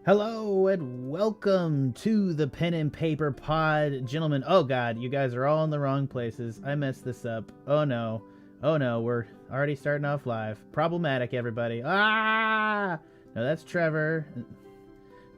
Hello and welcome to the Pen and Paper Pod. Gentlemen, oh god, you guys are all in the wrong places. I messed this up. Oh no, we're already starting off live. Problematic, everybody. No, that's Trevor.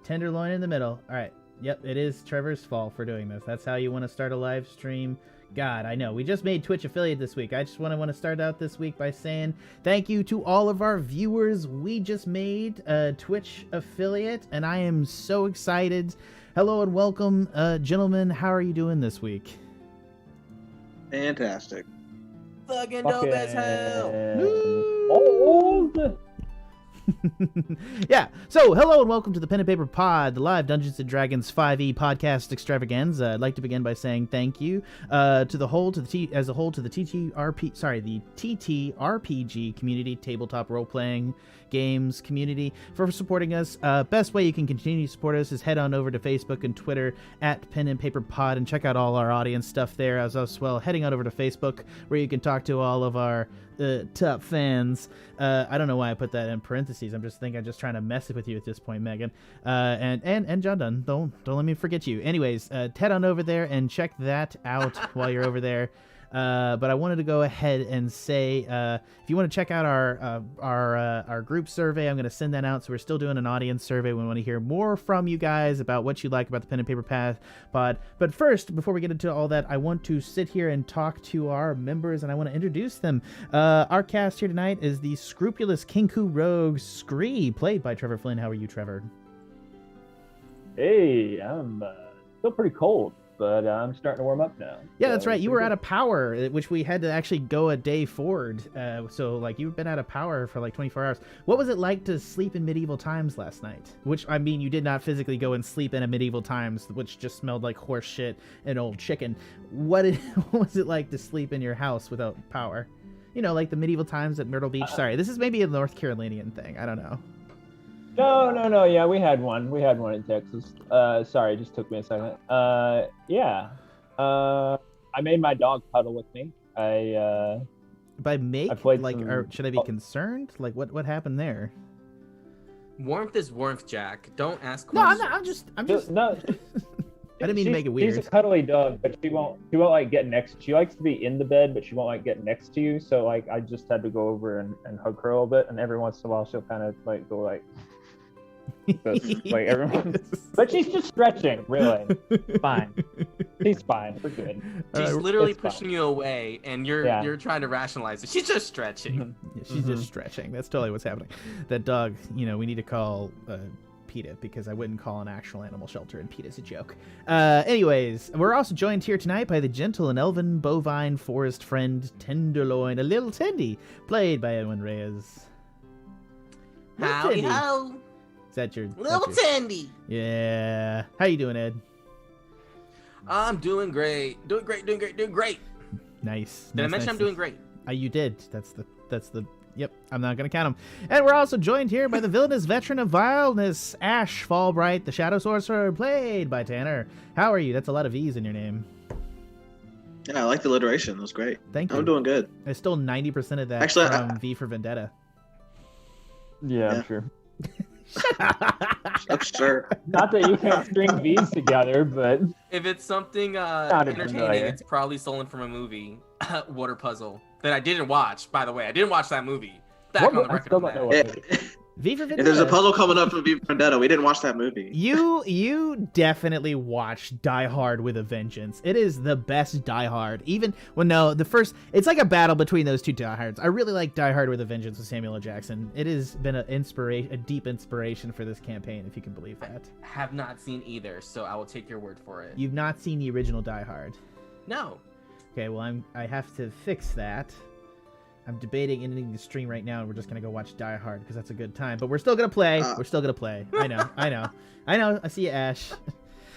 Tenderloin in the middle. Alright, yep, it is Trevor's fault for doing this. That's how you want to start a live stream. God, I know. We just made Twitch affiliate this week. I just want to start out this week by saying thank you to all of our viewers. We just made a Twitch affiliate, and I am so excited. Hello and welcome, gentlemen. How are you doing this week? Fantastic. Fucking dope as hell. Old. Yeah, so hello and welcome to the Pen and Paper Pod, the live Dungeons & Dragons 5e podcast extravaganza. I'd like to begin by saying thank you to the TTRPG community, tabletop role-playing games community, for supporting us. Best way you can continue to support us is head on over to Facebook and Twitter at Pen and Paper Pod and check out all our audience stuff there, as well heading on over to Facebook where you can talk to all of our top fans. I don't know why I put that in parentheses. I'm just trying to mess with you at this point, Megan. And John Dunn. Don't let me forget you. Anyways, head on over there and check that out while you're over there. But I wanted to go ahead and say, if you want to check out our group survey, I'm going to send that out. So we're still doing an audience survey. We want to hear more from you guys about what you like about the Pen and Paper Pod. But first, before we get into all that, I want to sit here and talk to our members, and I want to introduce them. Our cast here tonight is the scrupulous Kenku rogue Scree, played by Trevor Flynn. How are you, Trevor? Hey, I'm still pretty cold, but I'm starting to warm up now. Yeah, that's right. You were out of power, which we had to actually go a day forward. So, like, you've been out of power for like 24 hours. What was it like to sleep in medieval times last night? Which, I mean, you did not physically go and sleep in a medieval times, which just smelled like horse shit and old chicken. What was it like to sleep in your house without power? You know, like the medieval times at Myrtle Beach. Sorry, this is maybe a North Carolinian thing. I don't know. No. Yeah, we had one. We had one in Texas. Sorry, it just took me a second. Yeah. I made my dog cuddle with me. By make? Should I be concerned? Like, what happened there? Warmth is warmth, Jack. Don't ask No, questions. I'm just. No. I didn't mean to make it weird. She's a cuddly dog, but she won't like get next. She likes to be in the bed, but she won't like get next to you. So like, I just had to go over and hug her a little bit, and every once in a while she'll kind of like go like. Like everyone, but she's just stretching. Really, fine. She's fine. We're good. She's literally pushing you away, and you're trying to rationalize it. She's just stretching. Yeah, she's just stretching. That's totally what's happening. That dog, we need to call PETA, because I wouldn't call an actual animal shelter, and PETA's a joke. Anyways, we're also joined here tonight by the gentle and elven bovine forest friend Tenderloin, a little Tendy, played by Edwin Reyes. Howdy ho. Is that your little Tandy? Yeah. How you doing, Ed? I'm doing great. Doing great. Nice. Did I mention I'm doing great? You did. That's the. Yep. I'm not gonna count them. And we're also joined here by the villainous veteran of vileness, Ashe, Fallbright, the Shadow Sorcerer, played by Tanner. How are you? That's a lot of V's in your name. Yeah, I like the alliteration. That was great. Thank you. I'm doing good. I stole 90% of that Actually, from V for Vendetta. Yeah, I'm sure. I'm sure. Not that you can't string V's together, but if it's something entertaining, it's probably stolen from a movie, Water Puzzle, that I didn't watch. By the way, I didn't watch that movie. Back on the record. V for Vendetta. If there's a puzzle coming up for V for Vendetta, we didn't watch that movie. You definitely watched Die Hard with a Vengeance. It is the best Die Hard. Even when it's like a battle between those two Die Hards. I really like Die Hard with a Vengeance with Samuel L. Jackson. It has been a deep inspiration for this campaign, if you can believe that. I have not seen either, so I will take your word for it. You've not seen the original Die Hard? No. Okay, well I have to fix that. I'm debating ending the stream right now, and we're just gonna go watch Die Hard because that's a good time. But we're still gonna play. I know. I see you, Ashe.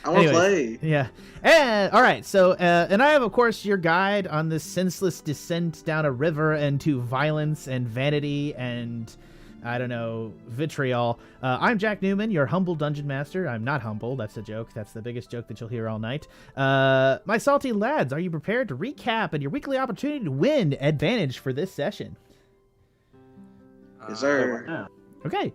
I want to play. Yeah. And all right. So, and I have, of course, your guide on this senseless descent down a river into violence and vanity and I don't know, vitriol. I'm Jack Newman, your humble dungeon master. I'm not humble. That's a joke. That's the biggest joke that you'll hear all night. My salty lads, are you prepared to recap and your weekly opportunity to win advantage for this session? Yes, sir. Okay.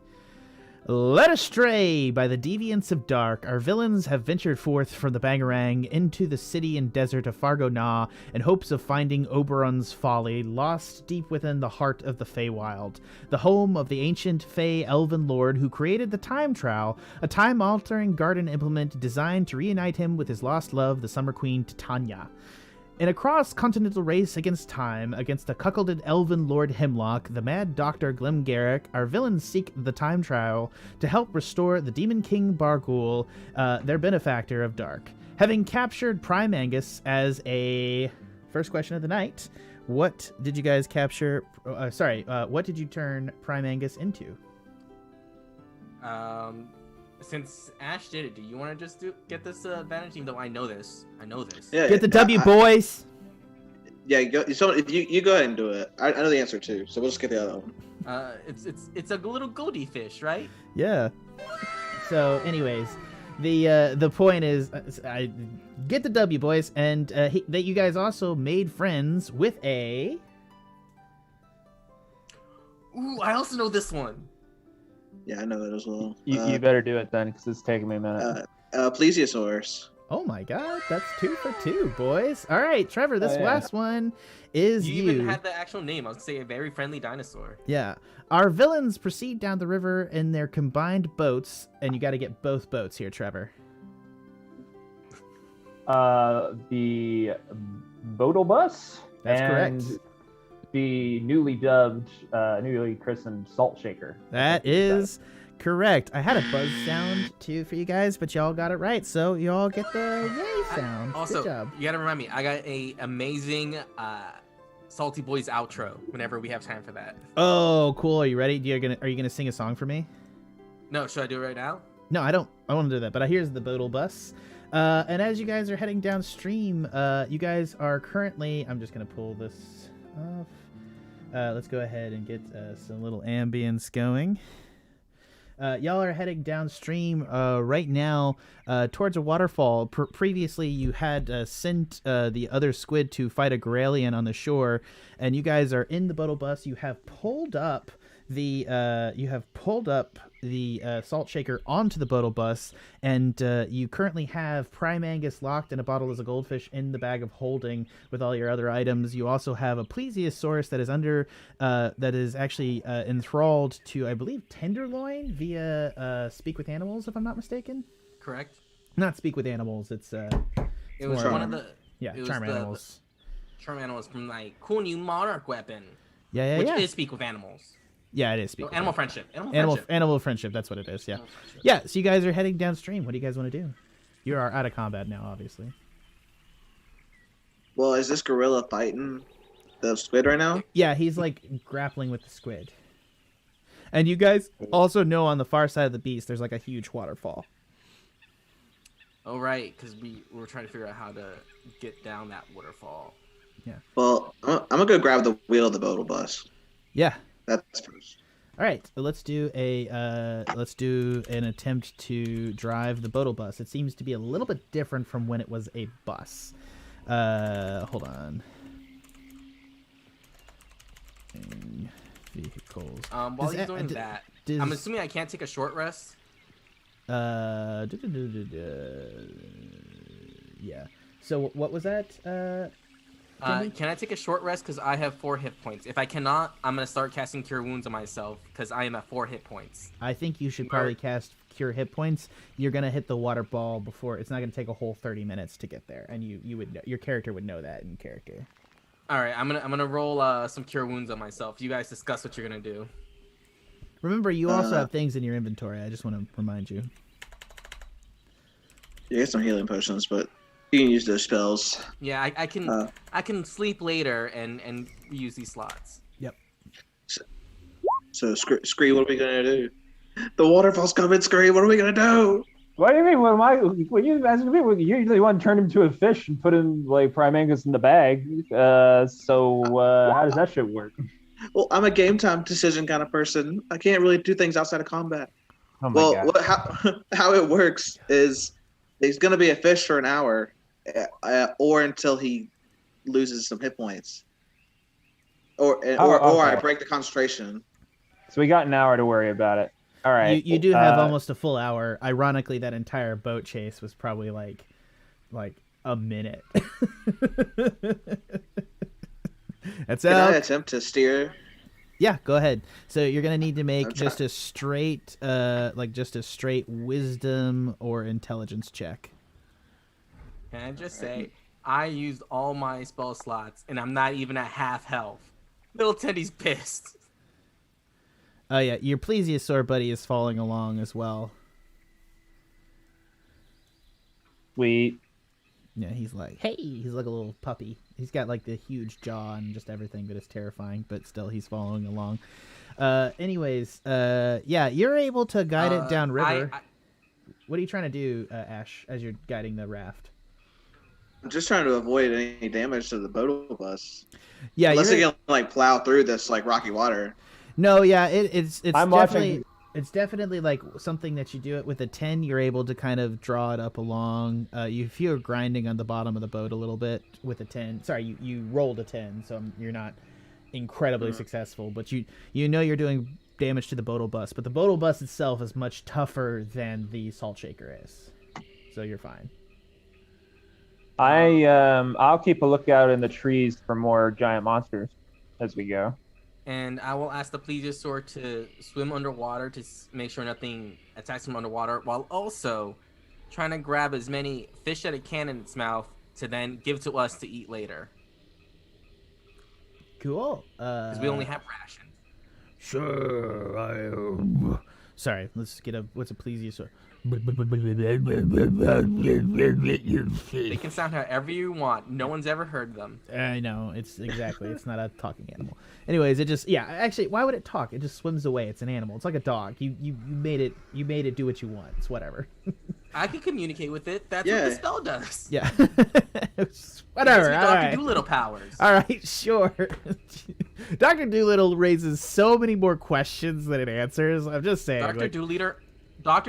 Led astray by the deviants of dark, our villains have ventured forth from the Bangarang into the city and desert of Fargo-Na in hopes of finding Oberon's folly, lost deep within the heart of the Feywild, the home of the ancient Fey elven lord who created the Time Trowel, a time-altering garden implement designed to reunite him with his lost love, the Summer Queen Titania. In a cross-continental race against time, against a cuckolded elven Lord Hemlock, the mad Dr. Glimgarrick, our villains seek the Time Trowel to help restore the Demon King Barghoul, their benefactor of dark. Having captured Prime Angus as a... First question of the night. What did you guys capture... what did you turn Prime Angus into? Since Ashe did it, do you want to just get this advantage? Even though I know this. Yeah, Get the W, boys! Yeah, if you go ahead and do it. I know the answer too, so we'll just get the other one. It's a little goldie fish, right? Yeah. So, anyways, the point is, I get the W, boys, and that you guys also made friends with a... Ooh, I also know this one. Yeah, I know it as well. You better do it then, because it's taking me a minute. Plesiosaurus. Oh my god, that's 2 for 2, boys. All right, Trevor, this last one is you. You even had the actual name. I was say a very friendly dinosaur. Yeah. Our villains proceed down the river in their combined boats, and you got to get both boats here, Trevor. The Bodal Bus. That's and correct. The newly christened Salt Shaker. That is correct. I had a buzz sound too for you guys, but y'all got it right, so y'all get the yay sound. Also, good job. You gotta remind me, I got a amazing Salty Boys outro whenever we have time for that. Oh, cool. Are you ready? Are you gonna sing a song for me? No, should I do it right now? No, I don't. I want to do that, but here's the Bodal Bus. And as you guys are heading downstream, you guys are currently... I'm just going to pull this off. Let's go ahead and get some little ambience going. Y'all are heading downstream right now towards a waterfall. Previously, you had sent the other squid to fight a Grallian on the shore, and you guys are in the Bodal Bus. You have pulled up the salt shaker onto the Bodal Bus, and you currently have Prime Angus locked in a bottle as a goldfish in the bag of holding with all your other items. You also have a plesiosaurus that is actually enthralled to, I believe, Tenderloin via Speak with Animals, if I'm not mistaken. Correct. Not Speak with Animals. It was one of the Charm Animals. Charm Animals from like cool new monarch weapon. Yeah. Which is Speak with Animals. Yeah, it is Speak. Animal friendship. Animal friendship. That's what it is. Yeah. Yeah. So you guys are heading downstream. What do you guys want to do? You are out of combat now, obviously. Well, is this gorilla fighting the squid right now? Yeah, he's like grappling with the squid. And you guys also know on the far side of the beast, there's like a huge waterfall. Oh right, because we were trying to figure out how to get down that waterfall. Yeah. Well, I'm gonna go grab the wheel of the Bodal Bus. Yeah. That's first. All right, so let's do an attempt to drive the Bodal Bus. It seems to be a little bit different from when it was a bus. Hold on. Vehicles. While he's doing that, I'm assuming I can't take a short rest. Yeah. So what was that? Can I take a short rest? Because I have 4 hit points. If I cannot, I'm going to start casting Cure Wounds on myself because I am at 4 hit points. I think you should probably cast Cure Hit Points. You're going to hit the water ball before. It's not going to take a whole 30 minutes to get there. And you would know, your character would know that in character. All right, I'm gonna roll some Cure Wounds on myself. You guys discuss what you're going to do. Remember, you also have things in your inventory. I just want to remind you. You get some healing potions, but you can use those spells. Yeah, I can sleep later and use these slots. Yep. So Scree, what are we gonna do? The waterfall's coming, Scree. What are we gonna do? What do you mean? When you ask me, you usually want to turn him into a fish and put him like Prime Angus in the bag. How does that shit work? Well, I'm a game time decision kind of person. I can't really do things outside of combat. Oh my God. How it works is he's gonna be a fish for an hour, or until he loses some hit points, or okay. I break the concentration. So we got an hour to worry about it. All right. You do have almost a full hour. Ironically, that entire boat chase was probably like a minute. That's Can out. I attempt to steer? Yeah, go ahead. So you're gonna need to make I'm just a straight wisdom or intelligence check. Can I just say, I used all my spell slots, and I'm not even at half health. Little Teddy's pissed. Oh yeah, your plesiosaur buddy is following along as well. Sweet. Yeah, he's like, hey, he's like a little puppy. He's got like the huge jaw and just everything, but it's terrifying. But still, he's following along. Anyways, yeah, you're able to guide it down river. What are you trying to do, Ashe, as you're guiding the raft? I'm just trying to avoid any damage to the boat bus. Yeah, unless it can like plow through this like rocky water. No, yeah, it's I'm definitely watching. it's definitely like something that you do it with a 10. You're able to kind of draw it up along. You feel grinding on the bottom of the boat a little bit with a 10. Sorry, you rolled a 10, so you're not incredibly successful, but you know you're doing damage to the boatle bus. But the boatle bus itself is much tougher than the salt shaker is, so you're fine. I'll keep a lookout in the trees for more giant monsters as we go. And I will ask the plesiosaur to swim underwater to make sure nothing attacks him underwater, while also trying to grab as many fish that it can in its mouth to then give to us to eat later. Cool. Because we only have rations. Sure. Sorry, let's get what's a plesiosaur? They can sound however you want. No one's ever heard them. I know, it's not a talking animal. Anyways, it just actually, why would it talk? It just swims away. It's an animal. It's like a dog. You made it do what you want. It's whatever. I can communicate with it. That's what the spell does. Yeah. Whatever. All Dr. right. Doolittle powers. All right, sure. Dr. Doolittle raises so many more questions than it answers. I'm just saying. Dr.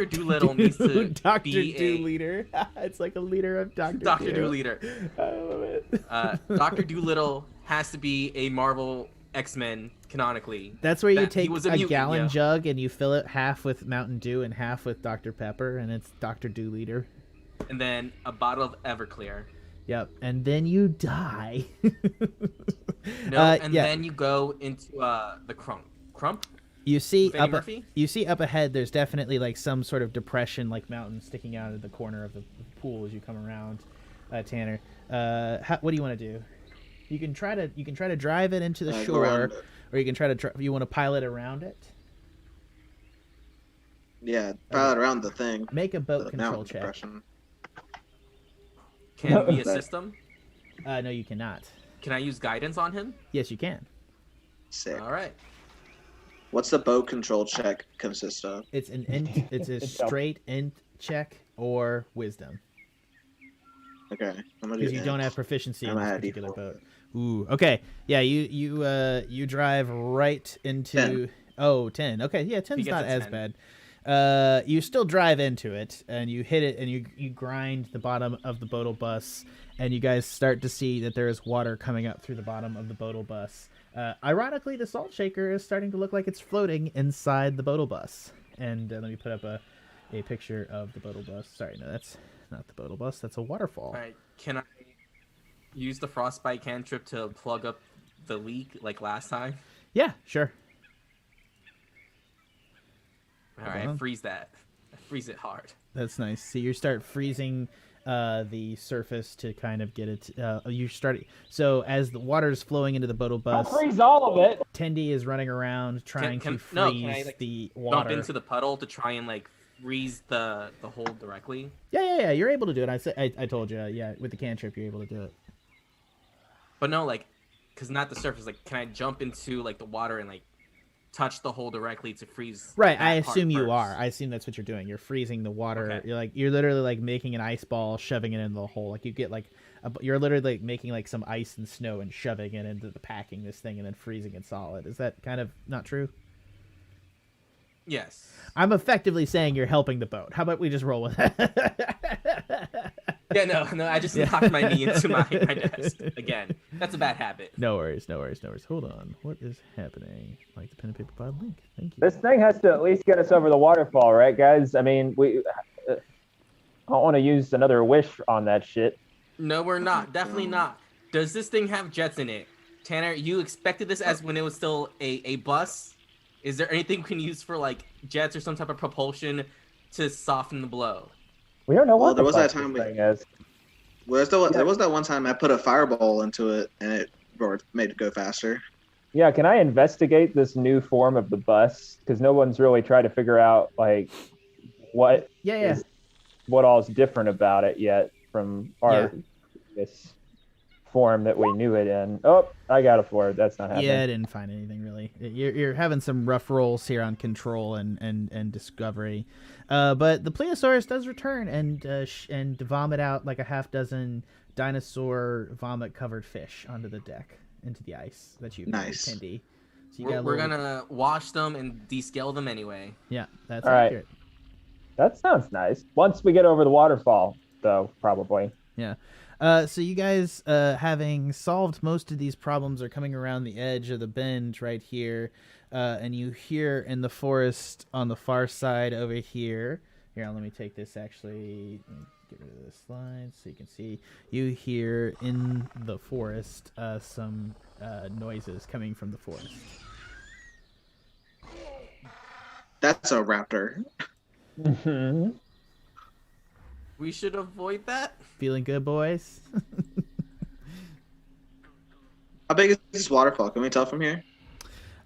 Doolittle needs to Dr. be Doolittle. It's like a leader of Dr. Doolittle. I love it. Dr. Doolittle has to be a Marvel X-Men canonically. That's where you take a gallon yeah. jug and you fill it half with Mountain Dew and half with Dr. Pepper, and it's Dr. Doolittle. And then a bottle of Everclear. Yep, and then you die. Then you go into the crump. You see Fanny up ahead. There's definitely like some sort of depression, like mountain sticking out of the corner of the pool as you come around. Tanner, what do you want to do? You can try to drive it into the shore, or you can try to you want to pilot around it. Yeah, pilot around the thing. Make a boat control check. Depression. Can we assist him? No, you cannot. Can I use guidance on him? Yes, you can. Sick. All right. What's the boat control check consist of? It's it's a straight int check or wisdom. Okay, I'm gonna do because you don't have proficiency in this particular D4. boat. Ooh, okay. Yeah, you drive right into 10. 10. Okay, yeah, 10's not as 10. bad. You still drive into it, and you hit it, and you grind the bottom of the boatle bus, and you guys start to see that there is water coming up through the bottom of the boatle bus. Ironically, the salt shaker is starting to look like it's floating inside the boatle bus. And let me put up a picture of the boatle bus. Sorry, no, that's not the boatle bus. That's a waterfall. All right. Can I use the frostbite cantrip to plug up the leak like last time? Yeah, sure. All right, freeze that. Freeze it hard. That's nice. See, you start freezing the surface to kind of get it. You start so as the water is flowing into the boatle bus. I'll freeze all of it. Tendy is running around trying to freeze the water. Dump into the puddle to try and like freeze the hole directly? Yeah. You're able to do it. I told you. Yeah, with the cantrip, you're able to do it. But no, like, because not the surface. Like, can I jump into like the water and like touch the hole directly to freeze? Right. I assume you are. I assume that's what you're doing. You're freezing the water. Okay. You're literally like making an ice ball, shoving it into the hole. Like you get like you're literally like making like some ice and snow and shoving it into the packing this thing and then freezing it solid. Is that kind of not true? Yes. I'm effectively saying you're helping the boat. How about we just roll with that? Yeah, no, I just knocked my knee into my desk again. That's a bad habit. No worries. Hold on. What is happening? Like the pen and paper pod link. Thank you. This thing has to at least get us over the waterfall, right, guys? I mean, I don't want to use another wish on that shit. No, we're not. Definitely not. Does this thing have jets in it? Tanner, you expected this as when it was still a bus? Is there anything we can use for like jets or some type of propulsion to soften the blow? We don't know what there the was fuck that time this thing is. There was that one time I put a fireball into it and it made it go faster. Yeah, can I investigate this new form of the bus? Because no one's really tried to figure out like what what all's different about it yet from our this form that we knew it in. Oh, I got a 4. That's not happening. Yeah, I didn't find anything really. You're having some rough rolls here on control and discovery, but the Plesiosaurus does return and vomit out like a half dozen dinosaur vomit covered fish onto the deck into the ice that you've Tindy. So we're gonna wash them and descale them anyway. Yeah, that's all accurate. Right. That sounds nice. Once we get over the waterfall, though, probably. Yeah. So you guys, having solved most of these problems, are coming around the edge of the bend right here, and you hear in the forest on the far side over here. Here, let me take this actually. Let me get rid of this slide so you can see. You hear in the forest some noises coming from the forest. That's a raptor. Mm-hmm. We should avoid that. Feeling good, boys? How big is this waterfall? Can we tell from here?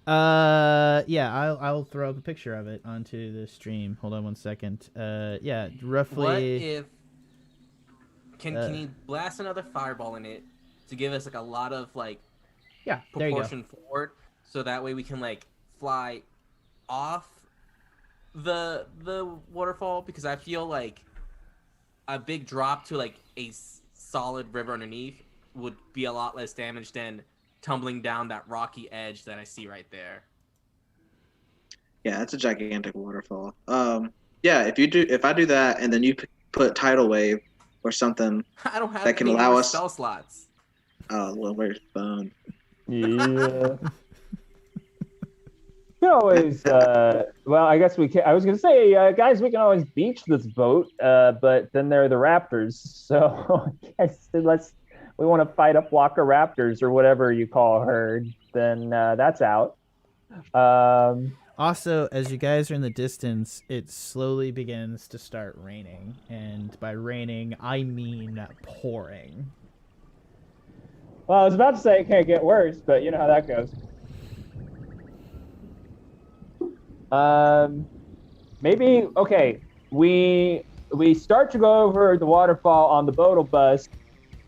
Yeah, I'll throw up a picture of it onto the stream. Hold on one second. Yeah, roughly. What if can you blast another fireball in it to give us like a lot of like proportion forward, so that way we can like fly off the waterfall, because I feel like a big drop to like a solid river underneath would be a lot less damage than tumbling down that rocky edge that I see right there. Yeah, it's a gigantic waterfall. Yeah, if I do that and then you put tidal wave or something I don't have that can any allow more us spell slots. Oh, well, where's phone? Yeah. We can always, well, I guess we can. I was going to say, guys, we can always beach this boat, but then there are the raptors. So I guess unless we want to fight a flock of raptors or whatever you call a herd, then that's out. Also, as you guys are in the distance, it slowly begins to start raining. And by raining, I mean pouring. Well, I was about to say it can't get worse, but you know how that goes. Maybe, okay, we start to go over the waterfall on the boatle bus,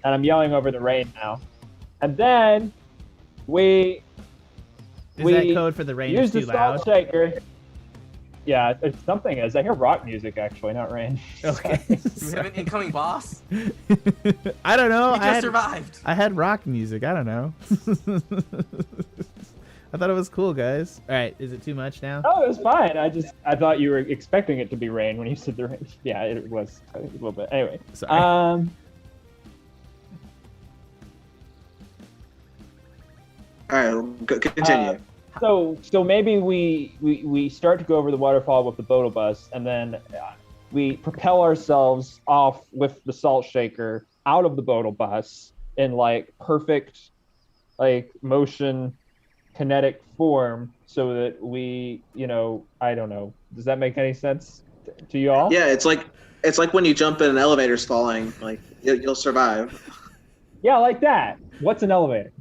and I'm yelling over the rain now. And then Is that code for the rain is too loud? Use the salt shaker. Yeah, it's something is. I hear rock music, actually, not rain. Okay. Do we have an incoming boss? I don't know. He just survived. I had rock music. I don't know. I thought it was cool, guys. All right, is it too much now? Oh, it was fine. I thought you were expecting it to be rain when you said the rain. Yeah, it was a little bit. Anyway. Sorry. All right, continue. So maybe we start to go over the waterfall with the boatle bus, and then we propel ourselves off with the salt shaker out of the boatle bus in like perfect like motion kinetic form, so that we, I don't know. Does that make any sense to you all? Yeah, it's like when you jump in an elevator's falling, like you'll survive. Yeah, like that. What's an elevator?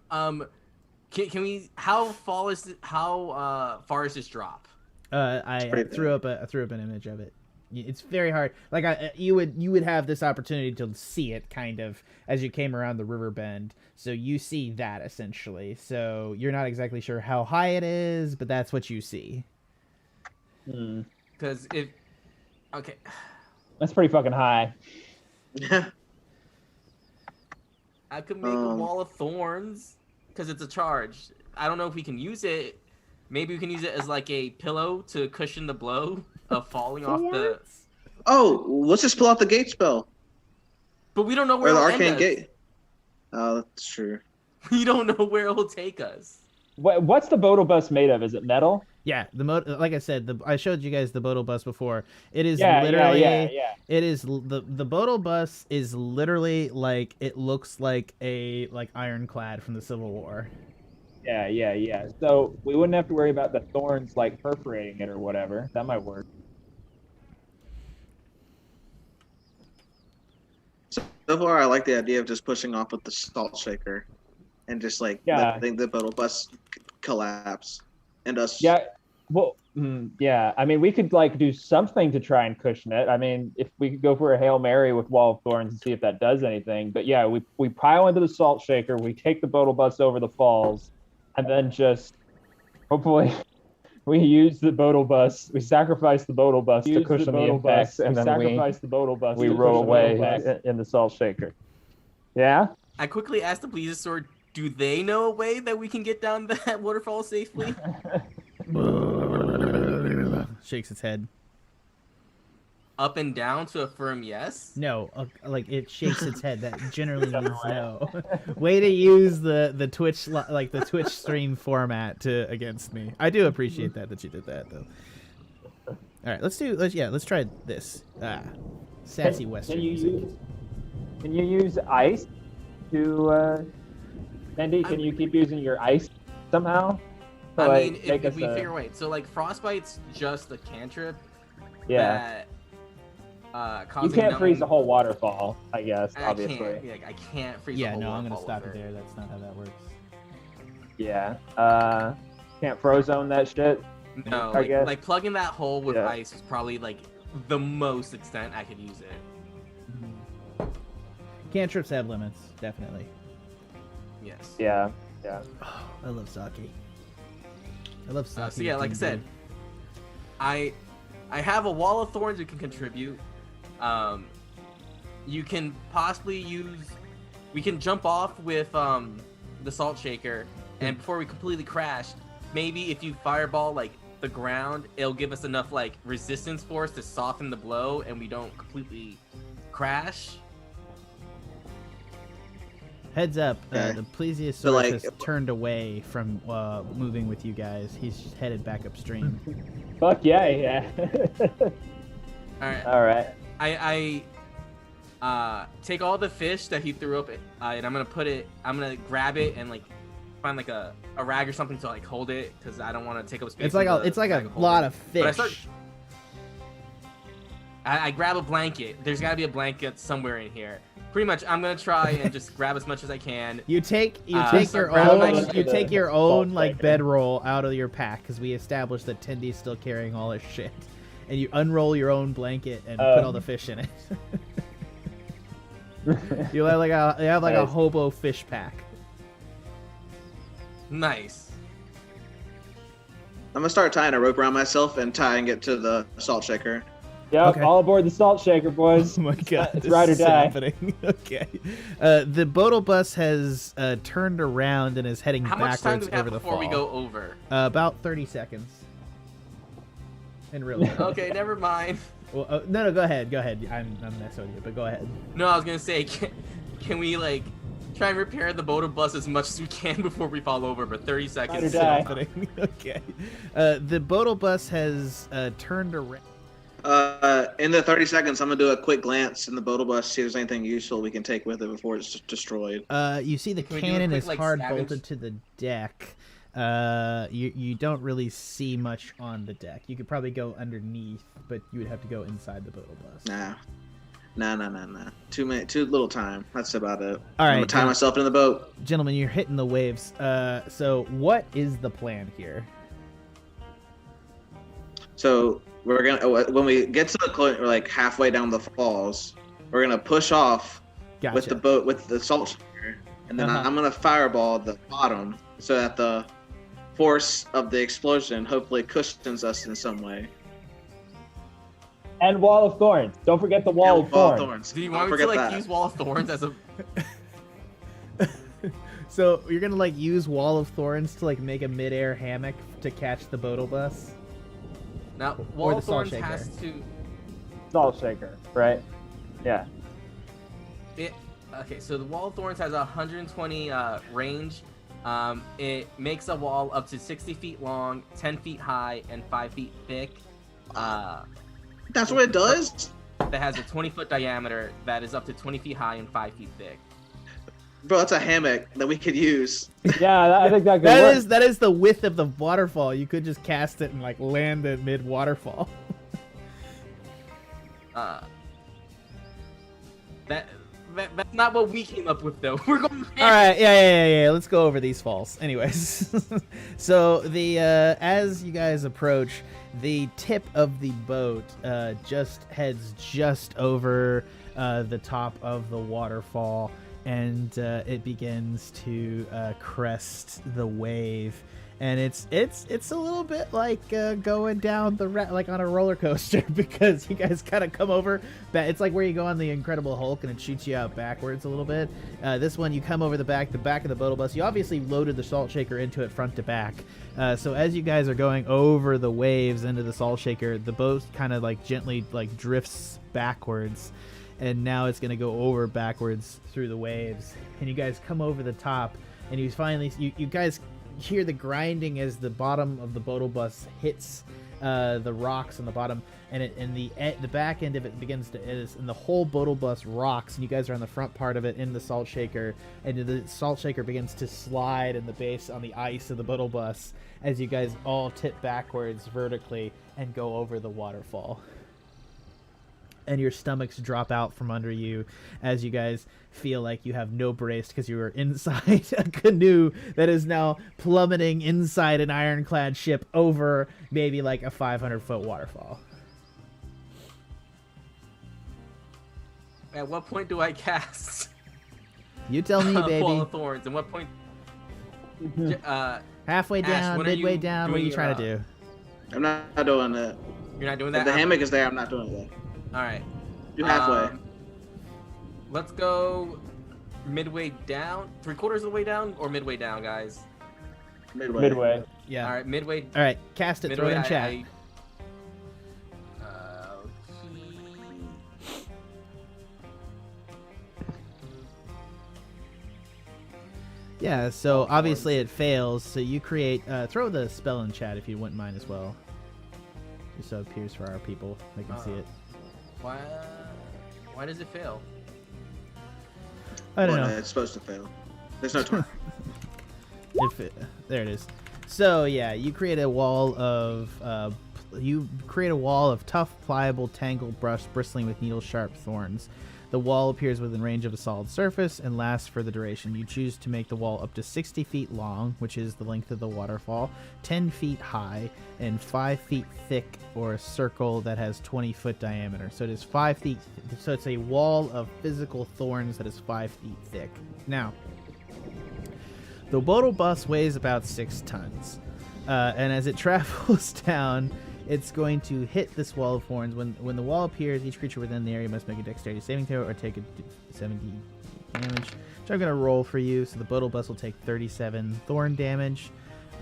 Can we? How far is this drop? I threw up an image of it. It's very hard. Like you would have this opportunity to see it kind of as you came around the river bend. So you see that essentially. So you're not exactly sure how high it is, but that's what you see. Because okay, that's pretty fucking high. I could make a wall of thorns because it's a charge. I don't know if we can use it. Maybe we can use it as like a pillow to cushion the blow of falling off the. Oh, let's just pull out the gate spell But we don't know or where the it'll arcane end us. gate. Oh, that's true. We don't know where it'll take us. What's the Bodal bus made of? Is it metal? Yeah, like I said, I showed you guys the Bodal bus before. It is Yeah, literally, yeah. it is the Bodal bus is literally like it looks like a ironclad from the Civil War. Yeah. So we wouldn't have to worry about the thorns like perforating it or whatever. That might work. So far, I like the idea of just pushing off with the salt shaker, and just like letting the Bodal bus collapse, and us. Yeah. Well, yeah. I mean, we could like do something to try and cushion it. I mean, if we could go for a Hail Mary with Wall of Thorns and see if that does anything. But yeah, we pile into the salt shaker, we take the Bodal bus over the falls, and then just hopefully we use the Bodal bus. We sacrifice the Bodal bus to cushion the impact, and then we roll away in the salt shaker. Yeah. I quickly asked the Plesiosaur, do they know a way that we can get down that waterfall safely? Shakes its head. Up and down to affirm yes? No, like it shakes its head. That generally means no. Way to use the Twitch the Twitch stream format against me. I do appreciate that you did that though. All right, let's try this. Sassy Western music. Can you use ice to Andy? Can you keep using your ice somehow? I mean, if we figure wait, so like Frostbite's just a cantrip. Yeah. That, you can't freeze the whole waterfall, I guess. Obviously. I can't freeze. Yeah, the whole no, I'm gonna waterfall stop it there. That's not how that works. Yeah. Can't frozone that shit. No, I guess. Like plugging that hole with ice was probably like the most extent I could use it. Cantrips have limits, definitely. Yes. Yeah. Oh, I love sake. I love sake. So yeah, like I said, I have a Wall of Thorns you can contribute. You can possibly we can jump off with the salt shaker, and before we completely crash, maybe if you fireball like the ground, it'll give us enough like resistance force to soften the blow, and we don't completely crash. Heads up, the Plesiosaurus So, like, has turned away from moving with you guys. He's headed back upstream. Fuck yeah. All right. I take all the fish that he threw up, and I'm gonna grab it and like find like a rag or something to like hold it, because I don't want to take up space. It's like a lot of fish. I grab a blanket. There's got to be a blanket somewhere in here. Pretty much, I'm gonna try and just grab as much as I can. You take your own like bedroll out of your pack, because we established that Tendy's still carrying all his shit, and you unroll your own blanket and put all the fish in it. You have a hobo fish pack. Nice. I'm gonna start tying a rope around myself and tying it to the salt shaker. Yep, okay. All aboard the salt shaker, boys. Oh my god, it's ride or die. Happening. Okay. The Bodal bus has turned around and is heading backwards over the fall. How much time do we have before we go over? About 30 seconds. In real life. Okay, never mind. Well, no, go ahead. I'm messing with you, but go ahead. No, I was gonna say, can we like try and repair the Bodal bus as much as we can before we fall over? But 30 seconds is happening. Okay. The Bodal bus has turned around. In the 30 seconds, I'm gonna do a quick glance in the Bodal bus, see if there's anything useful we can take with it before it's destroyed. You see the cannon is hard bolted to the deck. You don't really see much on the deck. You could probably go underneath, but you would have to go inside the Bodal bus. Nah. Too little time. That's about it. All right, I'm gonna tie myself in the boat. Gentlemen, you're hitting the waves. So what is the plan here? So we're gonna, when we get to the like halfway down the falls, we're gonna push off with the boat with the salt shaker, and then I'm gonna fireball the bottom so that the force of the explosion hopefully cushions us in some way. And Wall of Thorns. Don't forget the Wall of Thorns. Do you want me to like use Wall of Thorns as a? So you're gonna like use Wall of Thorns to like make a midair hammock to catch the Bodal bus? Now, Wall of Thorns has to. Salt shaker, right? Yeah. Okay, so the Wall of Thorns has 120 range. It makes a wall up to 60 feet long, 10 feet high, and 5 feet thick. That's what it does? That has a 20-foot diameter that is up to 20 feet high and 5 feet thick. Bro, that's a hammock that we could use. Yeah, I think that could work. That is the width of the waterfall. You could just cast it and like land it mid waterfall. That's not what we came up with, though. We're going. All right, yeah. Let's go over these falls. Anyways, so the as you guys approach, the tip of the boat just heads just over the top of the waterfall, and it begins to crest the wave. And it's a little bit like going down like on a roller coaster, because you guys kind of come over. It's like where you go on the Incredible Hulk and it shoots you out backwards a little bit. This one you come over the back of the boat bus. You obviously loaded the salt shaker into it front to back. So as you guys are going over the waves into the salt shaker, the boat kind of like gently like drifts backwards, and now it's gonna go over backwards through the waves. And you guys come over the top, and you finally you guys hear the grinding as the bottom of the boat bus hits the rocks on the bottom, and the back end of it begins to and the whole boat bus rocks, and you guys are on the front part of it in the salt shaker, and the salt shaker begins to slide in the base on the ice of the boat bus as you guys all tip backwards vertically and go over the waterfall. And your stomachs drop out from under you as you guys feel like you have no brace, because you are inside a canoe that is now plummeting inside an ironclad ship over maybe like a 500-foot waterfall. At what point do I cast? You tell me, baby. Wall of Thorns. And what point? Halfway down, Ashe, midway down. What are you trying to do? I'm not doing that. You're not doing that? If the hammock is there, I'm not doing that. All right. Do halfway. Let's go midway down. 3/4 of the way down, or midway down, guys? Midway. Yeah. All right, midway. All right, cast it. Midway, throw it in chat. Yeah, so obviously it fails, so you create... throw the spell in chat if you wouldn't mind as well. Just so it appears for our people. They can see it. Why does it fail? I don't know. It's supposed to fail. There's no time. There it is. So yeah, you create a wall of tough, pliable, tangled brush bristling with needle-sharp thorns. The wall appears within range of a solid surface and lasts for the duration. You choose to make the wall up to 60 feet long, which is the length of the waterfall, 10 feet high, and 5 feet thick, or a circle that has 20-foot diameter. So it is 5 feet. So it's a wall of physical thorns that is 5 feet thick. Now, the boat bus weighs about 6 tons, and as it travels down, it's going to hit this wall of thorns. When the wall appears, each creature within the area must make a dexterity saving throw or take a 70 damage. So I'm going to roll for you. So the boat bus will take 37 thorn damage.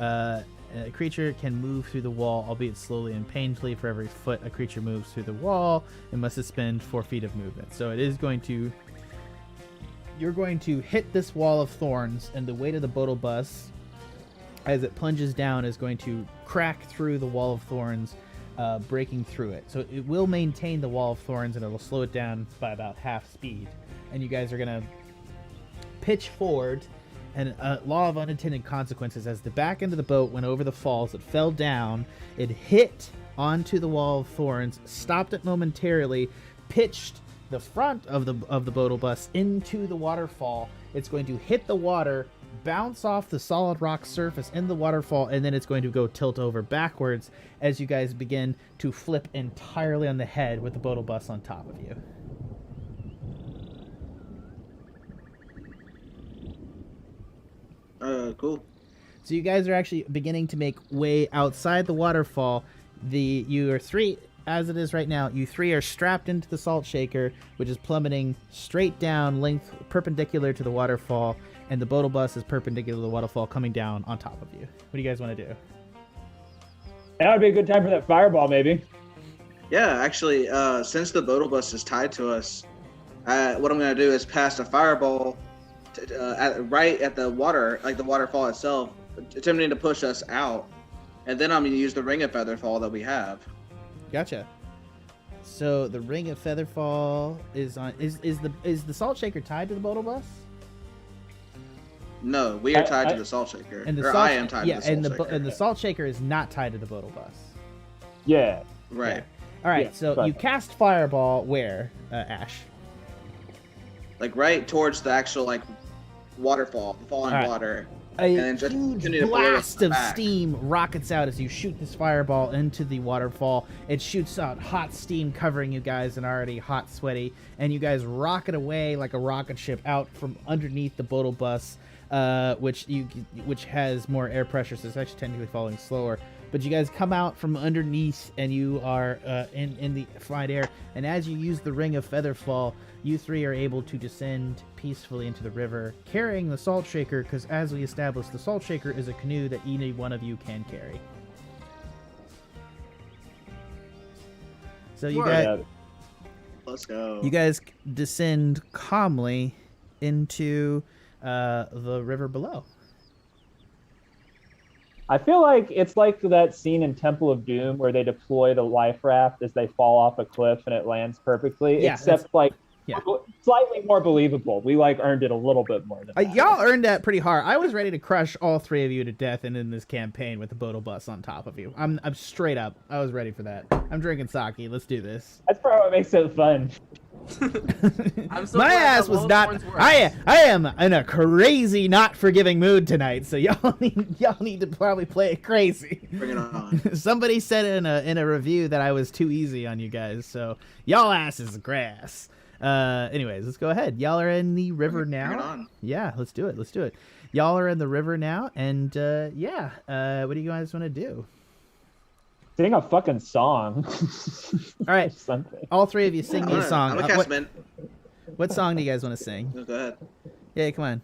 A creature can move through the wall, albeit slowly and painfully. For every foot a creature moves through the wall, it must expend 4 feet of movement. So it is going to... You're going to hit this wall of thorns, and the weight of the boat bus, as it plunges down, is going to crack through the wall of thorns, breaking through it. So it will maintain the wall of thorns, and it'll slow it down by about half speed. And you guys are going to pitch forward, and law of unintended consequences. As the back end of the boat went over the falls, it fell down, it hit onto the wall of thorns, stopped it momentarily, pitched the front of the boat bus into the waterfall. It's going to hit the water, bounce off the solid rock surface in the waterfall, and then it's going to go tilt over backwards as you guys begin to flip entirely on the head with the boat bus on top of you. Cool. So you guys are actually beginning to make way outside the waterfall. You are three, as it is right now, you three are strapped into the salt shaker, which is plummeting straight down, length perpendicular to the waterfall, and the boat bus is perpendicular to the waterfall, coming down on top of you. What do you guys want to do? That would be a good time for that fireball, maybe. Yeah, actually, since the Bodal Bus is tied to us, what I'm gonna do is pass a fireball right at the water, like the waterfall itself, attempting to push us out, and then I'm gonna use the Ring of Featherfall that we have. Gotcha. So the Ring of Featherfall is on. Is the Salt Shaker tied to the Bodal Bus? No, we are tied to the Salt Shaker. And I am tied to the Salt Shaker. And the Salt Shaker is not tied to the Bodal Bus. Yeah. Right. Yeah. All right. So you cast Fireball where, Ashe? Like right towards the actual like waterfall, the falling water. A and just huge blast of steam rockets out as you shoot this fireball into the waterfall. It shoots out hot steam covering you guys and already hot, sweaty, and you guys rocket away like a rocket ship out from underneath the Bodal Bus, which has more air pressure, so it's actually technically falling slower. But you guys come out from underneath, and you are in the fine air. And as you use the Ring of Featherfall, you three are able to descend peacefully into the river, carrying the Salt Shaker, because as we established, the Salt Shaker is a canoe that any one of you can carry. So you guys, let's go. You guys descend calmly into the river below. I feel like it's like that scene in Temple of Doom where they deploy the life raft as they fall off a cliff and it lands perfectly. Yeah, except like slightly more believable. We like earned it a little bit more than that. Y'all earned that pretty hard. I was ready to crush all three of you to death and in this campaign with the Bodal Bus on top of you. I'm straight up. I was ready for that. I'm drinking sake. Let's do this. That's probably what makes it fun. My ass was not. I am in a crazy, not forgiving mood tonight. So y'all need to probably play it crazy. Bring it on. Somebody said in a review that I was too easy on you guys. So y'all ass is grass. Anyways, let's go ahead. Y'all are in the river now. Bring it on. Yeah, let's do it. Y'all are in the river now, and what do you guys want to do? Sing a fucking song. All right, something. All three of you sing me a song. I'm a castman. What song do you guys want to sing? Go ahead. Yeah, come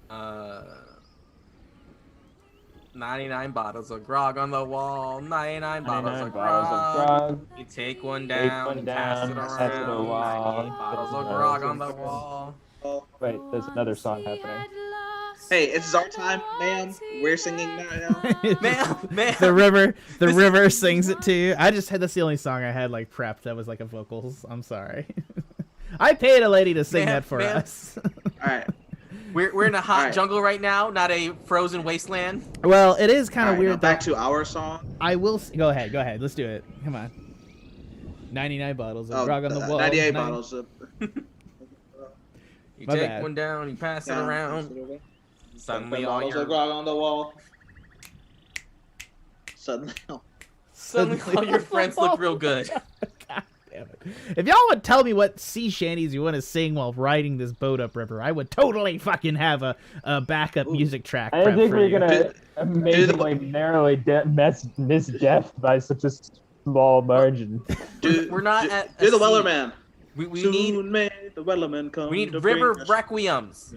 on. 99 bottles of grog on the wall. 99 bottles of grog. You take one down, pass it around. 98 bottles of grog on the wall. Wait, there's another song happening. Hey, it's our time, ma'am. We're singing now. ma'am. The river sings it to you. that's the only song I had like prepped that was like a vocals. I'm sorry. I paid a lady to sing that for us. All right. We're in a hot jungle right now, not a frozen wasteland. Well, it is kind of weird. Now back to our song. I will go ahead. Let's do it. Come on. 99 bottles of grog on the wall. 98 bottles of. You take one down, you pass it around. Suddenly all your grog on the wall. Suddenly all your friends look real good. God damn it. If y'all would tell me what sea shanties you want to sing while riding this boat upriver, I would totally fucking have a backup music track. I think we're gonna amazingly narrowly miss death by such a small margin. We're not at. Do the Wellerman. We need the Wellerman come. We need river requiems.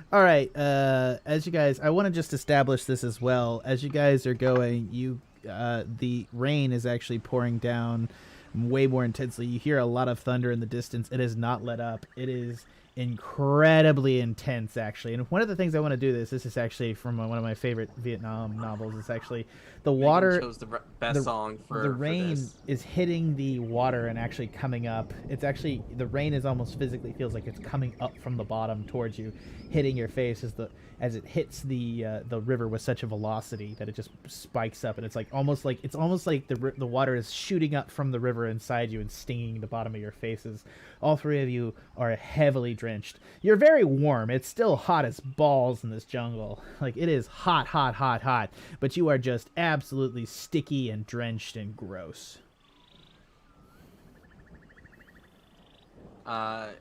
All right, as you guys, I want to just establish this as well. As you guys are going, the rain is actually pouring down way more intensely. You hear a lot of thunder in the distance. It has not let up. It is incredibly intense, actually. And one of the things I want to do this is actually from one of my favorite Vietnam novels. It's actually the water. Chose the best song for the rain is hitting the water and actually coming up. It's actually the rain is almost physically feels like it's coming up from the bottom towards you, hitting your face as it hits the river with such a velocity that it just spikes up, and it's almost like the water is shooting up from the river inside you and stinging the bottom of your faces. All three of you are heavily drenched. You're very warm. It's still hot as balls in this jungle. Like, it is hot, hot, hot, hot. But you are just absolutely sticky and drenched and gross.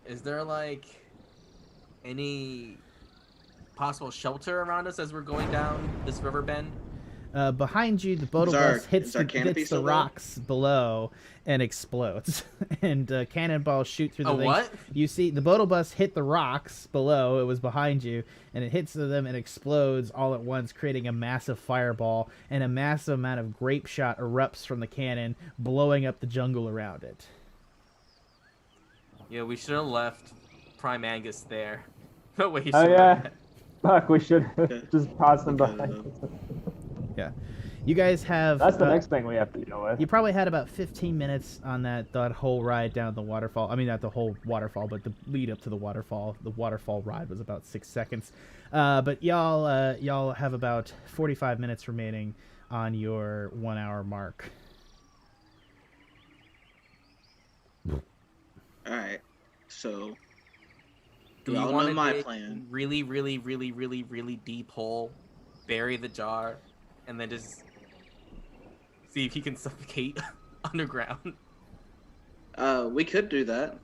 Is there like any possible shelter around us as we're going down this river bend? Behind you, the boat bus hits the rocks below and explodes. And cannonballs shoot through the things. What? You see the boat bus hit the rocks below. It was behind you, and it hits them and explodes all at once, creating a massive fireball, and a massive amount of grape shot erupts from the cannon, blowing up the jungle around it. Yeah, we should have left Prime Angus there. No way. Oh yeah. Fuck, we should just toss them behind. Yeah. You guys have... That's the next thing we have to deal with. You probably had about 15 minutes on that whole ride down the waterfall. I mean, not the whole waterfall, but the lead up to the waterfall. The waterfall ride was about 6 seconds. But y'all have about 45 minutes remaining on your 1 hour mark. All right. So... Do you want my plan? Really, really, really, really, really deep hole, bury the jar, and then just see if he can suffocate underground. We could do that.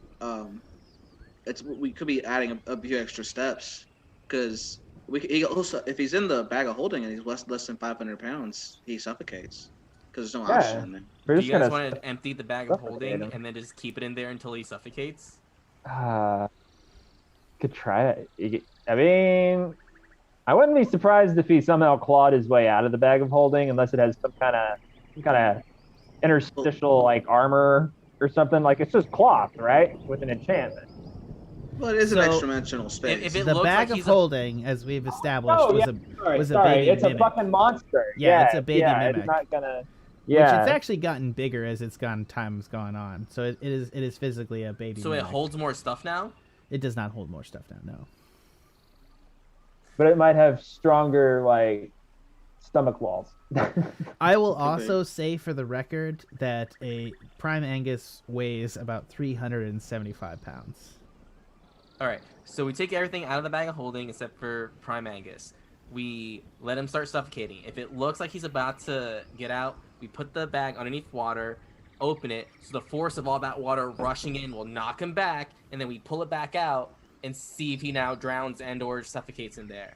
We could be adding a few extra steps, because he also, if he's in the bag of holding and he's less than 500 pounds, he suffocates because there's no oxygen in there. Do you guys want to empty the bag of holding and then just keep it in there until he suffocates? Could try it. I mean, I wouldn't be surprised if he somehow clawed his way out of the bag of holding, unless it has some kind of interstitial like armor or something. Like, it's just cloth, right, with an enchantment. Well, it is an extra-dimensional space. The bag of holding, as we've established, was a baby it's mimic. A fucking monster. Yeah, it's a baby mimic. It's not gonna. Yeah, which it's actually gotten bigger as time's gone on. So it is physically a baby. So mimic. It holds more stuff now. It does not hold more stuff now, no. But it might have stronger, like, stomach walls. I will also say, for the record, that a Prime Angus weighs about 375 pounds. All right, so we take everything out of the bag of holding except for Prime Angus. We let him start suffocating. If it looks like he's about to get out, we put the bag underneath water, open it, so the force of all that water rushing in will knock him back, and then we pull it back out and see if he now drowns and or suffocates in there.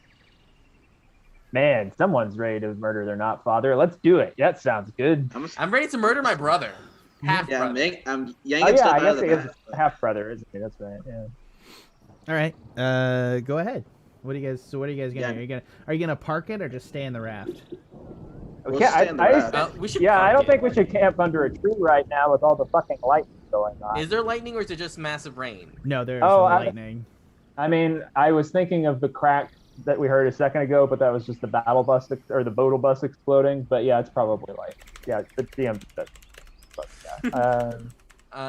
Man, someone's ready to murder their not father. Let's do it. That sounds good. I'm ready to murder my brother. Half brother. I'm yanking stuff out of the bag. Half brother, isn't he? That's right. Yeah. All right. Go ahead. What are you guys gonna do? Are you gonna park it or just stay in the raft? I don't think we should camp under a tree right now with all the fucking lightning going on. Is there lightning or is it just massive rain? No, there's lightning. I mean, I was thinking of the crack that we heard a second ago, but that was just the battle bus or the boat bus exploding. But yeah, it's probably like, yeah, the DM.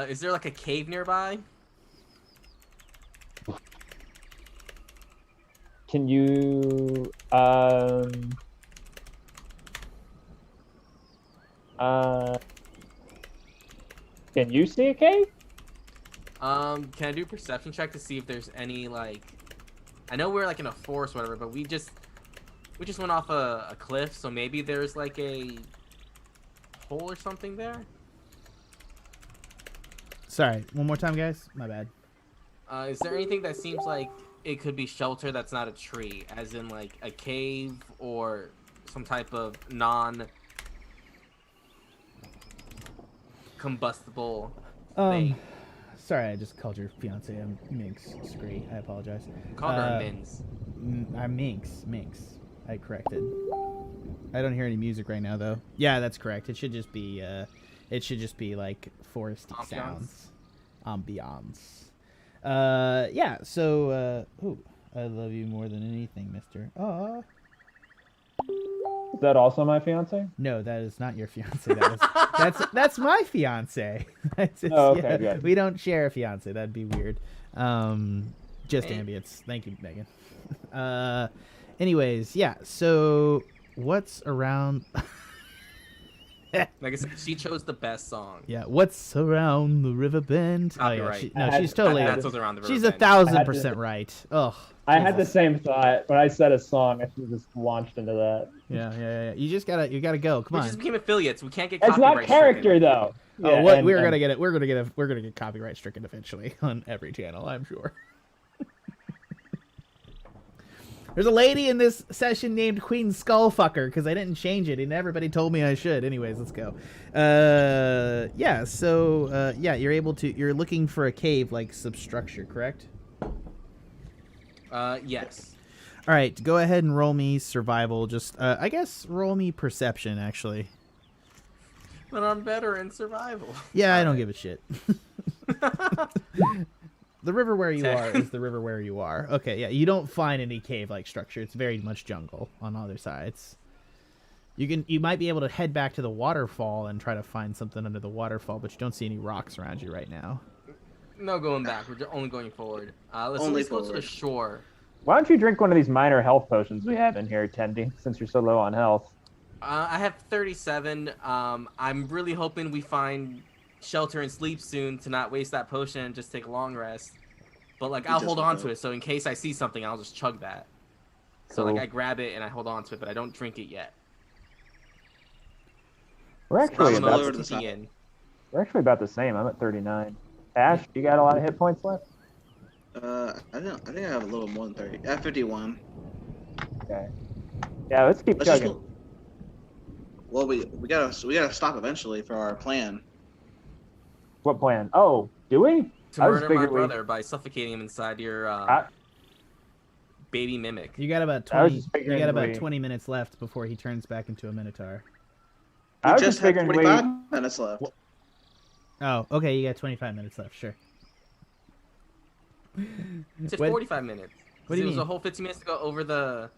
Is there like a cave nearby? Can you can you see a cave? Can I do a perception check to see if there's any, like, I know we're like in a forest or whatever, but we just went off a cliff, so maybe there's like a hole or something there. Sorry, one more time, guys. My bad. Is there anything that seems like it could be shelter that's not a tree, as in like a cave or some type of non-combustible thing? Sorry, I just called your fiance a minx, Scree. I apologize. Called her a minx. I'm minx. I corrected. I don't hear any music right now, though. Yeah, that's correct. It should just be like foresty sounds. Ambiance. Yeah. So, I love you more than anything, Mister. Aw. Is that also my fiance? No, that is not your fiance. That's my fiance. Okay, good. We don't share a fiance. That'd be weird. Just ambience. Thank you, Megan. Anyways, yeah. So what's around? Like I said, she chose the best song. Yeah. What's around the river bend? Right. She's totally. That's what's around the river she's bend. 1,000% right. Ugh. I had the same thought when I said a song. I should have just launched into that. Yeah. You gotta go. Come on. We just became affiliates. We can't get. It's not character though. Oh, what? We're gonna get it. We're gonna get copyright stricken eventually on every channel, I'm sure. There's a lady in this session named Queen Skullfucker because I didn't change it and everybody told me I should. Anyways, let's go. Yeah. So yeah, you're looking for a cave like substructure, correct? Yes. All right. Go ahead and roll me survival. Just I guess roll me perception actually. But I'm better in survival. Yeah, I don't give a shit. The river where you are is the river where you are. Okay, yeah, you don't find any cave-like structure. It's very much jungle on other sides. You might be able to head back to the waterfall and try to find something under the waterfall, but you don't see any rocks around you right now. No going back. We're only going forward. Let's go to the shore. Why don't you drink one of these minor health potions we have in here, Tendy, since you're so low on health? I have 37. I'm really hoping we find shelter and sleep soon to not waste that potion and just take a long rest. But like I'll hold on to it, so in case I see something, I'll just chug that. So like I grab it and I hold on to it, but I don't drink it yet. We're actually about the same. I'm at 39. Ashe, you got a lot of hit points left? I think I have a little more than 30. I have 51. Okay. Yeah, let's keep chugging. Well, we gotta stop eventually for our plan. What plan? Oh, do we? To murder my brother by suffocating him inside your baby mimic. You got about 20 minutes left before he turns back into a minotaur. I was just figuring 25 minutes left. Oh, okay, you got 25 minutes left, sure. It's 45 minutes. What do you mean? It was a whole 15 minutes to go over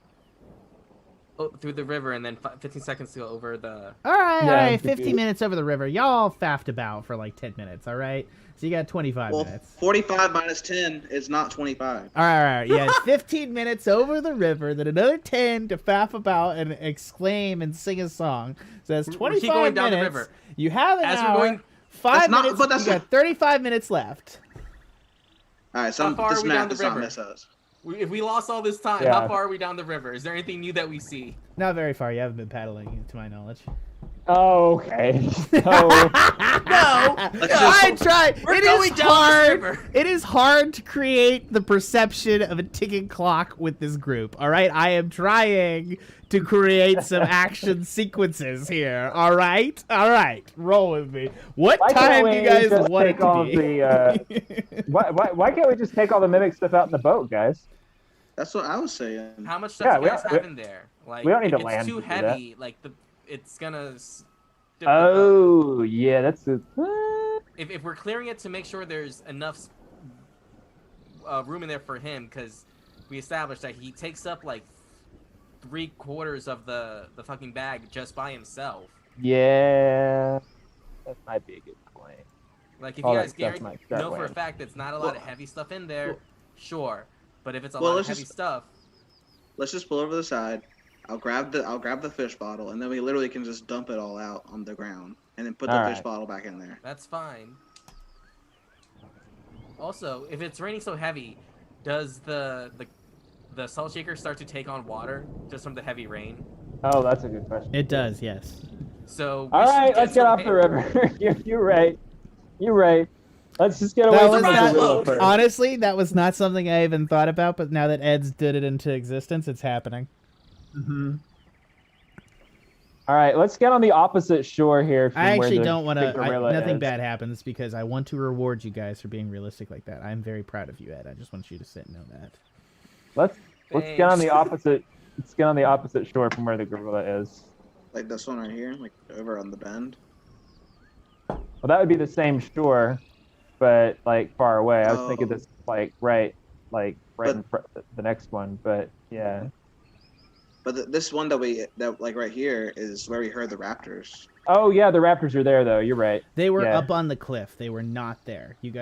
through the river, and then 15 seconds to go over the... All right, 15 minutes over the river. Y'all faffed about for like 10 minutes, all right? So you got 25 minutes. 45 minus 10 is not 25. All right. Yeah, 15 minutes over the river, then another 10 to faff about and exclaim and sing a song. So that's 25 keep going down minutes. the river. You have an hour, we're going... 5 minutes, you got 35 minutes left. All right, so this map does not miss us. If we lost all this time, how far are we down the river? Is there anything new that we see? Not very far. You haven't been paddling, to my knowledge. Oh, okay. So... I tried. It is hard. It is hard to create the perception of a ticking clock with this group. All right, I am trying to create some action sequences here. All right, roll with me. What time do you guys want it to be? Why can't we just take all the mimic stuff out in the boat, guys? That's what I was saying. How much stuff do you guys have in there? Like, we don't need to it's land. too heavy. Like it's gonna. Oh yeah, that's it. If we're clearing it to make sure there's enough room in there for him, because we established that he takes up like 3/4 of the fucking bag just by himself. Yeah, that might be a good point. Like if you guys know for a fact that's not a lot of heavy stuff in there, sure. But if it's a lot of heavy stuff, let's just pull over the side. I'll grab the fish bottle, and then we literally can just dump it all out on the ground, and then put the fish bottle back in there. That's fine. Also, if it's raining so heavy, does the salt shaker start to take on water just from the heavy rain? Oh, that's a good question. It does, yes. So all right, let's get off the river. You're right. Let's just get away from the river first. Honestly, that was not something I even thought about, but now that Ed's did it into existence, it's happening. Mm-hmm. All right, let's get on the opposite shore here. I actually don't want to. Nothing bad happens because I want to reward you guys for being realistic like that. I'm very proud of you, Ed. I just want you to sit and know that. Let's get on the opposite. Let's get on the opposite shore from where the gorilla is. Like this one right here, like over on the bend. Well, that would be the same shore, but like far away. I was thinking this right in front, the next one, but yeah. But this one that like right here is where we heard the raptors. Oh yeah, the raptors are there though. You're right. They were up on the cliff. They were not there. You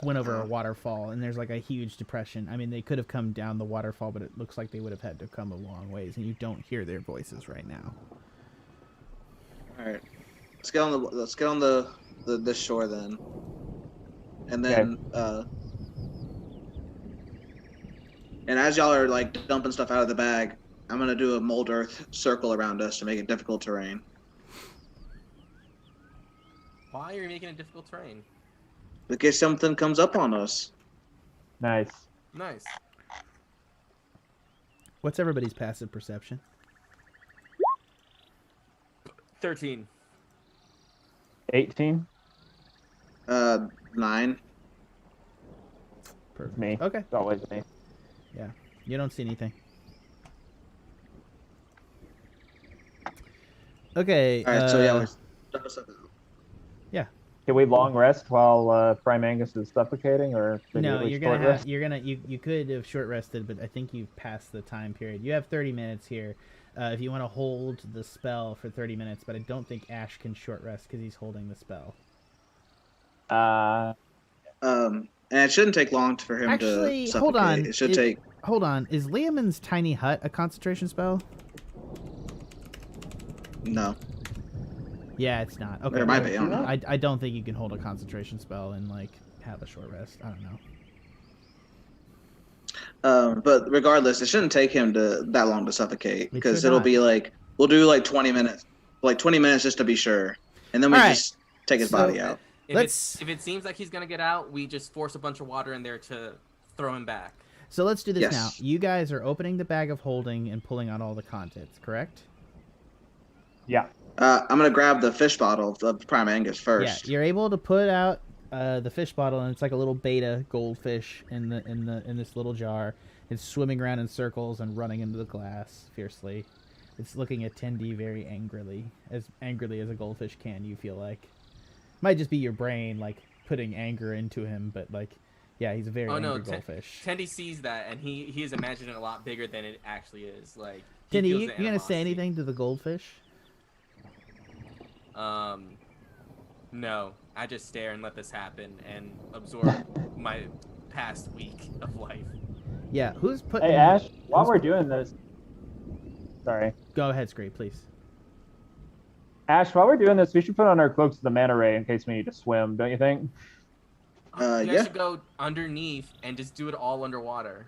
went over a waterfall, and there's like a huge depression. I mean, they could have come down the waterfall, but it looks like they would have had to come a long ways, and you don't hear their voices right now. All right, let's get on this shore then, and then and as y'all are like dumping stuff out of the bag, I'm gonna do a mold earth circle around us to make it difficult terrain. Why are you making it difficult terrain? In case something comes up on us. Nice. What's everybody's passive perception? 13. 18. 9. Perfect. Me. Okay. It's always me. Yeah. You don't see anything. Okay. All right. So yeah. Yeah. Can we long rest while Prime Angus is suffocating, or No, we you're short gonna rest? you could have short rested, but I think you've passed the time period. You have 30 minutes here. If you want to hold the spell for 30 minutes, but I don't think Ashe can short rest because he's holding the spell. And it shouldn't take long for him Actually, to suffocate. hold on. It should take. Hold on. Is Liamon's tiny hut a concentration spell? No. Yeah, it's not. Okay. There might be. I don't know. I don't think you can hold a concentration spell and like have a short rest. I don't know. But regardless, it shouldn't take him that long to suffocate because it'll not. be like we'll do like 20 minutes, just to be sure, and then we just take his body out. If it seems like he's gonna get out, we just force a bunch of water in there to throw him back. So let's do this Yes. now. You guys are opening the bag of holding and pulling out all the contents, correct? Yeah. I'm gonna grab the fish bottle of Prime Angus first. Yeah, you're able to put out the fish bottle, and it's like a little beta goldfish in this little jar. It's swimming around in circles and running into the glass fiercely. It's looking at Tendy very angrily as a goldfish can. You feel like might just be your brain like putting anger into him, but like yeah, he's a very angry goldfish. Tendy sees that, and he is imagining it a lot bigger than it actually is. Like Tendy, you gonna say anything to the goldfish? No. I just stare and let this happen and absorb my past week of life. Yeah, who's putting... Hey, Ashe, while we're doing this... Sorry. Go ahead, Scree, please. Ashe, while we're doing this, we should put on our cloaks to the manta ray in case we need to swim, don't you think? You guys Yeah. should go underneath and just do it all underwater.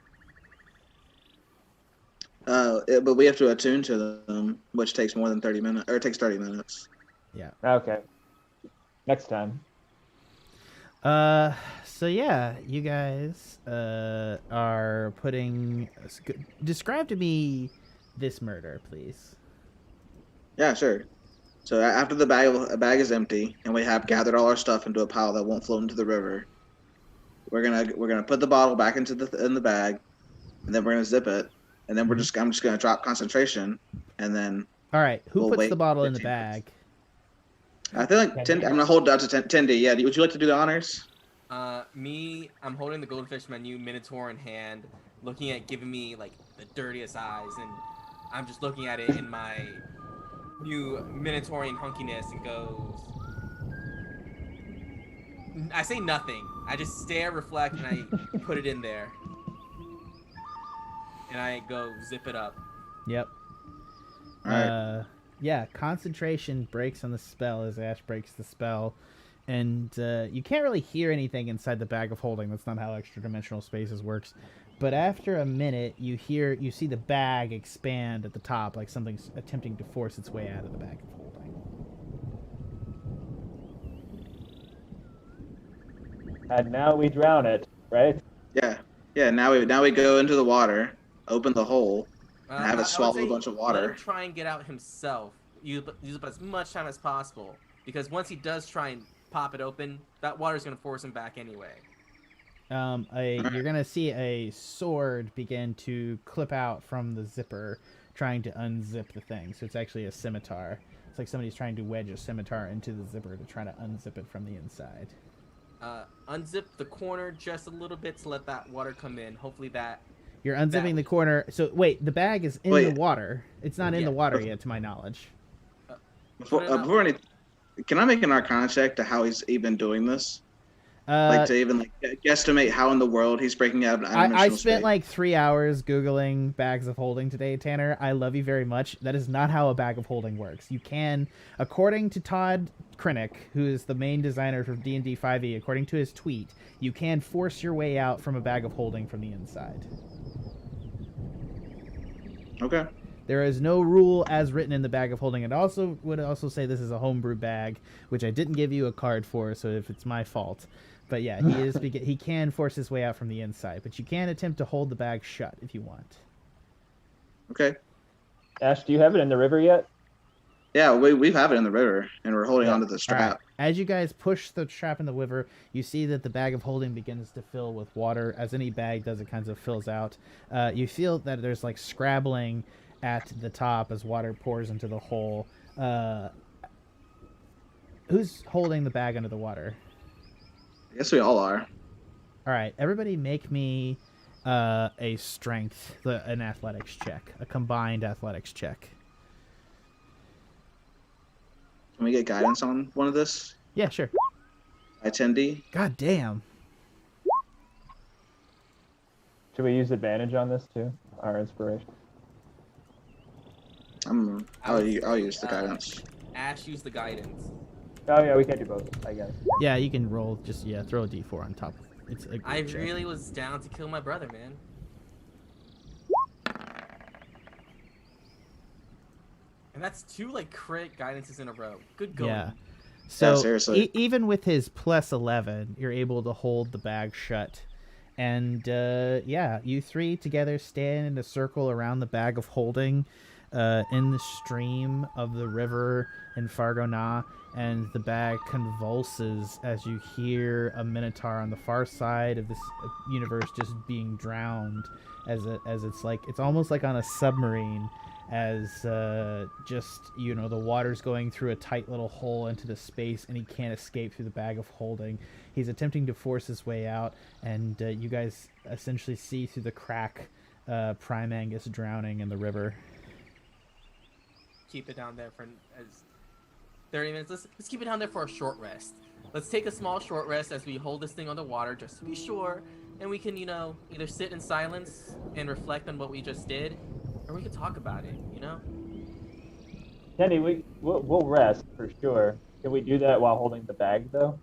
But we have to attune to them, which takes more than 30 minutes, or it takes 30 minutes. Yeah. Okay. Next time. So yeah, you guys are putting... Describe to me this murder, please. Yeah, sure. So after the bag is empty and we have gathered all our stuff into a pile that won't float into the river, we're gonna put the bottle back in the bag, and then we're gonna zip it, and then I'm just gonna drop concentration, and then. All right, who puts the bottle in the bag? I feel like I'm gonna hold it out to Tendy. Yeah, would you like to do the honors? I'm holding the goldfish menu, Minotaur in hand, looking at giving me like the dirtiest eyes, and I'm just looking at it in my new Minotaurian hunkiness and goes. I say nothing. I just stare, reflect, and I put it in there, and I go zip it up. Yep. All right. Yeah, concentration breaks on the spell as Ashe breaks the spell. And you can't really hear anything inside the bag of holding. That's not how extra dimensional spaces works. But after a minute, you see the bag expand at the top, like something's attempting to force its way out of the bag of holding. And now we drown it, right? Yeah. Now we go into the water, open the hole, and have it swallow a bunch of water. Let him try and get out himself. Use up as much time as possible, because once he does try and pop it open, that water's gonna force him back anyway. You're gonna see a sword begin to clip out from the zipper, trying to unzip the thing. So it's actually a scimitar. It's like somebody's trying to wedge a scimitar into the zipper to try to unzip it from the inside. Unzip the corner just a little bit to let that water come in. Hopefully that... You're unzipping the corner. So wait, the bag is in the water. It's not in the water yet, to my knowledge. Before any, can I make an Arcana check to how he's even doing this? Like to even guesstimate how in the world he's breaking out of an I spent like 3 hours Googling bags of holding today, Tanner. I love you very much. That is not how a bag of holding works. You can, according to Todd Krennic, who is the main designer for D&D 5e, according to his tweet, you can force your way out from a bag of holding from the inside. Okay. There is no rule as written in the bag of holding. It also would also say this is a homebrew bag, which I didn't give you a card for, so if it's my fault. But yeah, he can force his way out from the inside, but you can attempt to hold the bag shut if you want. Okay. Ashe, do you have it in the river yet? Yeah, we have it in the river, and we're holding onto the strap. Right. As you guys push the strap in the river, you see that the bag of holding begins to fill with water. As any bag does, it kind of fills out. You feel that there's like scrabbling at the top as water pours into the hole. Who's holding the bag under the water? I guess we all are. All right, everybody make me a strength, an athletics check, a combined athletics check. Can we get guidance on one of this? Yeah, sure. I-10D? God damn. Should we use advantage on this too? Our inspiration. I'll use the guidance. Ashe used the guidance. Oh yeah, we can do both, I guess. Yeah, you can roll. Just throw a d4 on top. It's a I check. really was down to kill my brother, man. And that's 2 like crit guidances in a row. Good going. Yeah. So seriously. Even with his plus 11, you're able to hold the bag shut. And you three together stand in a circle around the bag of holding in the stream of the river in Fargona, and the bag convulses as you hear a minotaur on the far side of this universe just being drowned as it's almost like on a submarine, as the water's going through a tight little hole into the space, and he can't escape through the bag of holding. He's attempting to force his way out, and you guys essentially see through the crack Prime Angus drowning in the river. Keep it down there for as 30 minutes. Let's keep it down there for a short rest. Let's take a small short rest as we hold this thing underwater, just to be sure, and we can, either sit in silence and reflect on what we just did, or we could talk about it, Kenny, we'll rest for sure. Can we do that while holding the bag though?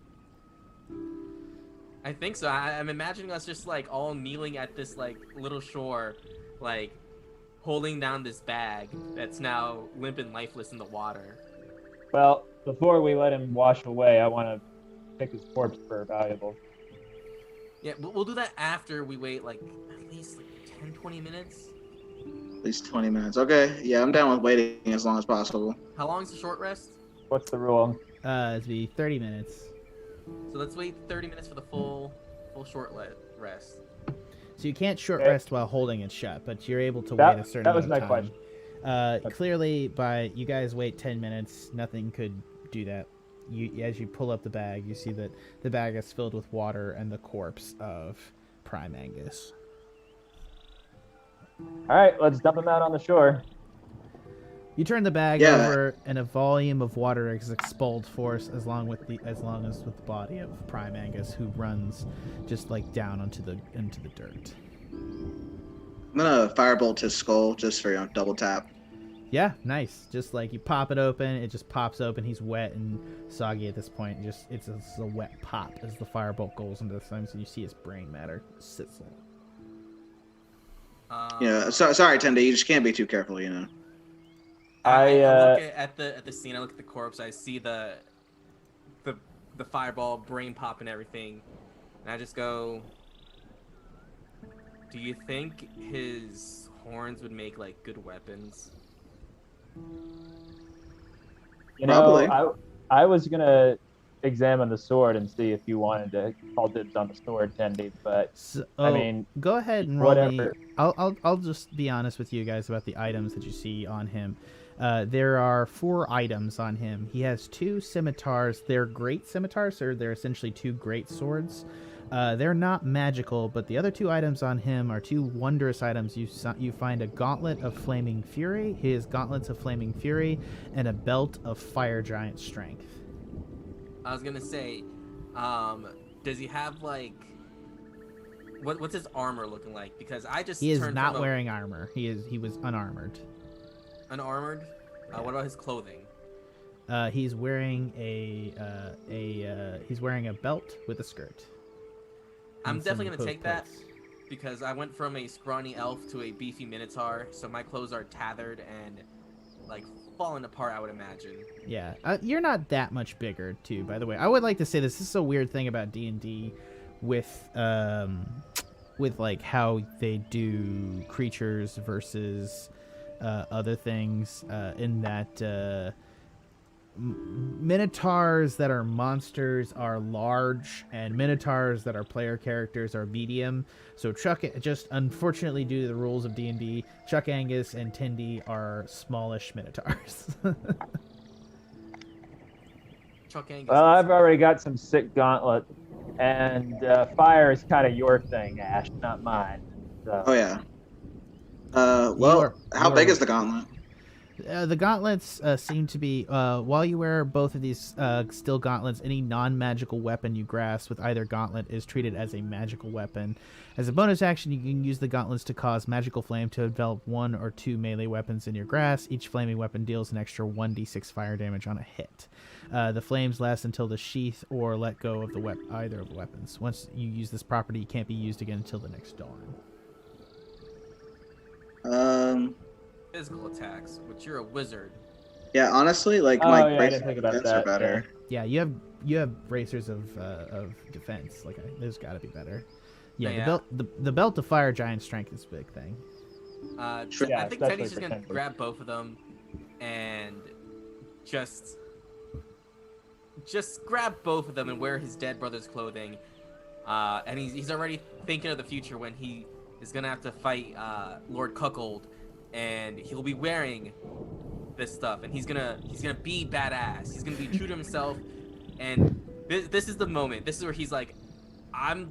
I think so. I'm imagining us just like all kneeling at this like little shore, like holding down this bag that's now limp and lifeless in the water. Well, before we let him wash away, I want to pick his corpse for valuables. Yeah, we'll do that after we wait like at least 10-20 minutes. At least 20 minutes. Okay, yeah, I'm down with waiting as long as possible. How long is the short rest? What's the rule? It'd be 30 minutes. So let's wait 30 minutes for the full short rest. So you can't short rest while holding it shut, but you're able to wait a certain amount of time. That was my question. Clearly, by you guys wait 10 minutes, nothing could do that. As you pull up the bag, you see that the bag is filled with water and the corpse of Prime Angus. All right, let's dump him out on the shore. You turn the bag over, and a volume of water is expelled forth, as long as with the body of Prime Angus, who runs just like down into the dirt. I'm gonna firebolt his skull just for double tap. Yeah, nice. Just like you pop it open, it just pops open. He's wet and soggy at this point. It's a wet pop as the firebolt goes into the thing, so you see his brain matter sizzle. Sorry, Tende, you just can't be too careful, I look at the scene. I look at the corpse. I see the fireball, brain pop, and everything, and I just go, "Do you think his horns would make like good weapons?" Probably. I was gonna examine the sword and see if you wanted to call dibs on the sword, Tendy, but I mean, go ahead and roll whatever. me. I'll just be honest with you guys about the items that you see on him. There are 4 items on him. He has 2 scimitars. They're great scimitars, so they're essentially 2 great swords. They're not magical, but the other 2 items on him are 2 wondrous items. You find a gauntlet of flaming fury, his gauntlets of flaming fury, and a belt of fire giant strength. I was gonna say, does he have like, what's his armor looking like? Because I just he is not wearing armor. He was unarmored. Unarmored. Yeah. What about his clothing? He's wearing he's wearing a belt with a skirt. I'm definitely gonna take that because I went from a scrawny elf to a beefy minotaur, so my clothes are tethered and like falling apart, I would imagine. Yeah, you're not that much bigger, too. By the way, I would like to say this is a weird thing about D&D with like how they do creatures versus other things in that minotaurs that are monsters are large, and minotaurs that are player characters are medium. So Chuck, just unfortunately due to the rules of D&D, Chuck Angus and Tindy are smallish minotaurs. Chuck Angus. Well, I've already got some sick gauntlets, and fire is kind of your thing, Ashe, not mine. So. Oh yeah. Well, how big is the gauntlet? The gauntlets seem to be, while you wear both of these steel gauntlets, any non-magical weapon you grasp with either gauntlet is treated as a magical weapon. As a bonus action, you can use the gauntlets to cause magical flame to envelop 1 or 2 melee weapons in your grasp. Each flaming weapon deals an extra 1d6 fire damage on a hit. The flames last until the sheath or let go of the either of the weapons. Once you use this property, it can't be used again until the next dawn. Physical attacks, which you're a wizard. Yeah, honestly, like my bracers are better. Yeah, you have bracers of defense. Like there's got to be better. Yeah, the belt of fire giant strength is a big thing. I think Teddy's just gonna grab both of them and just grab both of them and wear his dead brother's clothing. And he's already thinking of the future when he is gonna have to fight Lord Cuckold. And he'll be wearing this stuff, and he's gonna be badass. He's gonna be true to himself, and this is the moment. This is where he's like, I'm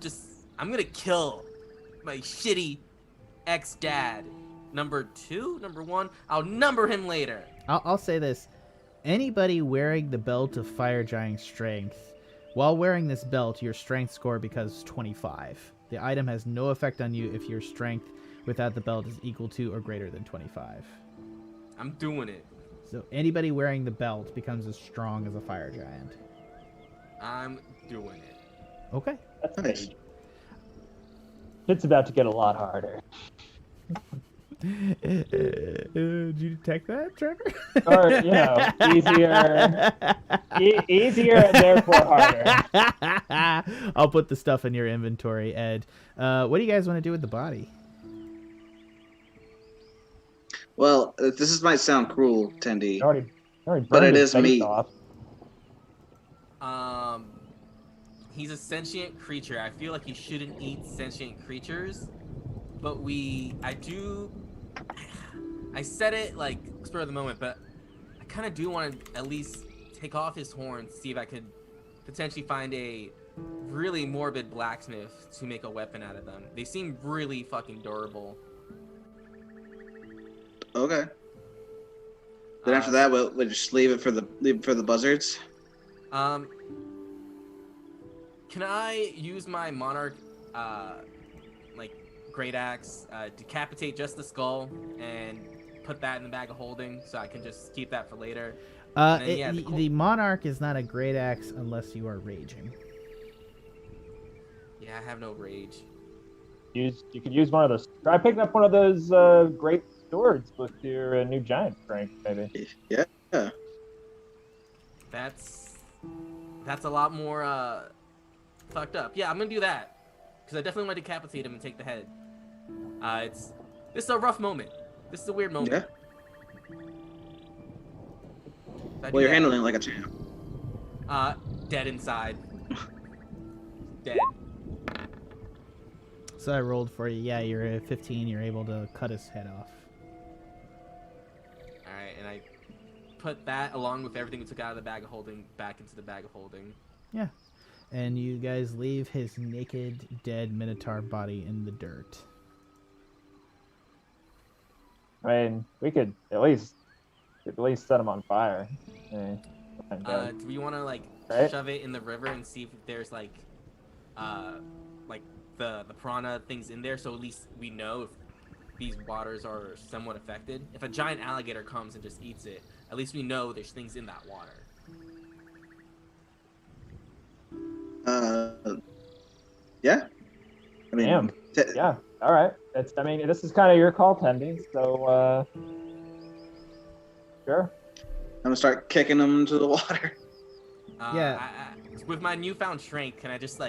gonna kill my shitty ex-dad. Number 2, number 1. I'll number him later. I'll say this: anybody wearing the belt of fire giant strength, while wearing this belt, your strength score becomes 25. The item has no effect on you if your strength without the belt is equal to or greater than 25. I'm doing it. So anybody wearing the belt becomes as strong as a fire giant. I'm doing it. Okay. That's nice. It's about to get a lot harder. Did you detect that, Trevor? Or, easier and therefore harder. I'll put the stuff in your inventory, Ed. What do you guys want to do with the body? Well, this might sound cruel, Tendy, but it is meat. He's a sentient creature. I feel like he shouldn't eat sentient creatures, but I said it like spur of the moment, but I kind of do want to at least take off his horns, see if I could potentially find a really morbid blacksmith to make a weapon out of them. They seem really fucking durable. Okay. Then after that, we'll just leave it for the buzzards. Can I use my monarch, great axe, decapitate just the skull and put that in the bag of holding, so I can just keep that for later? The monarch is not a great axe unless you are raging. Yeah, I have no rage. You could use one of those. Try picking up one of those great swords with your new giant strength, maybe. Yeah. That's a lot more fucked up. Yeah, I'm gonna do that because I definitely want to decapitate him and take the head. This is a rough moment. This is a weird moment. Yeah. Well, you're handling it like a champ. Dead inside. Dead. So I rolled for you. Yeah, you're at 15. You're able to cut his head off. Alright, and I put that along with everything we took out of the bag of holding back into the bag of holding. Yeah. And you guys leave his naked, dead Minotaur body in the dirt. I mean, we could at least set him on fire. Do we want to shove it in the river and see if there's the piranha things in there, so at least we know if these waters are somewhat affected? If a giant alligator comes and just eats it, at least we know there's things in that water. Yeah. I mean, yeah. All right. This is kind of your call, Tendy. So, sure. I'm gonna start kicking them into the water. With my newfound strength, can I just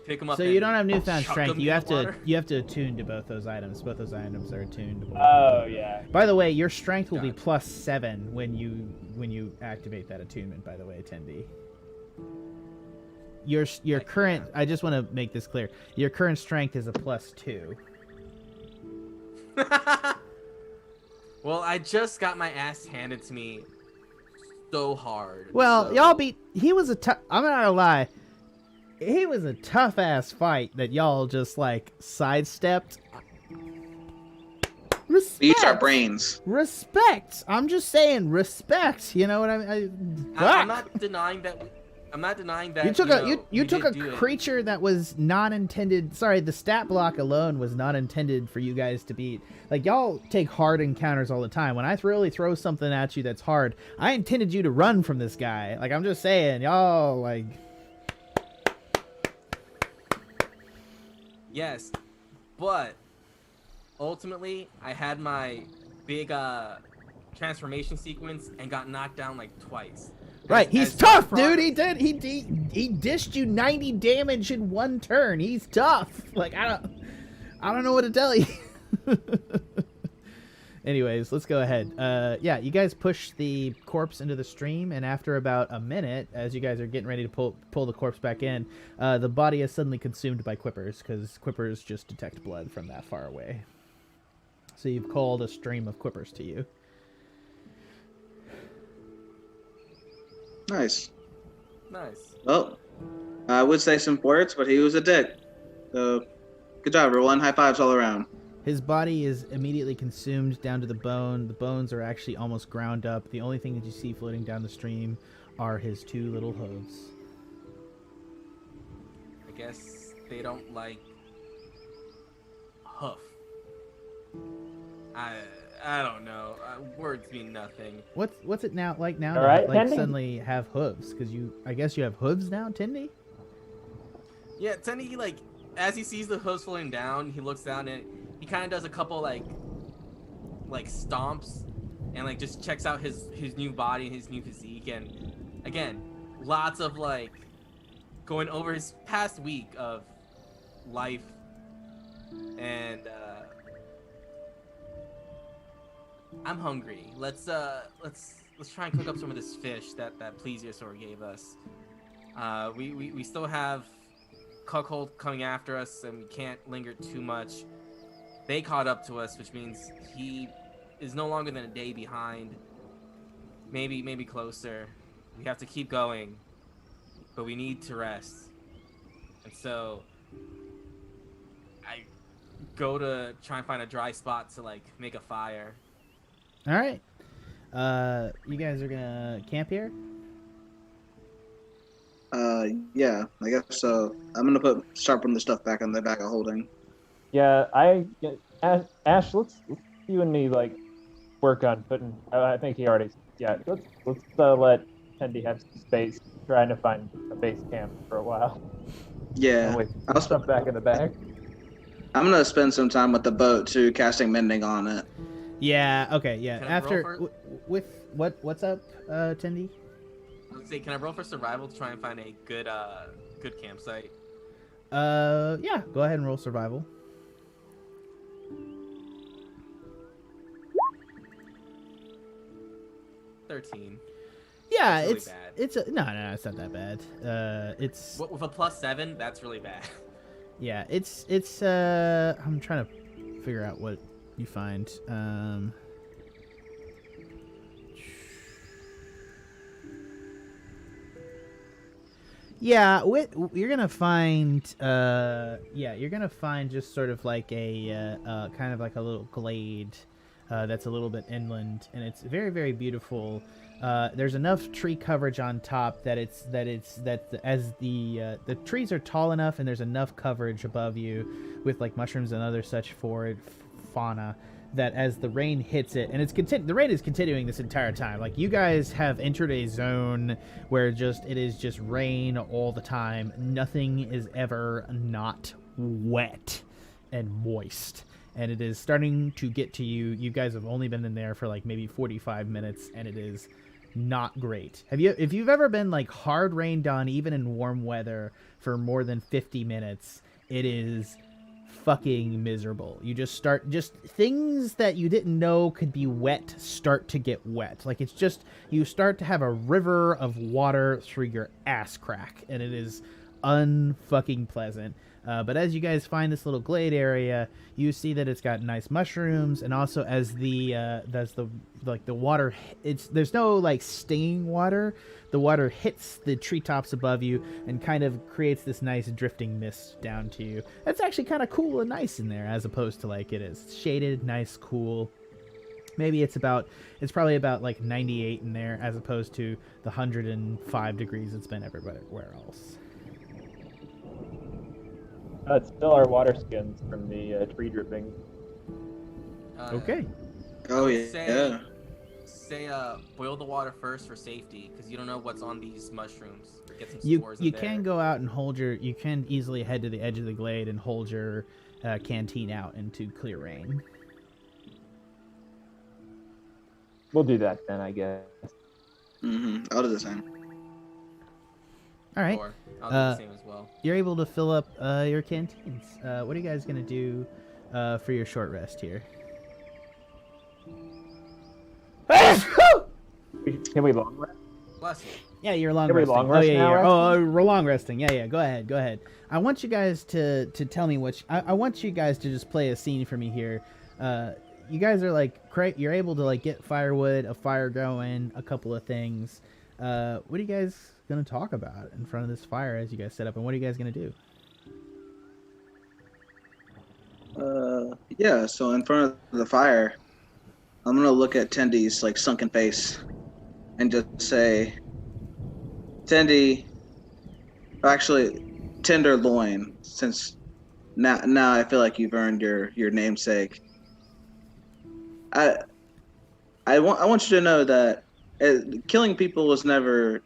pick them up. So you don't have newfound chuck strength. them You in have the to water? attune to both those items. Both those items are attuned. Oh yeah. By the way, your strength will be Gotcha. +7 when you activate that attunement. By the way, Tendi. Your current. I just want to make this clear. Your current strength is a +2. Well, I just got my ass handed to me so hard. Well, so... y'all beat. He was a tough. I'm not gonna lie. He was a tough ass fight that y'all just like sidestepped. Respect. We use our brains. Respect. I'm just saying respect. You know what I mean? I'm not denying that. I'm not denying that. You took you took a did do it. creature that was not intended. Sorry, the stat block alone was not intended for you guys to beat. Like y'all take hard encounters all the time. When I really throw something at you that's hard, I intended you to run from this guy. Like I'm just saying, y'all like. Yes, but ultimately, I had my big transformation sequence and got knocked down like twice. Right, he's as tough, Dark dude. He dished you 90 damage in one turn. He's tough. Like I don't know what to tell you. Anyways, let's go ahead. Yeah, you guys push the corpse into the stream, and after about a minute, as you guys are getting ready to pull the corpse back in, the body is suddenly consumed by quippers, because quippers just detect blood from that far away. So you've called a stream of quippers to you. Nice. Nice. Well, I would say some words, but he was a dick. So, good job, everyone. High fives all around. His body is immediately consumed down to the bone. The bones are actually almost ground up. The only thing that you see floating down the stream are his two little hooves. I guess they don't like hoof. I don't know. Words mean nothing. What's it now like now? All to, right, like Tendi? suddenly have hooves because I guess you have hooves now, Tindy. Yeah, Tenny, like, as he sees the hooves floating down, he looks down and he kind of does a couple like stomps and like just checks out his new body and his new physique, and again, lots of like going over his past week of life, and I'm hungry. Let's try and cook up some of this fish that plesiosaur gave us. We still have Cuckold coming after us, and we can't linger too much. They caught up to us, which means he is no longer than a day behind. Maybe closer. We have to keep going, but we need to rest. And so I go to try and find a dry spot to like make a fire. All right. You guys are gonna camp here? Yeah, I guess so. I'm gonna start putting the stuff back in the bag of holding. Yeah, Ashe, let's you and me like work on putting. I think he already. Yeah, let's let Tendi have some space trying to find a base camp for a while. Yeah, Wait, stuff back in the bag. I'm gonna spend some time with the boat too, casting mending on it. Yeah. Okay. Yeah. Can I After roll with what's up, Tindy? I was say, can I roll for survival to try and find a good campsite? Yeah. Go ahead and roll survival. $13. Yeah, That's really it's bad. it's a no, it's not that bad. It's With a +7, that's really bad. yeah, it's I'm trying to figure out what you find. Yeah, you're gonna find you're gonna find just sort of like a kind of like a little glade that's a little bit inland, and it's very, very beautiful. There's enough tree coverage on top that the trees are tall enough, and there's enough coverage above you with like mushrooms and other such fauna, that as the rain hits it, and the rain is continuing this entire time. Like, you guys have entered a zone where it is just rain all the time. Nothing is ever not wet and moist. And it is starting to get to you. You guys have only been in there for like maybe 45 minutes, and it is not great. If you've ever been like hard rained on, even in warm weather, for more than 50 minutes, it is fucking miserable. You just things that you didn't know could be wet start to get wet. Like, it's just, you start to have a river of water through your ass crack, and it is unfucking pleasant. But as you guys find this little glade area, you see that it's got nice mushrooms, and also as the water, there's no like stinging water. The water hits the treetops above you and kind of creates this nice drifting mist down to you. That's actually kind of cool and nice in there, as opposed to like it is shaded, nice, cool. Maybe it's probably about like 98 in there, as opposed to the 105 degrees it's been everywhere else. It's still our water skins from the tree dripping. Okay. Oh yeah. Say boil the water first for safety, because you don't know what's on these mushrooms. Get some spores. You can go out and you can easily head to the edge of the glade and hold your canteen out into clear rain. We'll do that then, I guess. I'll do the same. All right. I'll do the same as well. You're able to fill up your canteens. What are you guys gonna do for your short rest here? Can we long rest? Bless you. Yeah, you're long Can we resting. long rest now, we're long resting. Yeah, go ahead. I want you guys to tell me I want you guys to just play a scene for me here. You guys are like, you're able to like get firewood, a fire going, a couple of things. What are you guys gonna talk about in front of this fire as you guys set up, and what are you guys gonna do? Yeah, so in front of the fire, I'm gonna look at Tendy's like sunken face and just say, Tendy, actually Tender Loin, since now I feel like you've earned your namesake. I want you to know that killing people was never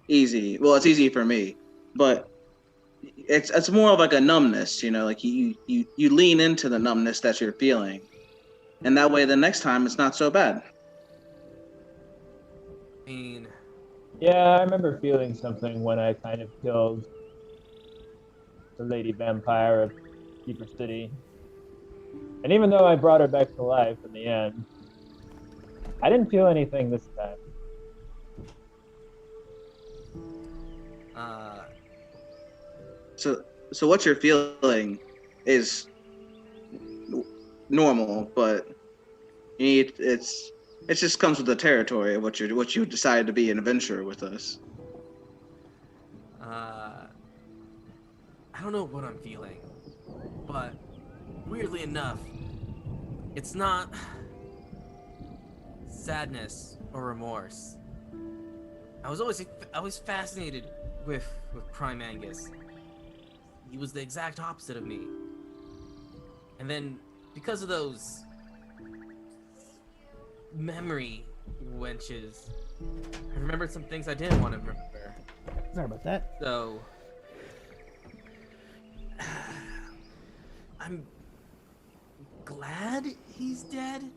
easy. Well, it's easy for me, but it's more of like a numbness, you know, like you lean into the numbness that you're feeling, and that way the next time it's not so bad. I mean, yeah, I remember feeling something when I kind of killed the lady vampire of Keeper City, and even though I brought her back to life in the end, I didn't feel anything this time. So what you're feeling is normal, but it just comes with the territory of what you decided to be an adventurer with us. I don't know what I'm feeling, but weirdly enough, it's not sadness or remorse. I was always fascinated with Prime Angus. He was the exact opposite of me. And then, because of those memory wenches, I remembered some things I didn't want to remember. Sorry about that. So, I'm glad he's dead.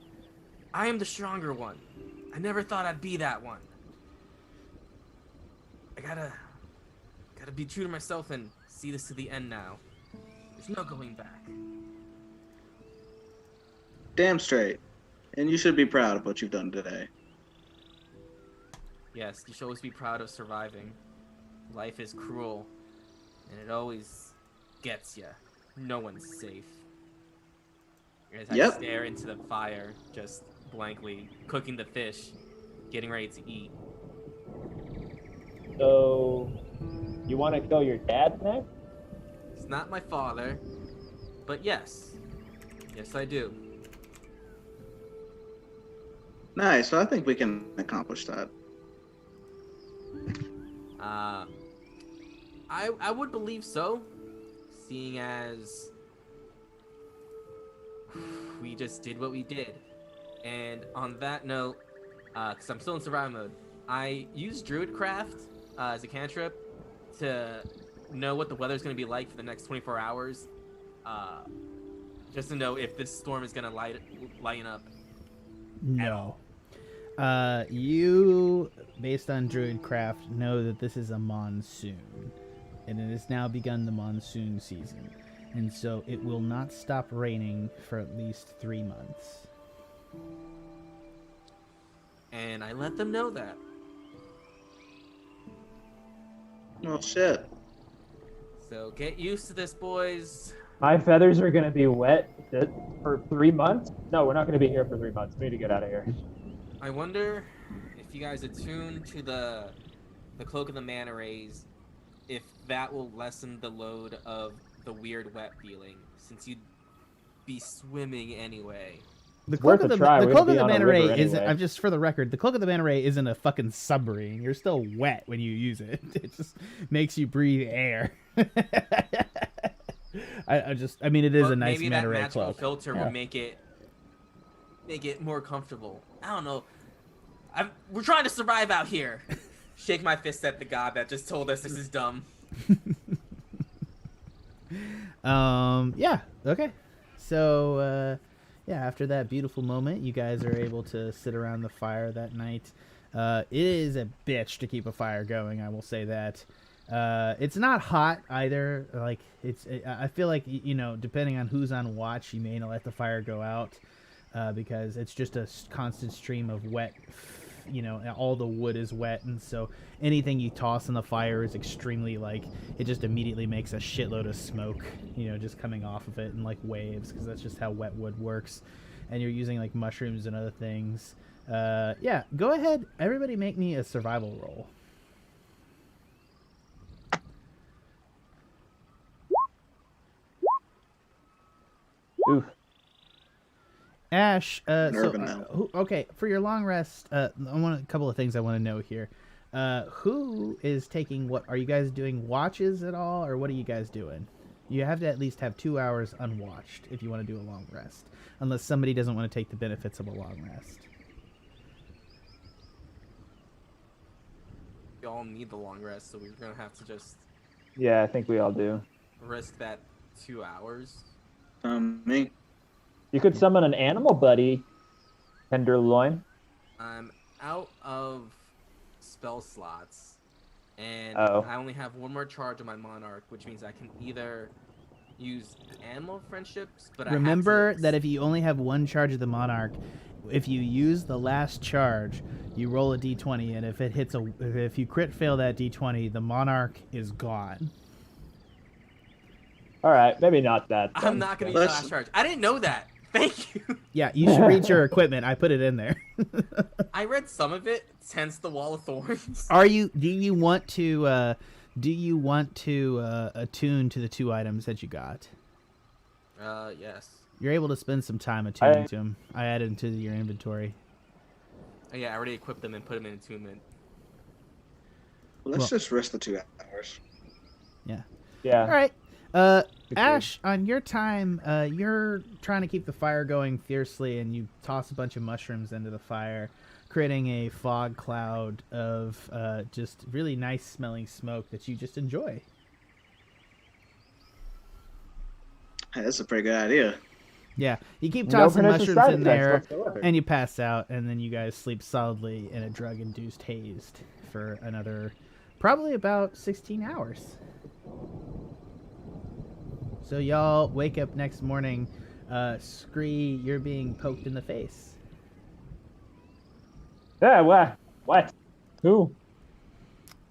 I am the stronger one. I never thought I'd be that one. I gotta be true to myself and see this to the end now. There's no going back. Damn straight. And you should be proud of what you've done today. Yes, you should always be proud of surviving. Life is cruel, and it always gets you. No one's safe. As I stare into the fire, just blankly, cooking the fish, getting ready to eat. So, you want to kill your dad next? It's not my father, but yes. Yes, I do. Nice, so I think we can accomplish that. I would believe so, seeing as we just did what we did. And on that note, because I'm still in survival mode, I used Druidcraft as a cantrip to know what the weather's going to be like for the next 24 hours, just to know if this storm is going to lighten up. No. You, based on Druidcraft, know that this is a monsoon, and it has now begun the monsoon season, and so it will not stop raining for at least 3 months. And I let them know that. Oh shit. So get used to this, boys. My feathers are gonna be wet for 3 months? No, we're not gonna be here for 3 months. We need to get out of here. I wonder if you guys attune to the Cloak of the Manta Rays, if that will lessen the load of the weird wet feeling, since you'd be swimming anyway. The Cloak of the Manta Ray anyway. isn't. I'm just for the record. The Cloak of the Manta Ray isn't a fucking submarine. You're still wet when you use it. It just makes you breathe air. I mean, it is a nice Manta Ray cloak. Maybe that magical filter will make it more comfortable. I don't know. We're trying to survive out here. Shake my fist at the god that just told us this is dumb. Yeah. Okay. So, yeah, after that beautiful moment, you guys are able to sit around the fire that night. It is a bitch to keep a fire going, I will say that. It's not hot either. Like, I feel like, you know, depending on who's on watch, you may not let the fire go out, because it's just a constant stream of wet, you know, all the wood is wet, and so anything you toss in the fire is extremely, like, it just immediately makes a shitload of smoke, you know, just coming off of it in, like, waves, because that's just how wet wood works. And you're using, like, mushrooms and other things. Yeah, go ahead. Everybody make me a survival roll. Oof. Ashe, okay, for your long rest, I want a couple of things I want to know here. Who is taking what? Are you guys doing watches at all, or what are you guys doing? You have to at least have 2 hours unwatched if you want to do a long rest, unless somebody doesn't want to take the benefits of a long rest. We all need the long rest, so we're gonna have to just. Yeah, I think we all do. Risk that 2 hours. Me. You could summon an animal buddy, Loin. I'm out of spell slots, and Uh-oh. I only have one more charge on my Monarch, which means I can either use animal friendships, but remember I have to... that if you only have one charge of the Monarch, if you use the last charge, you roll a d20, and if you crit fail that d20, the Monarch is gone. All right, maybe not that. I'm not gonna use the last charge. I didn't know that. Thank you. Yeah, you should read your equipment. I put it in there. I read some of it, hence the Wall of Thorns. Do you want to attune to the 2 items that you got? Yes. You're able to spend some time attuning to them. I added them to your inventory. Oh, yeah, I already equipped them and put them in attunement. Let's just rest the 2 hours. Yeah. Yeah. All right. Ashe, on your time, you're trying to keep the fire going fiercely, and you toss a bunch of mushrooms into the fire, creating a fog cloud of just really nice smelling smoke that you just enjoy. Hey, that's a pretty good idea. Yeah, you keep tossing mushrooms in there, whatsoever. and you pass out, and then you guys sleep solidly in a drug-induced haze for another probably about 16 hours. So y'all wake up next morning. Scree, you're being poked in the face. Yeah, what? Who?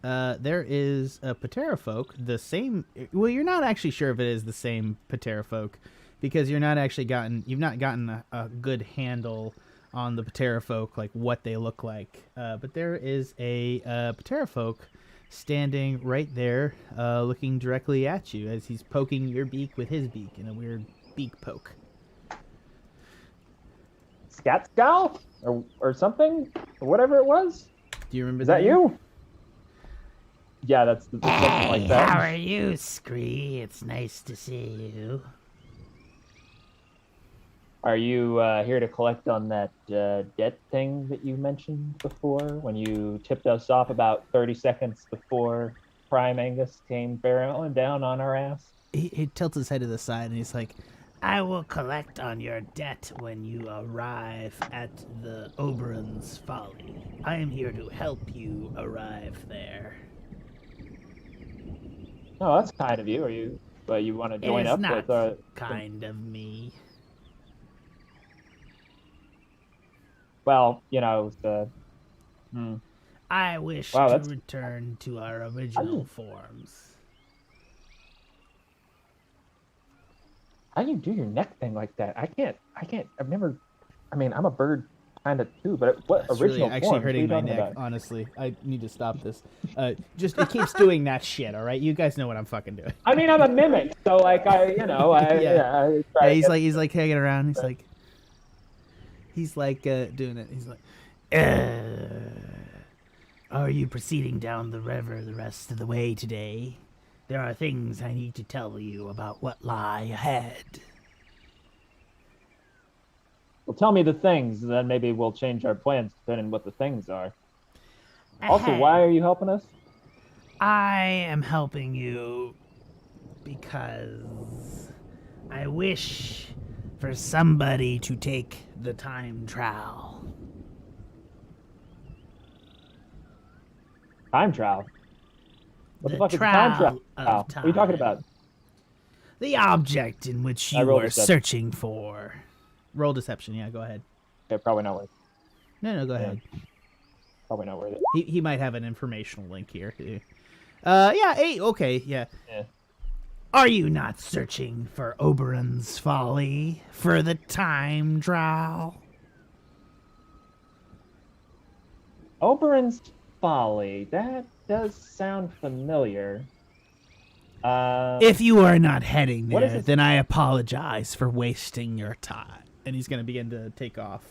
There is a Pterafolk, the same. Well, you're not actually sure if it is the same Pterafolk, because you've not gotten a good handle on the Pterafolk, like what they look like. But there is a Pterafolk standing right there, looking directly at you as he's poking your beak with his beak in a weird beak poke. Scat Scowl? Or something? Or whatever it was? Do you remember Is that name? you? Yeah, that's something like that. How are you, Scree? It's nice to see you. Are you here to collect on that debt thing that you mentioned before, when you tipped us off about 30 seconds before Prime Angus came barreling down on our ass? He tilts his head to the side and he's like, I will collect on your debt when you arrive at the Oberon's Folly. I am here to help you arrive there. Oh, that's kind of you. But you want to join up with our... kind of me. Well, I wish to return to our original forms. How do you do your neck thing like that? I can't, I've never, I'm a bird kind of too, but what That's original really actually form? hurting my neck, honestly. I need to stop this. It keeps doing that shit, all right? You guys know what I'm fucking doing. I'm a mimic, so he's like hanging around. He's like doing it. He's like, are you proceeding down the river the rest of the way today? There are things I need to tell you about what lie ahead. Well, tell me the things, then maybe we'll change our plans depending on what the things are. Also, why are you helping us? I am helping you because I wish for somebody to take the time trowel. Time trowel? What the fuck is time trowel? What are you talking about? The object in which you were searching for. Roll deception, yeah, go ahead. Yeah, probably not worth it. No, go ahead. Probably not worth it. He might have an informational link here. Yeah, 8, okay, yeah. Are you not searching for Oberon's Folly? For the time trowel? Oberon's Folly, that does sound familiar. If you are not heading there, then I apologize for wasting your time. And he's going to begin to take off.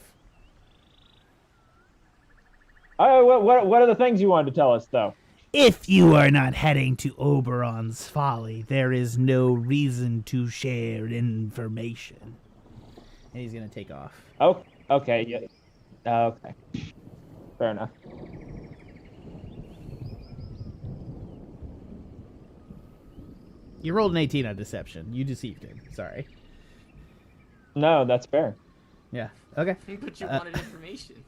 What are the things you wanted to tell us, though? If you are not heading to Oberon's Folly, there is no reason to share information. And he's going to take off. Oh, okay, yeah. Okay. Fair enough. You rolled an 18 on deception. You deceived him. Sorry. No, that's fair. Yeah. Okay. But you wanted information.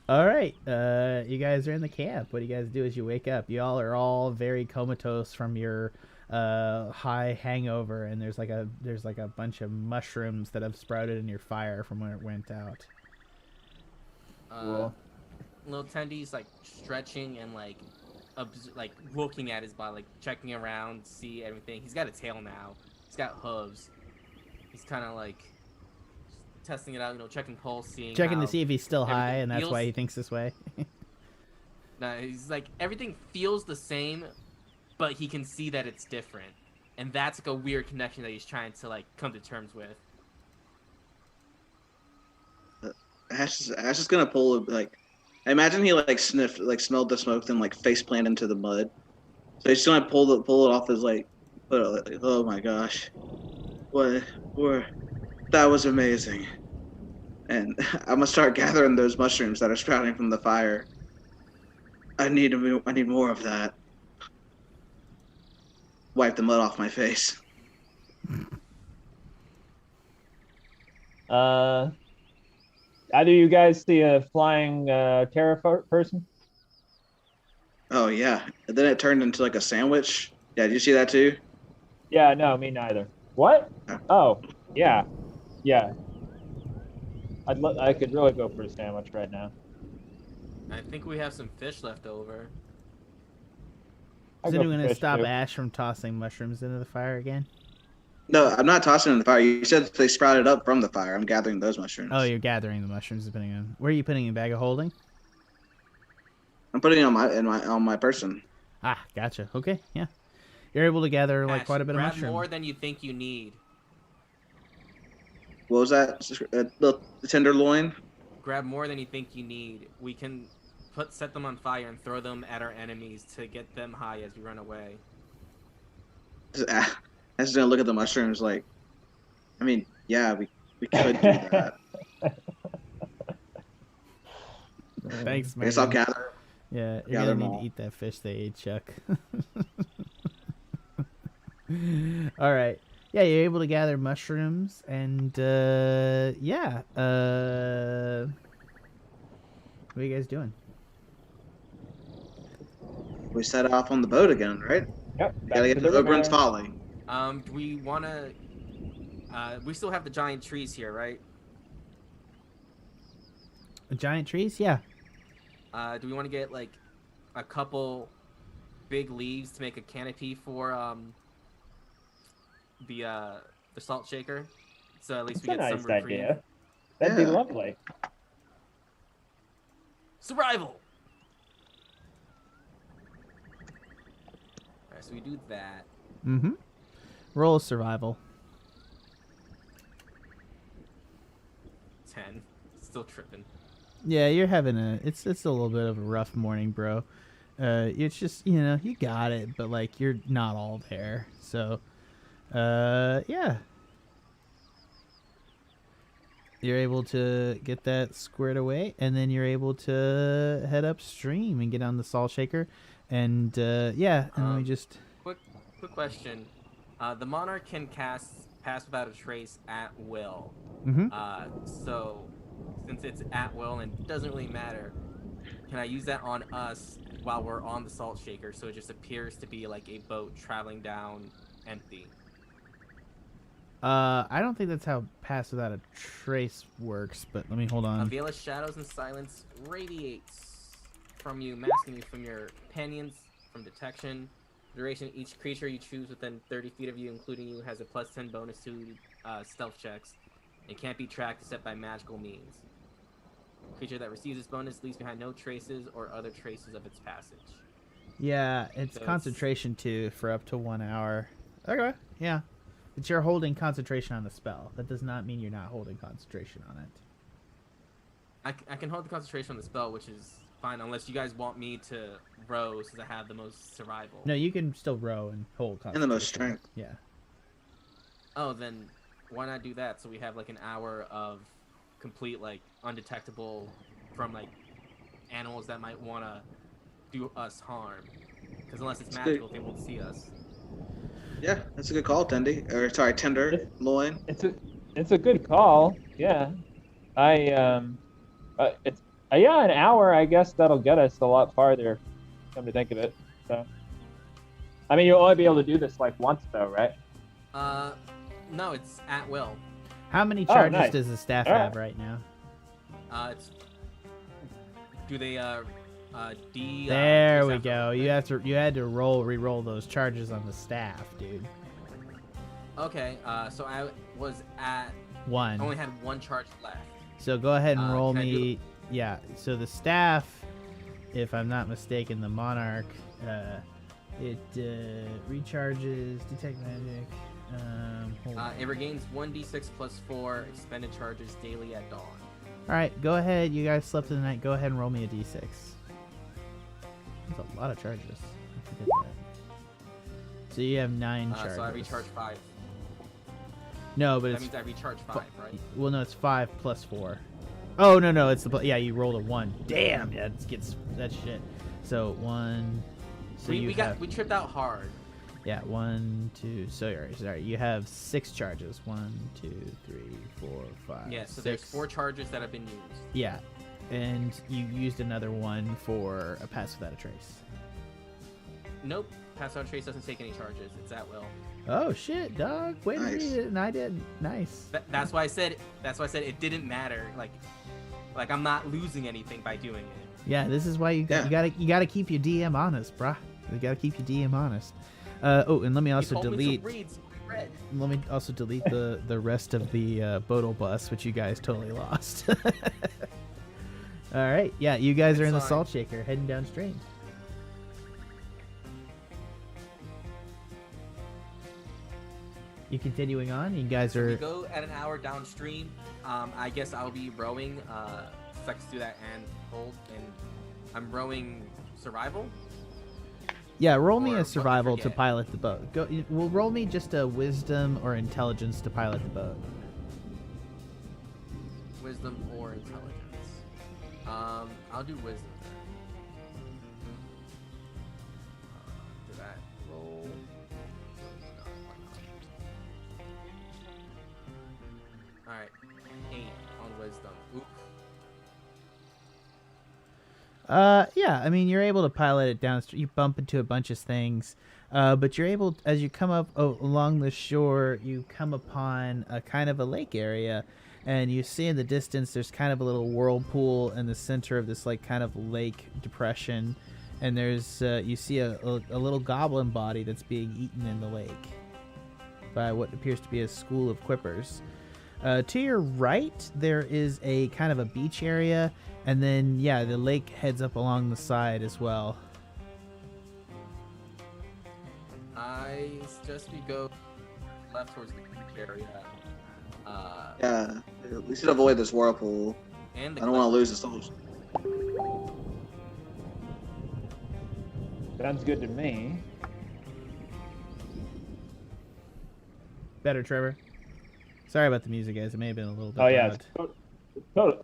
All right. You guys are in the camp. What do you guys do as you wake up? You all are all very comatose from your high hangover, and there's like a bunch of mushrooms that have sprouted in your fire from when it went out. Cool. Little Tendy's like stretching and like looking at his body, like checking around, see everything. He's got a tail now. He's got hooves. He's kind of like testing it out, checking pulse, checking to see if he's still high, and that's why he thinks this way. No, he's like everything feels the same, but he can see that it's different, and that's like a weird connection that he's trying to like come to terms with. Ashe is gonna pull I imagine he smelled the smoke, then face plant into the mud. So he's gonna pull it off his oh my gosh, that was amazing. And I'm gonna start gathering those mushrooms that are sprouting from the fire. I need more of that. Wipe the mud off my face. Either you guys see a flying terror person? Oh yeah, and then it turned into a sandwich. Yeah, did you see that too? Yeah, no, me neither. What? Oh, yeah. I could really go for a sandwich right now. I think we have some fish left over. Is anyone going to stop Ashe from tossing mushrooms into the fire again? No, I'm not tossing them in the fire. You said they sprouted up from the fire. I'm gathering those mushrooms. Oh, you're gathering the mushrooms, depending on where are you putting in a bag of holding? I'm putting it on my person. Ah, gotcha. Okay, yeah. You're able to gather Ashe, quite a bit of mushrooms. Grab more than you think you need. What was that? The tenderloin? Grab more than you think you need. We can set them on fire and throw them at our enemies to get them high as we run away. I just gonna look at the mushrooms yeah, we could do that. Thanks, man. I guess I'll gather. Yeah, you're gonna need to eat that fish they ate, Chuck. All right. yeah, you're able to gather mushrooms, and yeah. What are you guys doing? We set off on the boat again, right? Yep. We gotta get to Oberon's Folly. Do we want to? We still have the giant trees here, right? The giant trees? Yeah. Do we want to get like a couple big leaves to make a canopy for the salt shaker? So at least That's we get a some nice reprieve. idea. That'd be lovely. Survival. All right, so we do that. Mm-hmm. Roll a survival. 10. Still tripping. Yeah, you're having it's a little bit of a rough morning, bro. It's just, you got it, but like you're not all there. So, yeah. You're able to get that squared away, and then you're able to head upstream and get on the salt shaker, and yeah, and then we just quick question. The monarch can cast Pass Without a Trace at will. Mm-hmm. So since it's at will and it doesn't really matter, can I use that on us while we're on the salt shaker, so it just appears to be like a boat traveling down empty? I don't think that's how Pass Without a Trace works, but let me hold on. A veil of shadows and silence radiates from you, masking you from your companions, from detection. Duration, each creature you choose within 30 feet of you, including you, has a +10 bonus to stealth checks and can't be tracked except by magical means. Creature that receives this bonus leaves behind no traces or other traces of its passage. Yeah, it's So concentration too for up to 1 hour. Okay, yeah. But you're holding concentration on the spell. That does not mean you're not holding concentration on it. I can hold the concentration on the spell, which is fine, unless you guys want me to row since I have the most survival. No, you can still row and hold concentration. And the most strength. Yeah. Oh, then why not do that so we have like an hour of complete, like, undetectable from like animals that might want to do us harm. Because unless it's magical, they won't see us. Yeah, that's a good call, Tender, Loin. It's a good call. Yeah, yeah, an hour. I guess that'll get us a lot farther. Come to think of it, so. I mean, you'll only be able to do this like once, though, right? No, it's at will. How many charges nice. does the staff All right. have right now? It's. Do they There we go. You had to re-roll those charges on the staff, dude. Okay, so I was at 1. I only had 1 charge left. So go ahead and roll can I do me. Yeah. So the staff, if I'm not mistaken, the monarch, it recharges, detect magic. It regains 1d6 plus 4 expended charges daily at dawn. All right, go ahead. You guys slept in the night. Go ahead and roll me a d6. That's a lot of charges. I forget that. So you have 9 charges. So I recharge 5. No, but That it's means I recharge 5, right? well, no, it's 5 plus 4. Oh no, it's the yeah. You rolled a 1. Damn, yeah, it gets that shit. So 1. So we tripped out hard. Yeah, 1, 2. Sorry. You have 6 charges. 1, 2, 3, 4, 5. Yeah, so 6. there's 4 charges that have been used. Yeah, and you used another one for a Pass Without a Trace. Nope, Pass Without Trace doesn't take any charges. It's at will. Oh shit, dog! Wait to read it, and I did. Nice. That's why I said it didn't matter. Like I'm not losing anything by doing it. Yeah, this is why you gotta keep your DM honest, bruh. You gotta keep your DM honest. And let me also delete. Let me also delete the rest of the Bodal bus, which you guys totally lost. All right, yeah, you guys are in the salt shaker, heading downstream. You continuing on? You guys are. We go at an hour downstream. I guess I'll be rowing. Flex do that and hold, and I'm rowing survival. Yeah, roll me Or a survival what, to pilot the boat. Well, roll me just a wisdom or intelligence to pilot the boat. Wisdom or intelligence. I'll do wisdom. Do that. Roll. Yeah, I mean, you're able to pilot it down. You bump into a bunch of things, but you're able, as you come up along the shore, you come upon a kind of a lake area, and you see in the distance there's kind of a little whirlpool in the center of this like kind of lake depression, and there's you see a little goblin body that's being eaten in the lake by what appears to be a school of quippers. To your right, there is a kind of a beach area, and then, yeah, the lake heads up along the side as well. I suggest we go left towards the beach area. Yeah, we should avoid this whirlpool. And I don't want to lose the souls. Sounds good to me. Better, Trevor. Sorry about the music, guys. It may have been a little bit Oh yeah, loud.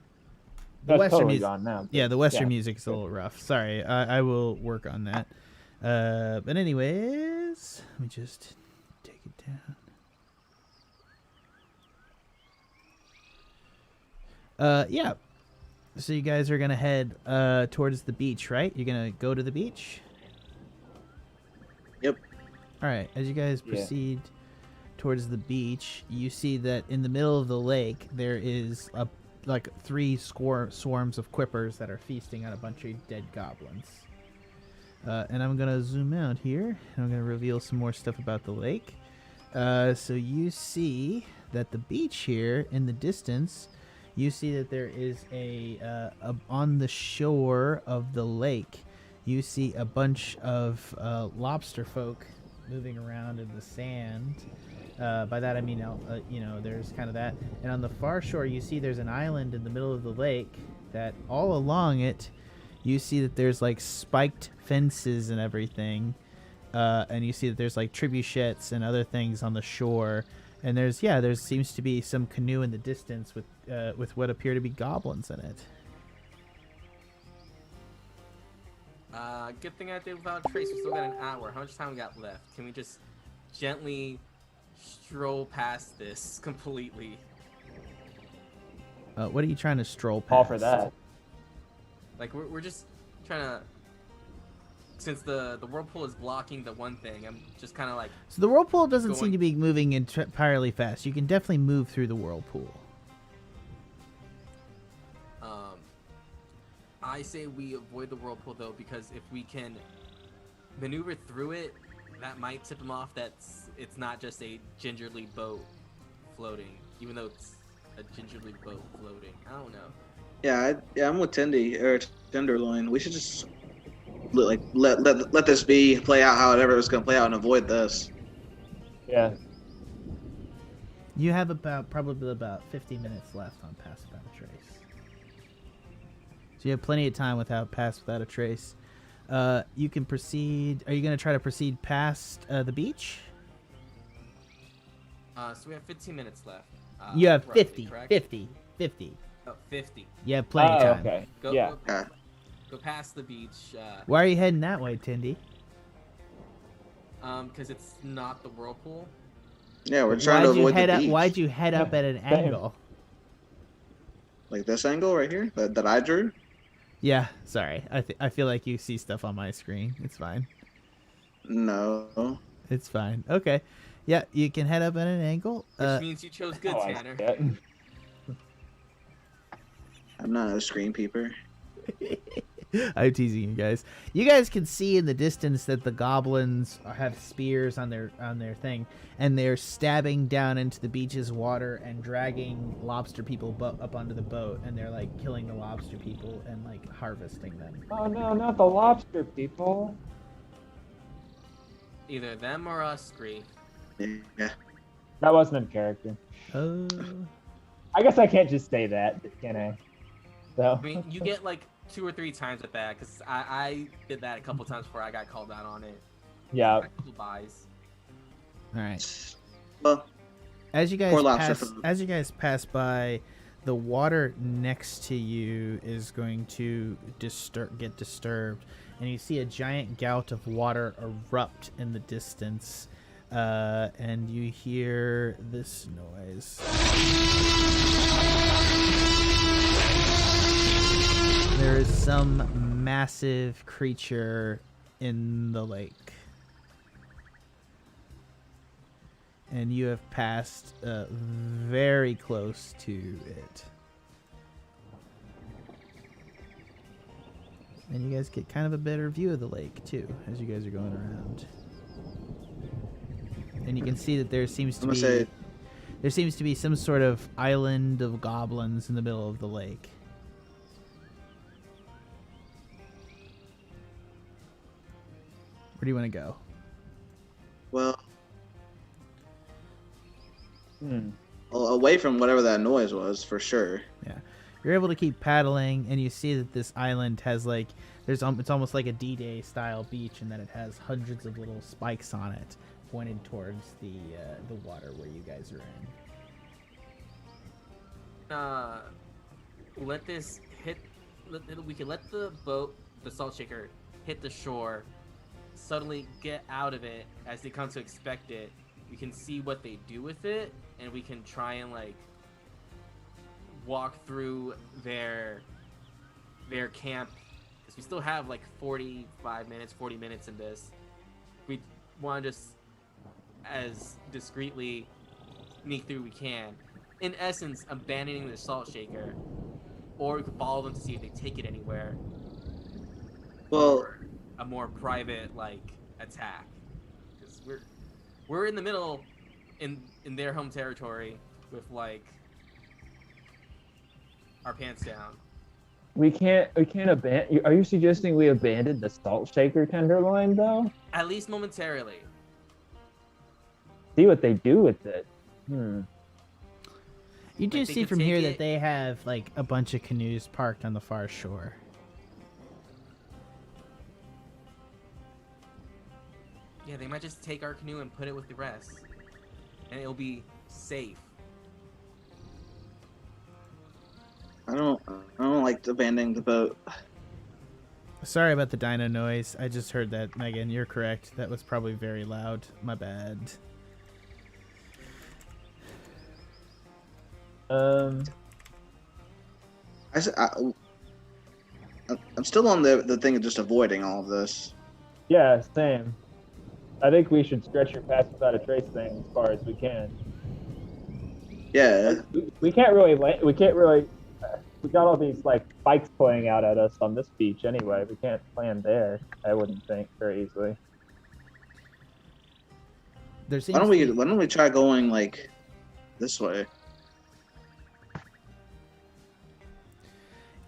The Western totally music, gone now. yeah, the Western music is a little rough. Sorry, I will work on that. But anyways, let me just take it down. Yeah. So you guys are gonna head towards the beach, right? You're gonna go to the beach. Yep. All right. As you guys proceed towards the beach, you see that in the middle of the lake there is like 3 swarms of quippers that are feasting on a bunch of dead goblins. And I'm gonna zoom out here, and I'm gonna reveal some more stuff about the lake. So you see that the beach here in the distance, you see that there is on the shore of the lake, you see a bunch of lobster folk moving around in the sand. By that I mean, there's kind of that. And on the far shore, you see there's an island in the middle of the lake that all along it, you see that there's like spiked fences and everything. And you see that there's like trebuchets and other things on the shore. And there seems to be some canoe in the distance with what appear to be goblins in it. Good thing I did without trace. We still got an hour. How much time we got left? Can we just gently stroll past this completely? What are you trying to stroll past? All for that. Like we're just trying to, since the whirlpool is blocking the one thing, I'm just kind of like. So the whirlpool doesn't seem to be moving entirely fast. You can definitely move through the whirlpool. I say we avoid the whirlpool though, because if we can maneuver through it, that might tip them off that it's not just a gingerly boat floating, even though it's a gingerly boat floating. I don't know. Yeah, I'm with Tenderloin. We should just let this play out however it's gonna play out and avoid this. Yeah. You have probably about 50 minutes left on Pass Without a Trace. So you have plenty of time without Pass Without a Trace. You can proceed. Are you going to try to proceed past the beach? So we have 15 minutes left. You have roughly, 50. correct? 50. Oh, 50. You have plenty of time. Okay. Go past the beach. Why are you heading that way, Tindy? Because it's not the whirlpool. Yeah, we're trying to avoid the beach. Why'd you head up at an angle? Like this angle right here that I drew? Yeah, sorry. I feel like you see stuff on my screen. It's fine. No. It's fine. Okay. Yeah, you can head up at an angle. Which means you chose good, Tanner. I'm not a screen peeper. I'm teasing you guys. You guys can see in the distance that the goblins have spears on their thing, and they're stabbing down into the beach's water and dragging lobster people up onto the boat, and they're like killing the lobster people and like harvesting them. Oh no, not the lobster people. Either them or us, Scree. Yeah. That wasn't in character. Oh. I guess I can't just say that, can I? So. I mean, you get like 2 or 3 times at that, because I did that a couple times before I got called out on it. Yeah. A couple buys. All right. Well, as you guys pass by, the water next to you is going to get disturbed, and you see a giant gout of water erupt in the distance, and you hear this noise. There is some massive creature in the lake. And you have passed very close to it. And you guys get kind of a better view of the lake, too, as you guys are going around. And you can see that there seems to be some sort of island of goblins in the middle of the lake. Where do you want to go? Well, away from whatever that noise was, for sure. Yeah. You're able to keep paddling, and you see that this island has it's almost like a D-Day style beach, and that it has hundreds of little spikes on it, pointed towards the water where you guys are in. Let this hit. We can let the boat, the salt shaker, hit the shore. Suddenly get out of it as they come to expect it. We can see what they do with it, and we can try and walk through their camp, because we still have 40 minutes in this. We want to just as discreetly sneak through we can, in essence abandoning the salt shaker, or we could follow them to see if they take it anywhere. Well, a more private attack, because we're in the middle in their home territory with our pants down. We can't abandon. Are you suggesting we abandon the salt shaker tenderloin though? At least momentarily. See what they do with it. You do see from here that they have a bunch of canoes parked on the far shore. Yeah, they might just take our canoe and put it with the rest, and it'll be safe. I don't like abandoning the boat. Sorry about the dino noise. I just heard that, Megan. You're correct. That was probably very loud. My bad. I'm still on the thing of just avoiding all of this. Yeah, same. I think we should stretch your pass without a trace thing as far as we can. Yeah. We can't really. We got all these spikes playing out at us on this beach anyway. We can't land there. I wouldn't think very easily. Why don't we try going this way?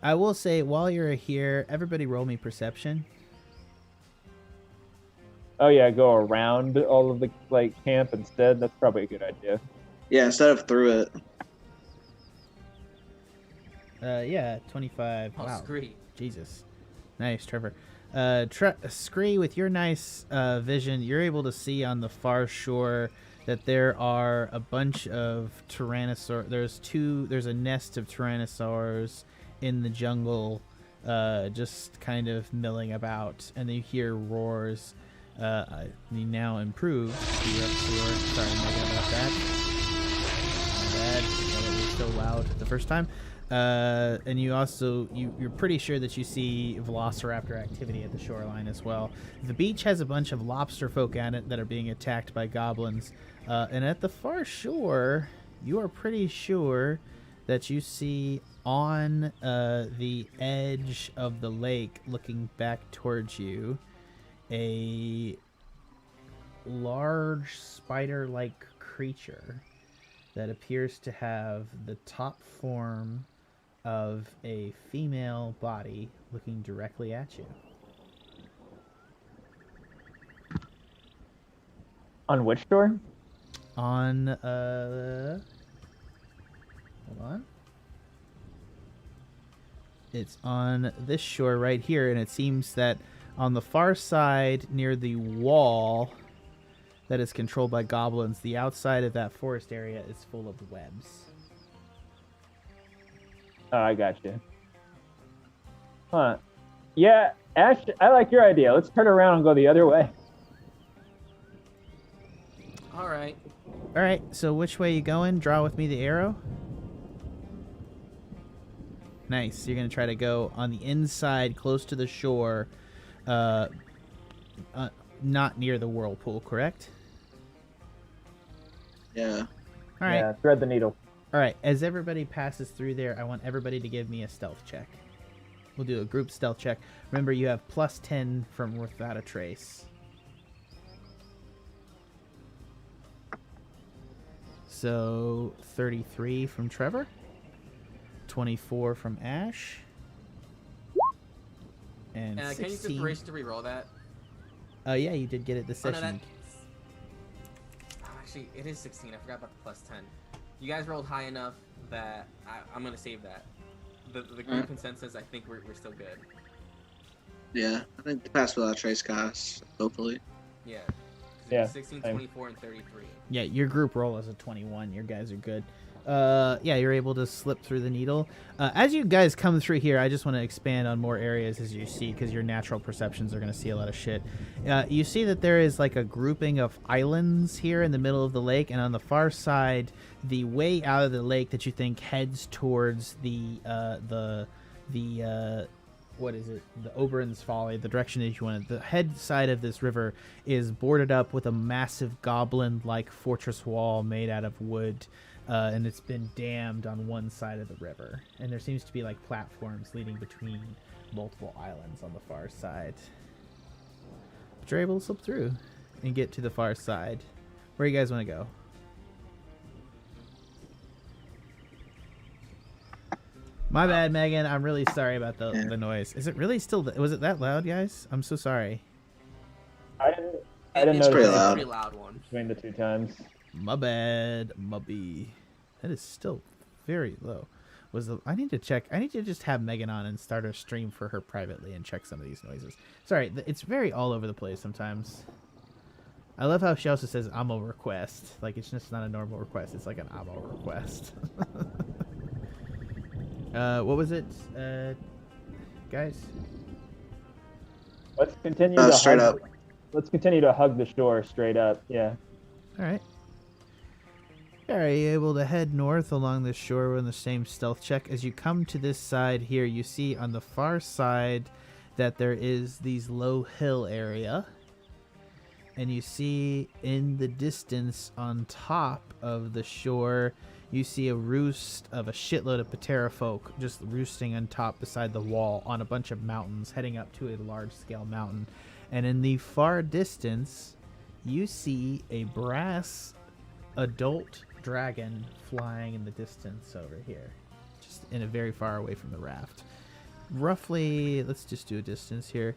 I will say, while you're here, everybody roll me perception. Oh yeah, go around all of the camp instead. That's probably a good idea. Yeah, instead of through it. Yeah, 25. Oh, wow. Scree. Jesus. Nice, Trevor. Scree, with your nice vision, you're able to see on the far shore that there are a bunch of tyrannosaurs. There's a nest of tyrannosaurs in the jungle, just kind of milling about, and you hear roars. The now improved. Sorry, Megan, about that. My bad. It was so loud the first time. And you also you're pretty sure that you see velociraptor activity at the shoreline as well. The beach has a bunch of lobster folk on it that are being attacked by goblins. And at the far shore, you are pretty sure that you see on the edge of the lake, looking back towards you, a large spider-like creature that appears to have the top form of a female body looking directly at you. On which shore? On hold on. It's on this shore right here, and it seems that on the far side near the wall that is controlled by goblins, the outside of that forest area is full of webs. Oh, I got you. Huh. Yeah, Ashe, I like your idea. Let's turn around and go the other way. All right. All right, so which way you going? Draw with me the arrow. Nice. You're going to try to go on the inside, close to the shore, not near the whirlpool, correct? Yeah. All right. Yeah, thread the needle. All right. As everybody passes through there, I want everybody to give me a stealth check. We'll do a group stealth check. Remember, you have +10 from without a trace. So 33 from Trevor, 24 from Ashe, and Can you 16. use inspiration to reroll that? Yeah, you did get it this session. Actually, it is 16. I forgot about the +10. You guys rolled high enough that I'm gonna save that. The group consensus, I think we're still good. Yeah, I think the pass without trace guys, hopefully. Yeah. Yeah, 16, same. 24, and 33. Yeah, your group roll is a 21. Your guys are good. Yeah, you're able to slip through the needle. As you guys come through here, I just want to expand on more areas as you see, because your natural perceptions are going to see a lot of shit. You see that there is like a grouping of islands here in the middle of the lake, and on the far side, the way out of the lake that you think heads towards the what is it? The Oberon's Folly, the direction that you want. The head side of this river is boarded up with a massive goblin-like fortress wall made out of wood, and it's been dammed on one side of the river. And there seems to be like platforms leading between multiple islands on the far side. But you're able to slip through and get to the far side. Where do you guys want to go? My bad, Megan. I'm really sorry about the noise. Is it really still? Was it that loud, guys? I'm so sorry. I didn't It's know pretty the loud. a pretty loud one. between the two times. My bad, Mubby. That is still very low. I need to check. I need to just have Megan on and start a stream for her privately and check some of these noises. Sorry, it's very all over the place sometimes. I love how she also says "ammo request." Like it's just not a normal request. It's like an ammo request. What was it, guys? Let's continue to straight hug, up. Let's continue to hug the shore straight up. Yeah. All right. Are you able to head north along the shore with the same stealth check? As you come to this side here, you see on the far side that there is these low hill area. And you see in the distance on top of the shore, you see a roost of a shitload of Patera folk just roosting on top beside the wall on a bunch of mountains, heading up to a large-scale mountain. And in the far distance, you see a brass adult dragon flying in the distance over here, just in a very far away from the raft. Roughly, let's just do a distance here,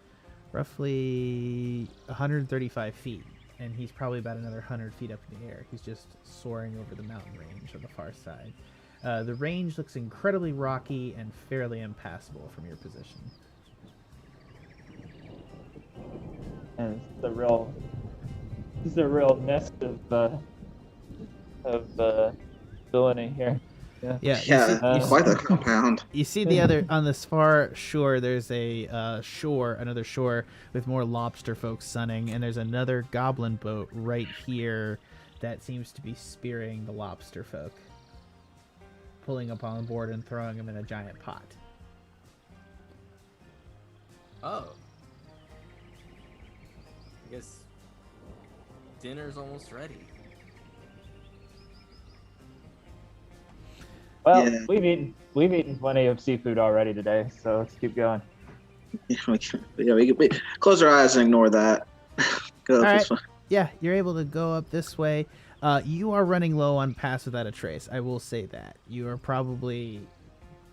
roughly 135 feet. And he's probably about another 100 feet up in the air. He's just soaring over the mountain range on the far side. The range looks incredibly rocky and fairly impassable from your position. And this is a real nest of villainy here. Yeah, Yeah, quite the compound. You see the other on this far shore. There's a another shore with more lobster folks sunning, and there's another goblin boat right here that seems to be spearing the lobster folk, pulling up on board and throwing them in a giant pot. Oh. I guess dinner's almost ready. Well, Yeah. we've eaten plenty of seafood already today, so let's keep going. Yeah, we close our eyes and ignore that. Go up this way. Yeah, you're able to go up this way. You are running low on pass without a trace. I will say that. You are probably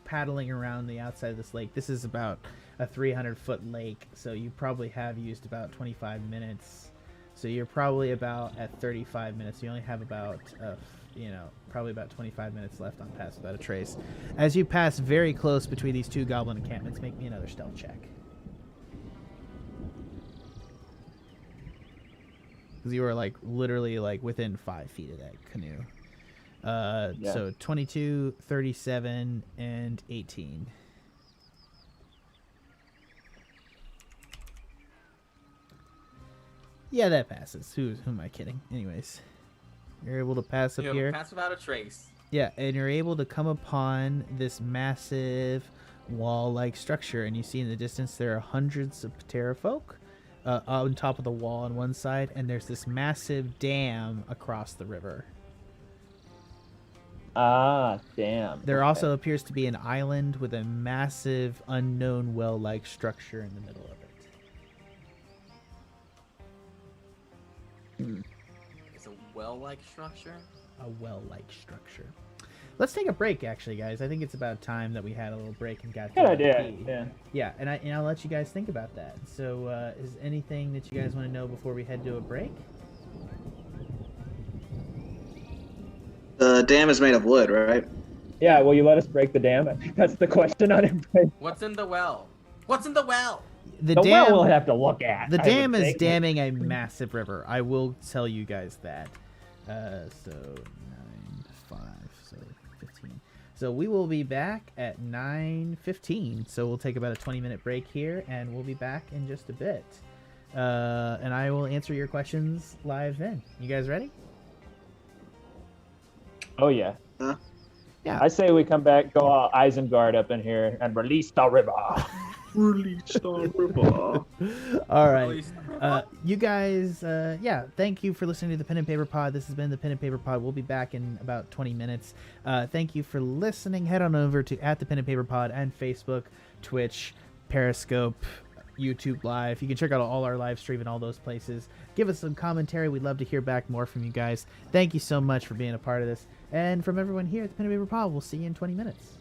paddling around the outside of this lake. This is about a 300-foot lake, so you probably have used about 25 minutes. So you're probably about at 35 minutes. You only have about, probably about 25 minutes left on pass without a trace. As you pass very close between these two goblin encampments, make me another stealth check. Because you were literally within 5 feet of that canoe. Yeah. So 22, 37, and 18. Yeah, that passes. Who am I kidding? Anyways, you're able to pass up here. Pass without a trace. Yeah, and you're able to come upon this massive wall-like structure, and you see in the distance there are hundreds of Patera folk on top of the wall on one side, and there's this massive dam across the river. Ah, damn. There also appears to be an island with a massive unknown well-like structure in the middle of it. It's a well-like structure? A well-like structure. Let's take a break, actually, guys. I think it's about time that we had a little break and got good idea. Yeah, and I'll let you guys think about that. So, is anything that you guys want to know before we head to a break? The dam is made of wood, right? Yeah, will you let us break the dam? I think that's the question on it. What's in the well? What's in the well? The well dam we'll have to look at. The dam is damming a massive river. I will tell you guys that. So 9, 5, so 15. So we will be back at 9:15. So we'll take about a 20-minute break here, and we'll be back in just a bit. And I will answer your questions live then. You guys ready? Oh yeah. Yeah. I say we come back, go all Isengard up in here, and release the river. Release the river. All right. You guys, thank you for listening to the Pen and Paper Pod. This has been the Pen and Paper Pod. We'll be back in about 20 minutes. Thank you for listening. Head on over to @thepenandpaperpod and Facebook, Twitch, Periscope, YouTube Live. You can check out all our live stream in all those places. Give us some commentary. We'd love to hear back more from you guys. Thank you so much for being a part of this. And from everyone here at the Pen and Paper Pod, we'll see you in 20 minutes.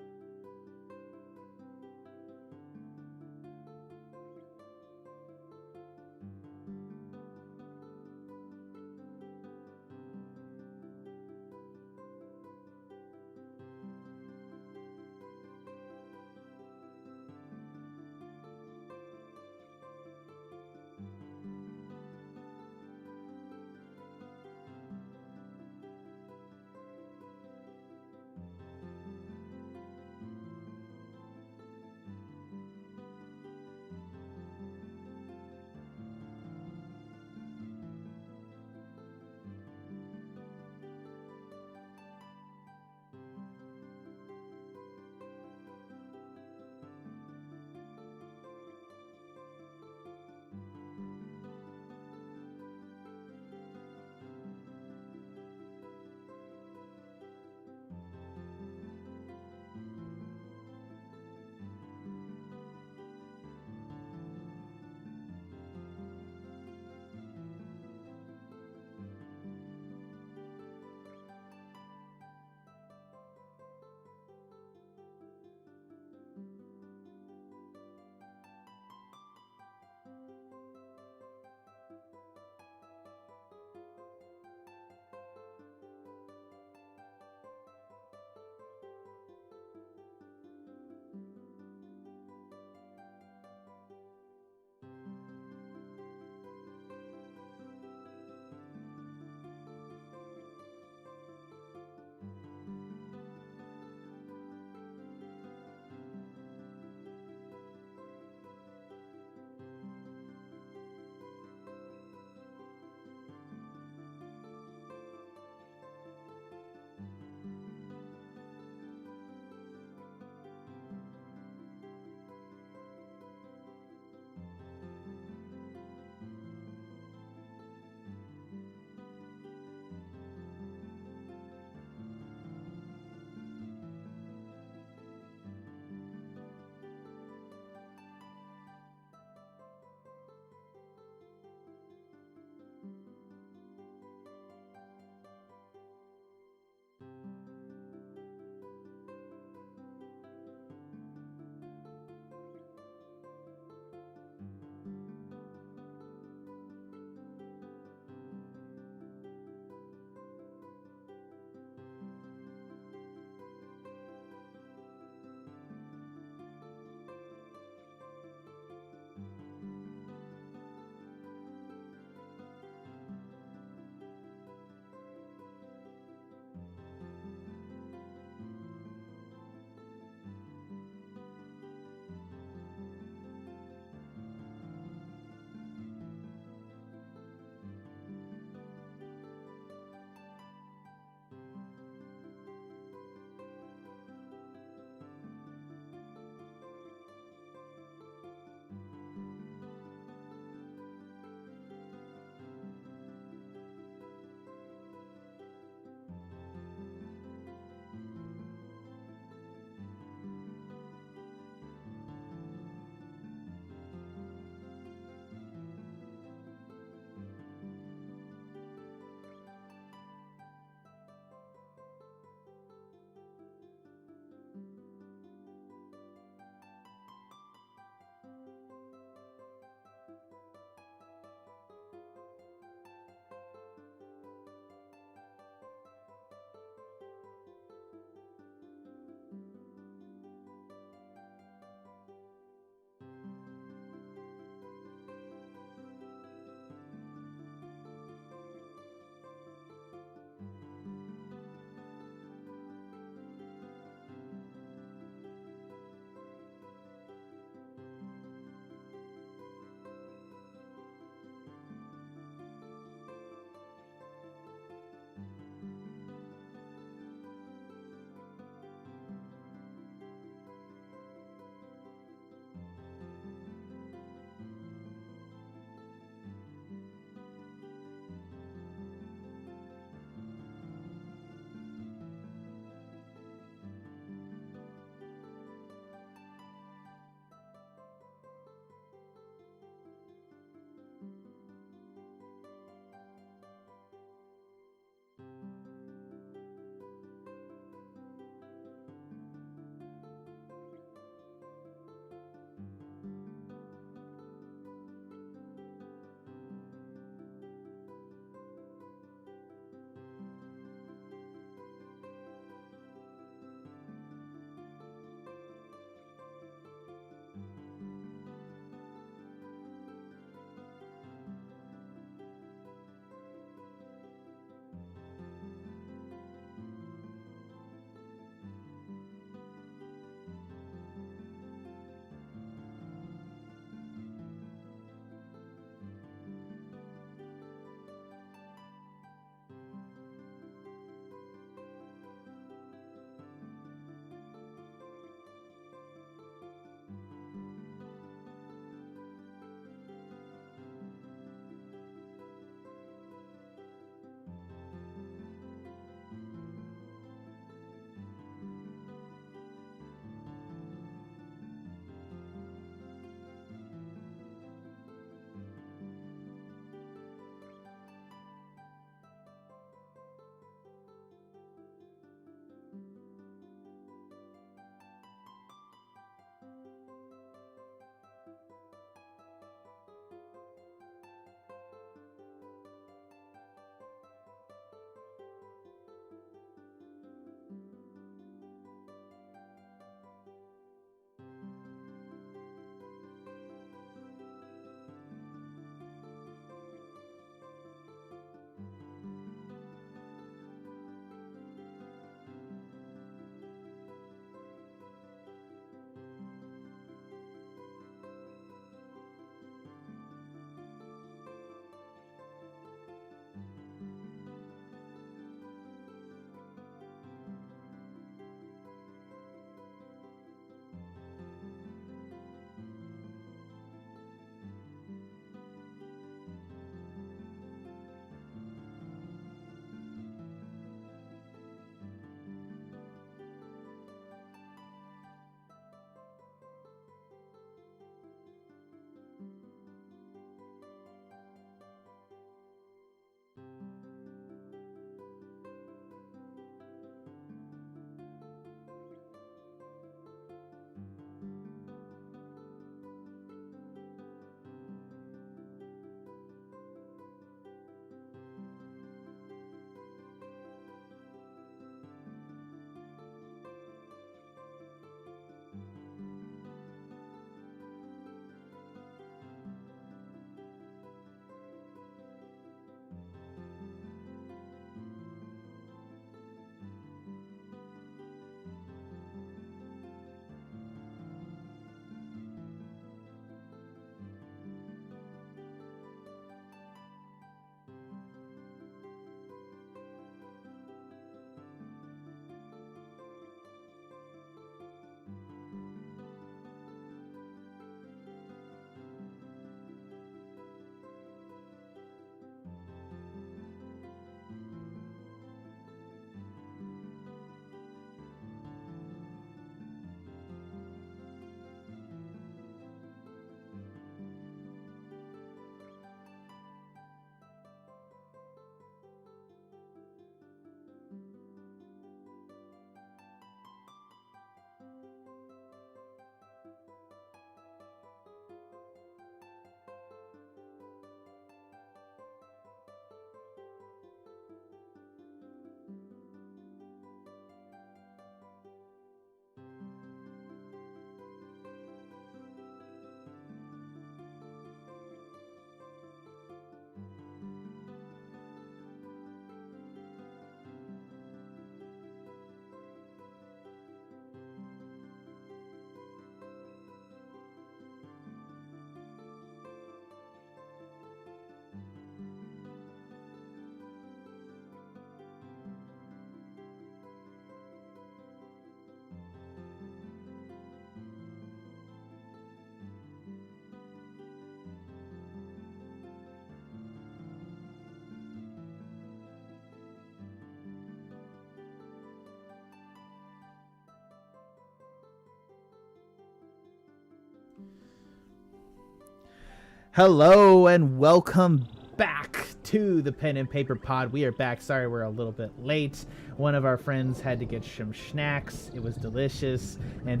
Hello and welcome back to the Pen and Paper Pod. We are back. Sorry we're a little bit late. One of our friends had to get some snacks. It was delicious, and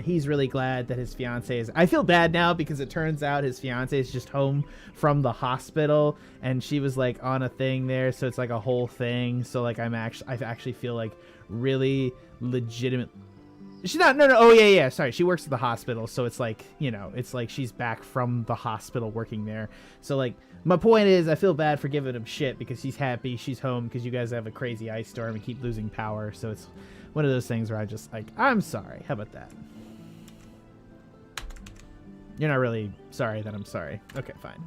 he's really glad that his fiance is. I feel bad now because it turns out his fiance is just home from the hospital, and she was like on a thing there, so it's like a whole thing. So like I actually feel like really legitimate. She's not. No. Oh yeah. Sorry, she works at the hospital, so it's like, you know, it's like she's back from the hospital working there. So like, my point is, I feel bad for giving him shit because he's happy she's home because you guys have a crazy ice storm and keep losing power. So it's one of those things where I just like, I'm sorry. How about that? You're not really sorry that I'm sorry. Okay, fine.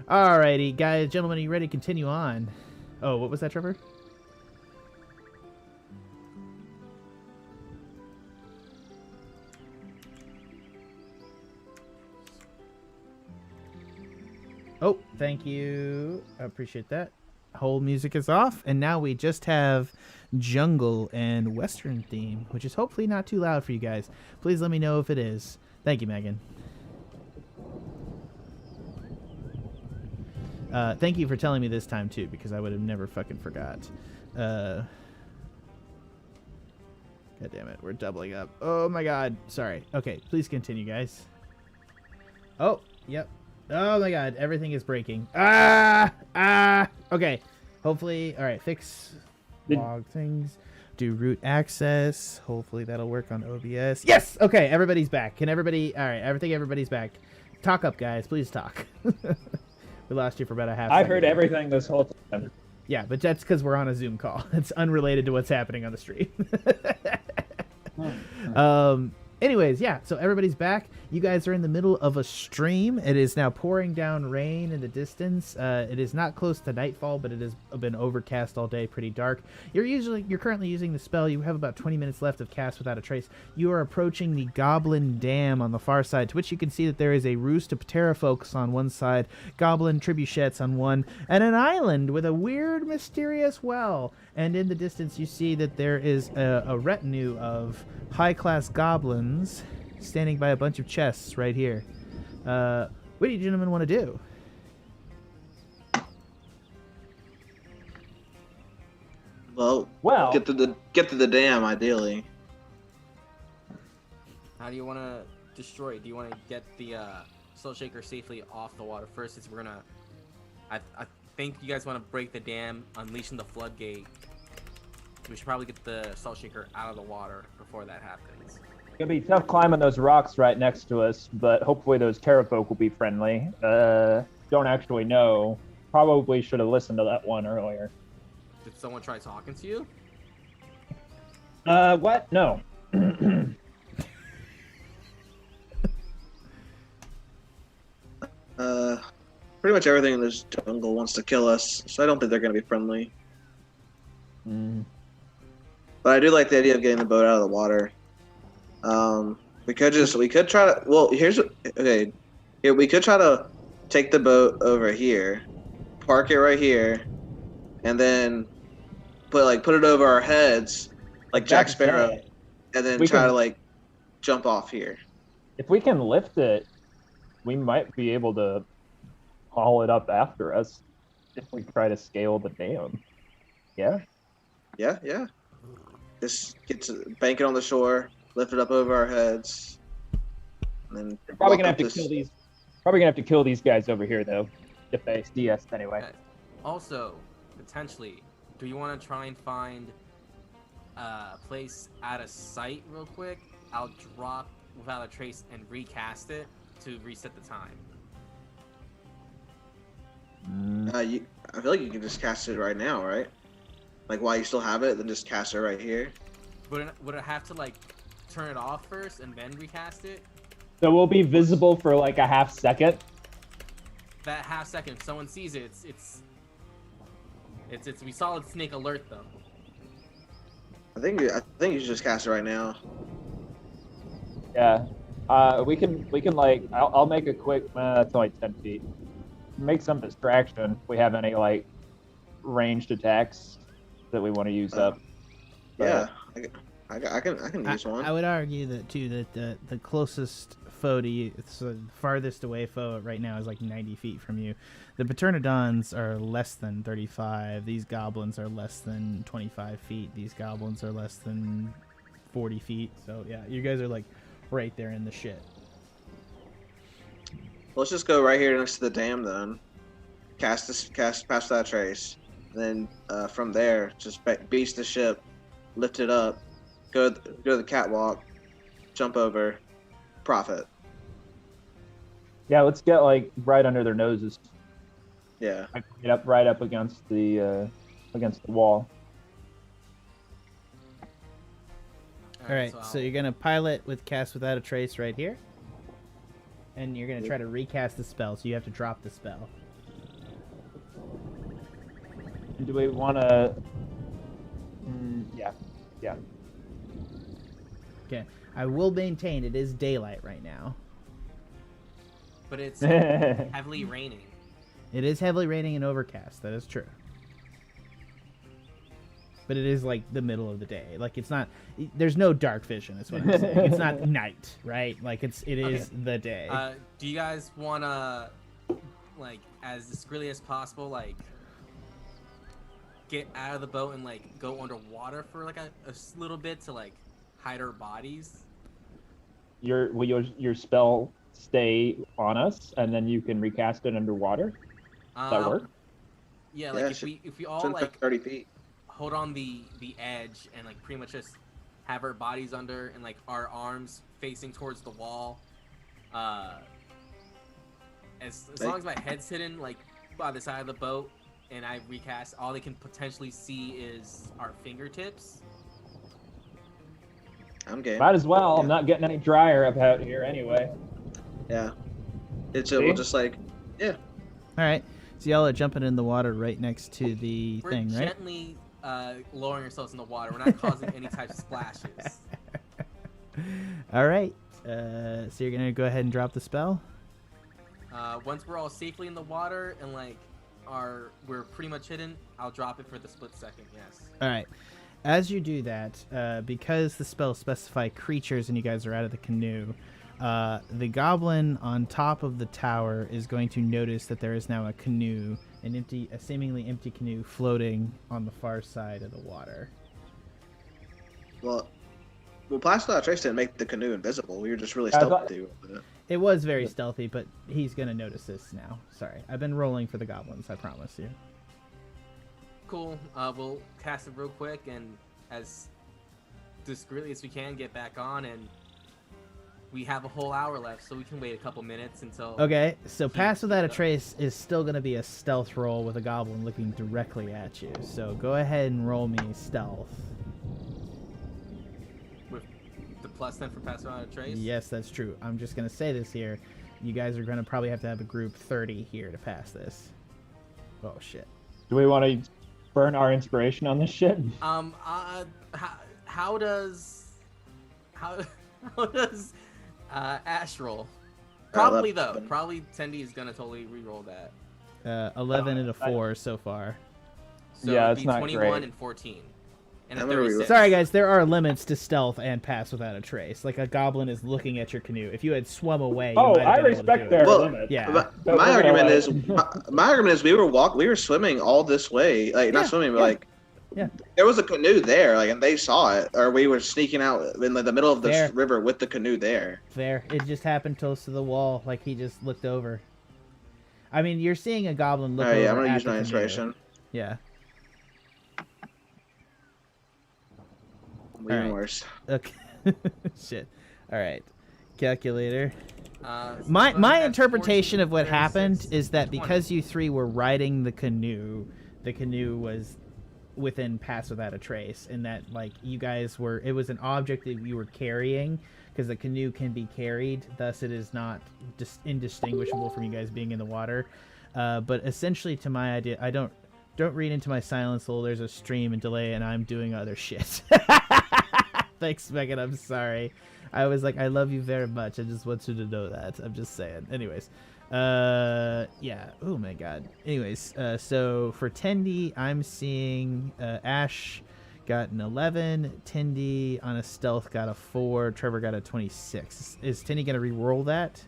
Alrighty, guys, gentlemen, are you ready to continue on? Oh, what was that, Trevor? Oh, thank you. I appreciate that. Whole music is off, and now we just have jungle and western theme, which is hopefully not too loud for you guys. Please let me know if it is. Thank you, Megan. Thank you for telling me this time, too, because I would have never fucking forgot. God damn it, we're doubling up. Oh, my God. Sorry. Okay, please continue, guys. Oh, yep. Oh my God, everything is breaking. Okay. Hopefully, all right, fix log things. Do root access. Hopefully that'll work on OBS. Yes! Okay, everybody's back. Can everybody, all right, I think everybody's back. Talk up, guys. Please talk. We lost you for about a half I've heard everything this whole time. Yeah, but that's because we're on a Zoom call. It's unrelated to what's happening on the stream. Anyways, yeah, so everybody's back. You guys are in the middle of a stream. It is now pouring down rain in the distance. It is not close to nightfall, but it has been overcast all day, pretty dark. You're currently using the spell. You have about 20 minutes left of Cast Without a Trace. You are approaching the Goblin Dam on the far side, to which you can see that there is a roost of pterofolks on one side, goblin trebuchets on one, and an island with a weird, mysterious well. And in the distance, you see that there is a retinue of high-class goblins standing by a bunch of chests right here. What do you gentlemen want to do? Well, get to the dam, ideally. How do you want to destroy it? Do you want to get the Soul Shaker safely off the water first? Since we're gonna, I think you guys want to break the dam, unleashing the floodgate. We should probably get the Salt Shaker out of the water before that happens. It's gonna be tough climbing those rocks right next to us, but hopefully those pterofolk will be friendly. Don't actually know. Probably should have listened to that one earlier. Did someone try talking to you? What? No. Pretty much everything in this jungle wants to kill us, so I don't think they're gonna be friendly. But I do like the idea of getting the boat out of the water. We could try to. Well, we could try to take the boat over here, park it right here, and then put it over our heads, like Jack Sparrow, and then try to jump off here. If we can lift it, we might be able to haul it up after us if we try to scale the dam. Yeah. Yeah. Just bank it on the shore, lift it up over our heads, and then we're probably gonna have to kill these. Probably gonna have to kill these guys over here though, if they see us anyway. Okay. Also, potentially, do you want to try and find a place out of sight real quick? I'll drop Without a Trace and recast it to reset the time. I feel like you can just cast it right now, right? Like while you still have it, then just cast it right here. Would it have to turn it off first and then recast it? So we'll be visible for a half second. That half second, if someone sees it, we solid snake alert them. I think you should just cast it right now. Yeah. We can I'll make a quick. That's only 10 feet. Make some distraction if we have any ranged attacks that we want to use up. Yeah, I can use one. I would argue that too, that the closest foe to you. It's the farthest away foe right now is like 90 feet from you. The Paternodons are less than 35. These goblins are less than 25 feet. These goblins are less than 40 feet. So yeah, you guys are like right there in the shit. Let's just go right here next to the dam then. Cast pass that trace. And then from there, just beast the ship, lift it up, go to the catwalk, jump over, profit. Yeah, let's get like right under their noses. Yeah. Get up right up against the wall. All right, so you're gonna pilot with cast without a trace right here, and you're gonna try to recast the spell. So you have to drop the spell. Do we want to? Yeah. Okay, I will maintain it is daylight right now. But it's heavily raining. It is heavily raining and overcast. That is true. But it is like the middle of the day. Like it's not. There's no dark vision. Is what I'm saying. It's not night, right? Like it is the day. Do you guys wanna, like, as discreetly as possible, like, get out of the boat and like go underwater for like a little bit to like hide our bodies? Will your spell stay on us, and then you can recast it underwater? Does that work? Yeah, like if we all like 30 feet. hold on the edge and like pretty much just have our bodies under and like our arms facing towards the wall. As long as my head's hidden like by the side of the boat and I recast, all they can potentially see is our fingertips. I'm game. Might as well. Yeah. I'm not getting any drier up out here anyway. Yeah. We'll just like, yeah. All right. So y'all are jumping in the water right next to the thing, right? We're gently lowering ourselves in the water. We're not causing any type of splashes. All right. So you're gonna go ahead and drop the spell. Once we're all safely in the water and like we're pretty much hidden, I'll drop it for the split second. Yes. All right. As you do that, because the spell specify creatures and you guys are out of the canoe, the goblin on top of the tower is going to notice that there is now a canoe, a seemingly empty canoe floating on the far side of the water. Well, Plastic Trace didn't make the canoe invisible. We were just really stealthy. It was very stealthy, but he's going to notice this now. Sorry. I've been rolling for the goblins, I promise you. Cool. We'll cast it real quick and as discreetly as we can get back on, and we have a whole hour left, so we can wait a couple minutes until... Okay, so Pass Without a Trace is still going to be a stealth roll with a goblin looking directly at you. So go ahead and roll me stealth. With the plus 10 for Pass Without a Trace? Yes, that's true. I'm just going to say this here. You guys are going to probably have to have a group 30 here to pass this. Oh, shit. Do we want to burn our inspiration on this shit? How does Ashe roll? Probably though. Probably Tendy is gonna totally re-roll that. 11 and a 4 so far. So yeah, it'd it's be not 21 great. and 14. And I'm a gonna 36. Sorry, guys. There are limits to stealth and Pass Without a Trace. Like a goblin is looking at your canoe. If you had swum away, you Oh, might have I been able to respect do their it. limits. Yeah. My argument is we were swimming all this way, like not swimming, but like there was a canoe there, like, and they saw it, or we were sneaking out in the middle of this river with the canoe there. Fair. It just happened close to the wall, like he just looked over. I mean, you're seeing a goblin look over Yeah, I'm gonna at use the my canoe. inspiration. Yeah. Even worse. Okay. Shit. All right. Calculator. So My that's interpretation 14, of what 36, happened is that 20. because you three were riding the canoe was within Pass Without a Trace, and that like you guys it was an object that you were carrying, because the canoe can be carried, thus it is not indistinguishable from you guys being in the water. But essentially, to my idea, I don't read into my silence hole. There's a stream and delay, and I'm doing other shit. Thanks, Megan. I'm sorry. I was like, I love you very much. I just want you to know that. I'm just saying. Anyways, yeah. Oh my God. Anyways, so for Tendy, I'm seeing Ashe got an 11. Tindy on a stealth got a 4. Trevor got a 26. Is Tindy going to re-roll that?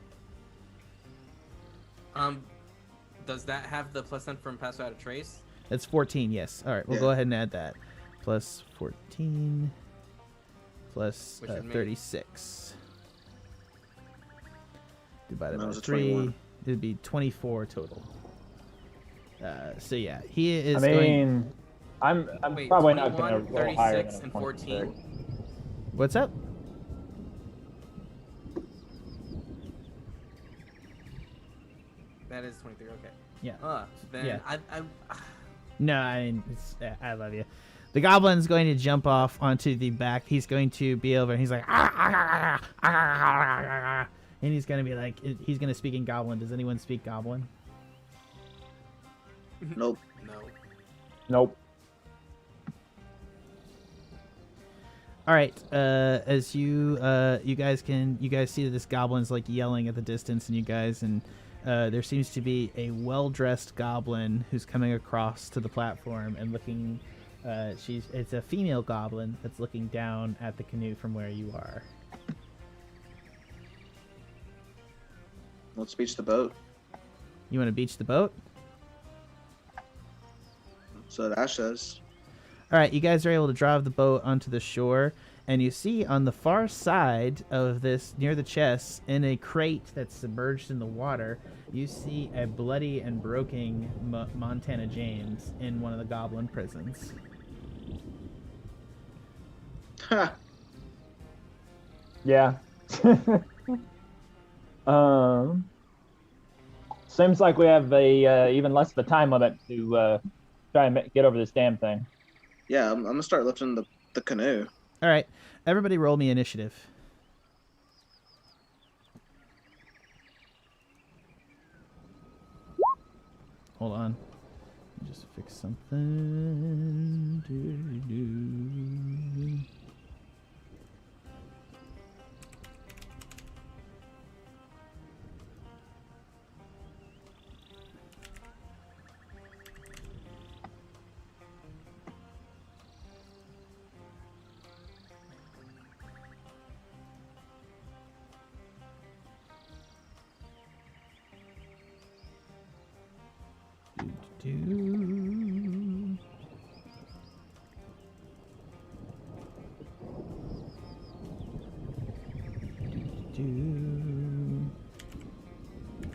Does that have the +10 from Pass Without a Trace? That's 14, yes. All right, we'll go ahead and add that. Plus 14 plus 36. Divided by 3. 21. It'd be 24 total. So yeah, he is I'm Wait, probably 21, not going to roll higher 36, than and 14. 14. What's up? That is 23. Okay. Yeah. Then Yeah. I No, I mean, I love you. The goblin's going to jump off onto the back. He's going to be over, and he's like, and he's going to be like, he's going to speak in Goblin. Does anyone speak Goblin? Nope. no. Nope. All right. As you guys see that this goblin's like yelling at the distance, and you guys, and there seems to be a well-dressed goblin who's coming across to the platform and looking. It's a female goblin that's looking down at the canoe from where you are. Let's beach the boat. You want to beach the boat? So that says. All right, you guys are able to drive the boat onto the shore, and you see on the far side of this, near the chest, in a crate that's submerged in the water, you see a bloody and broken Montana James in one of the goblin prisons. Ha! Yeah. Seems like we have a even less of a time limit to try and get over this damn thing. Yeah, I'm gonna start lifting the canoe. All right, everybody roll me initiative. Hold on. Let me just fix something. Doo-doo-doo. Do.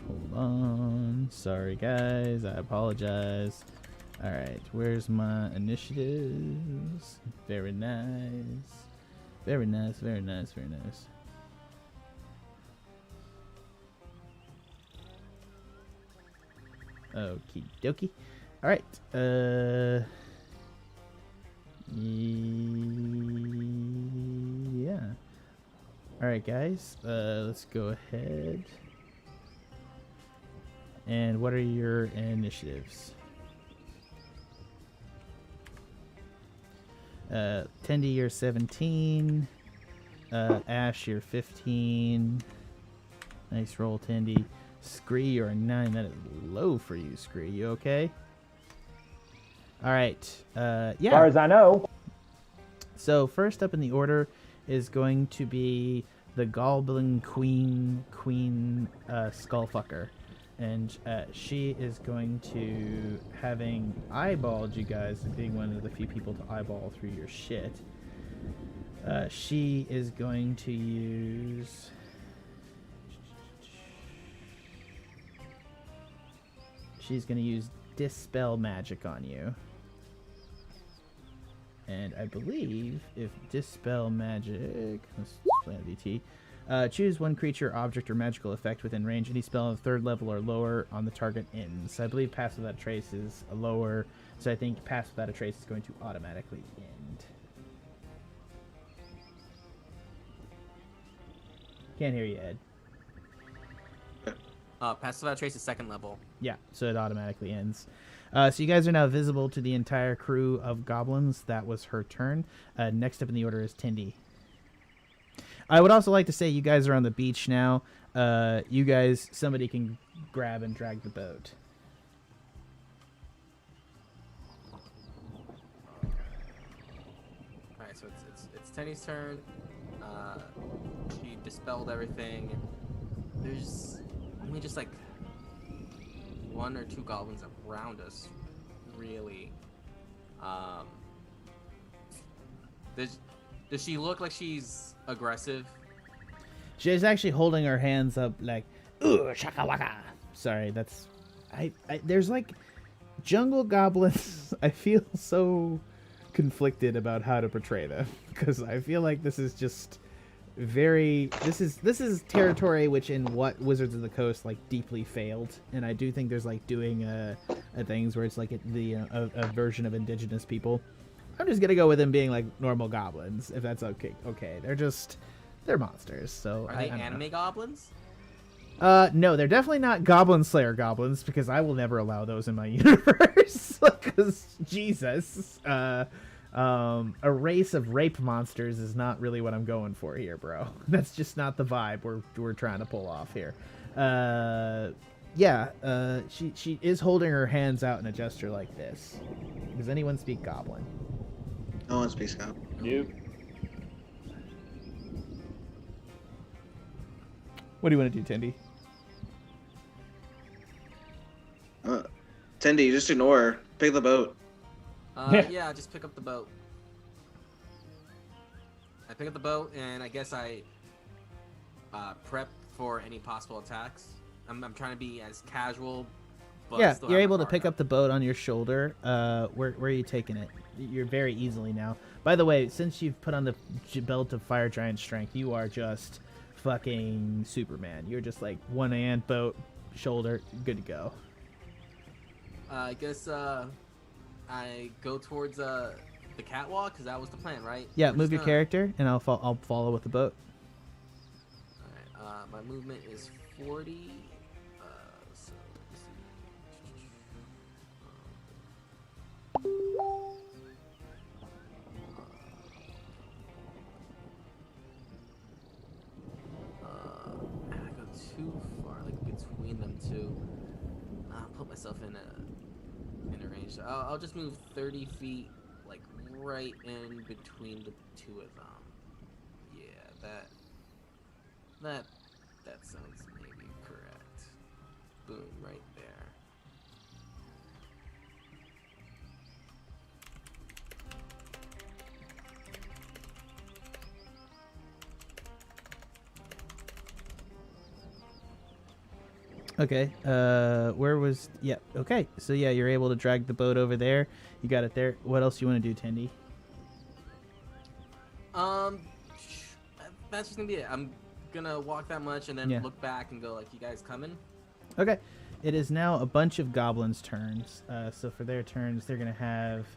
Hold on. Sorry, guys. I apologize. All right. Where's my initiatives? Very nice. Very nice. Very nice. Very nice. Okie dokie. All right. Yeah. All right, guys. Let's go ahead. And what are your initiatives? Tendy, you're 17. Ashe, you're 15. Nice roll, Tendy. Scree, you're a 9. That is low for you, Scree. You okay? All right. Yeah. As far as I know. So first up in the order is going to be the Goblin Queen Skullfucker. And she is going to, having eyeballed you guys, being one of the few people to eyeball through your shit, she is going to use... She's going to use Dispel Magic on you. And I believe if Dispel Magic... Let's play on DT. Choose one creature, object, or magical effect within range. Any spell on the 3rd level or lower on the target ends. So I believe Pass Without a Trace is a lower. So I think Pass Without a Trace is going to automatically end. Can't hear you, Ed. Pass Without Trace is 2nd level. Yeah, so it automatically ends. So you guys are now visible to the entire crew of goblins. That was her turn. Next up in the order is Tindy. I would also like to say you guys are on the beach now. You guys, somebody can grab and drag the boat. right, so it's Tenny's turn. She dispelled everything. There's only just like 1 or 2 goblins around us, really. Does she look like she's aggressive? She's actually holding her hands up like, ooh, shaka waka. Sorry, that's... there's like jungle goblins. I feel so conflicted about how to portray them because I feel like this is just very... This is territory which in what Wizards of the Coast like deeply failed, and I do think there's like doing things where it's like a version of indigenous people. I'm just gonna go with them being like normal goblins, if that's okay. Okay, they're monsters. So are they anime goblins? No, they're definitely not Goblin Slayer goblins because I will never allow those in my universe. Because Jesus, a race of rape monsters is not really what I'm going for here, bro. That's just not the vibe we're trying to pull off here. She is holding her hands out in a gesture like this. Does anyone speak Goblin? No one speaks Goblin. Nope. What do you want to do, Tindy? Tendy, just ignore her. Pick the boat. Yeah, just pick up the boat. I pick up the boat, and I guess I prep for any possible attacks. I'm trying to be as casual, but Yeah, still you're have able my to pick guard up the boat on your shoulder. Where are you taking it? You're very easily now. By the way, since you've put on the belt of Fire Giant Strength, you are just fucking Superman. You're just like one hand, boat, shoulder, good to go. I guess I go towards the catwalk because that was the plan, right? Yeah, We're move just your gonna- character, and I'll follow with the boat. All right, my movement is 40. So let's see. I go too far, like between them two. I'll put myself in a range. So I'll just move 30 feet, like right in between the two of them. Yeah, that sounds maybe correct. Boom, right there. Okay. Where was? Yeah. Okay. So yeah, you're able to drag the boat over there. You got it there. What else you want to do, Tindy? That's just gonna be it. I'm gonna walk that much and then look back and go like, "You guys coming?" Okay. It is now a bunch of goblins' turns. So for their turns, they're gonna have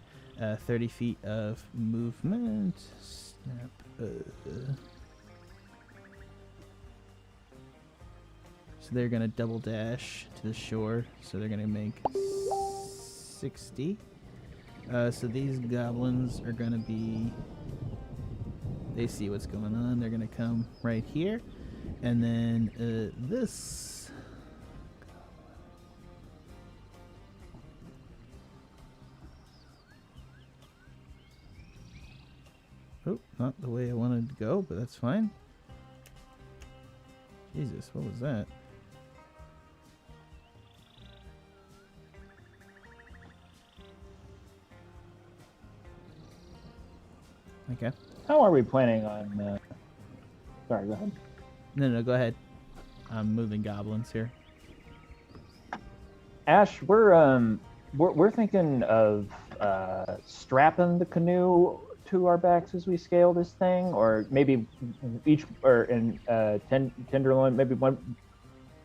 30 feet of movement. Snap. So they're gonna double dash to the shore. So they're gonna make 60. So these goblins are gonna be. They see what's going on. They're gonna come right here, and then this. Oh, not the way I wanted to go, but that's fine. Jesus, what was that? Okay. How are we planning on? Sorry, go ahead. No, go ahead. I'm moving goblins here. Ashe, we're thinking of strapping the canoe to our backs as we scale this thing, or maybe each or in tenderloin,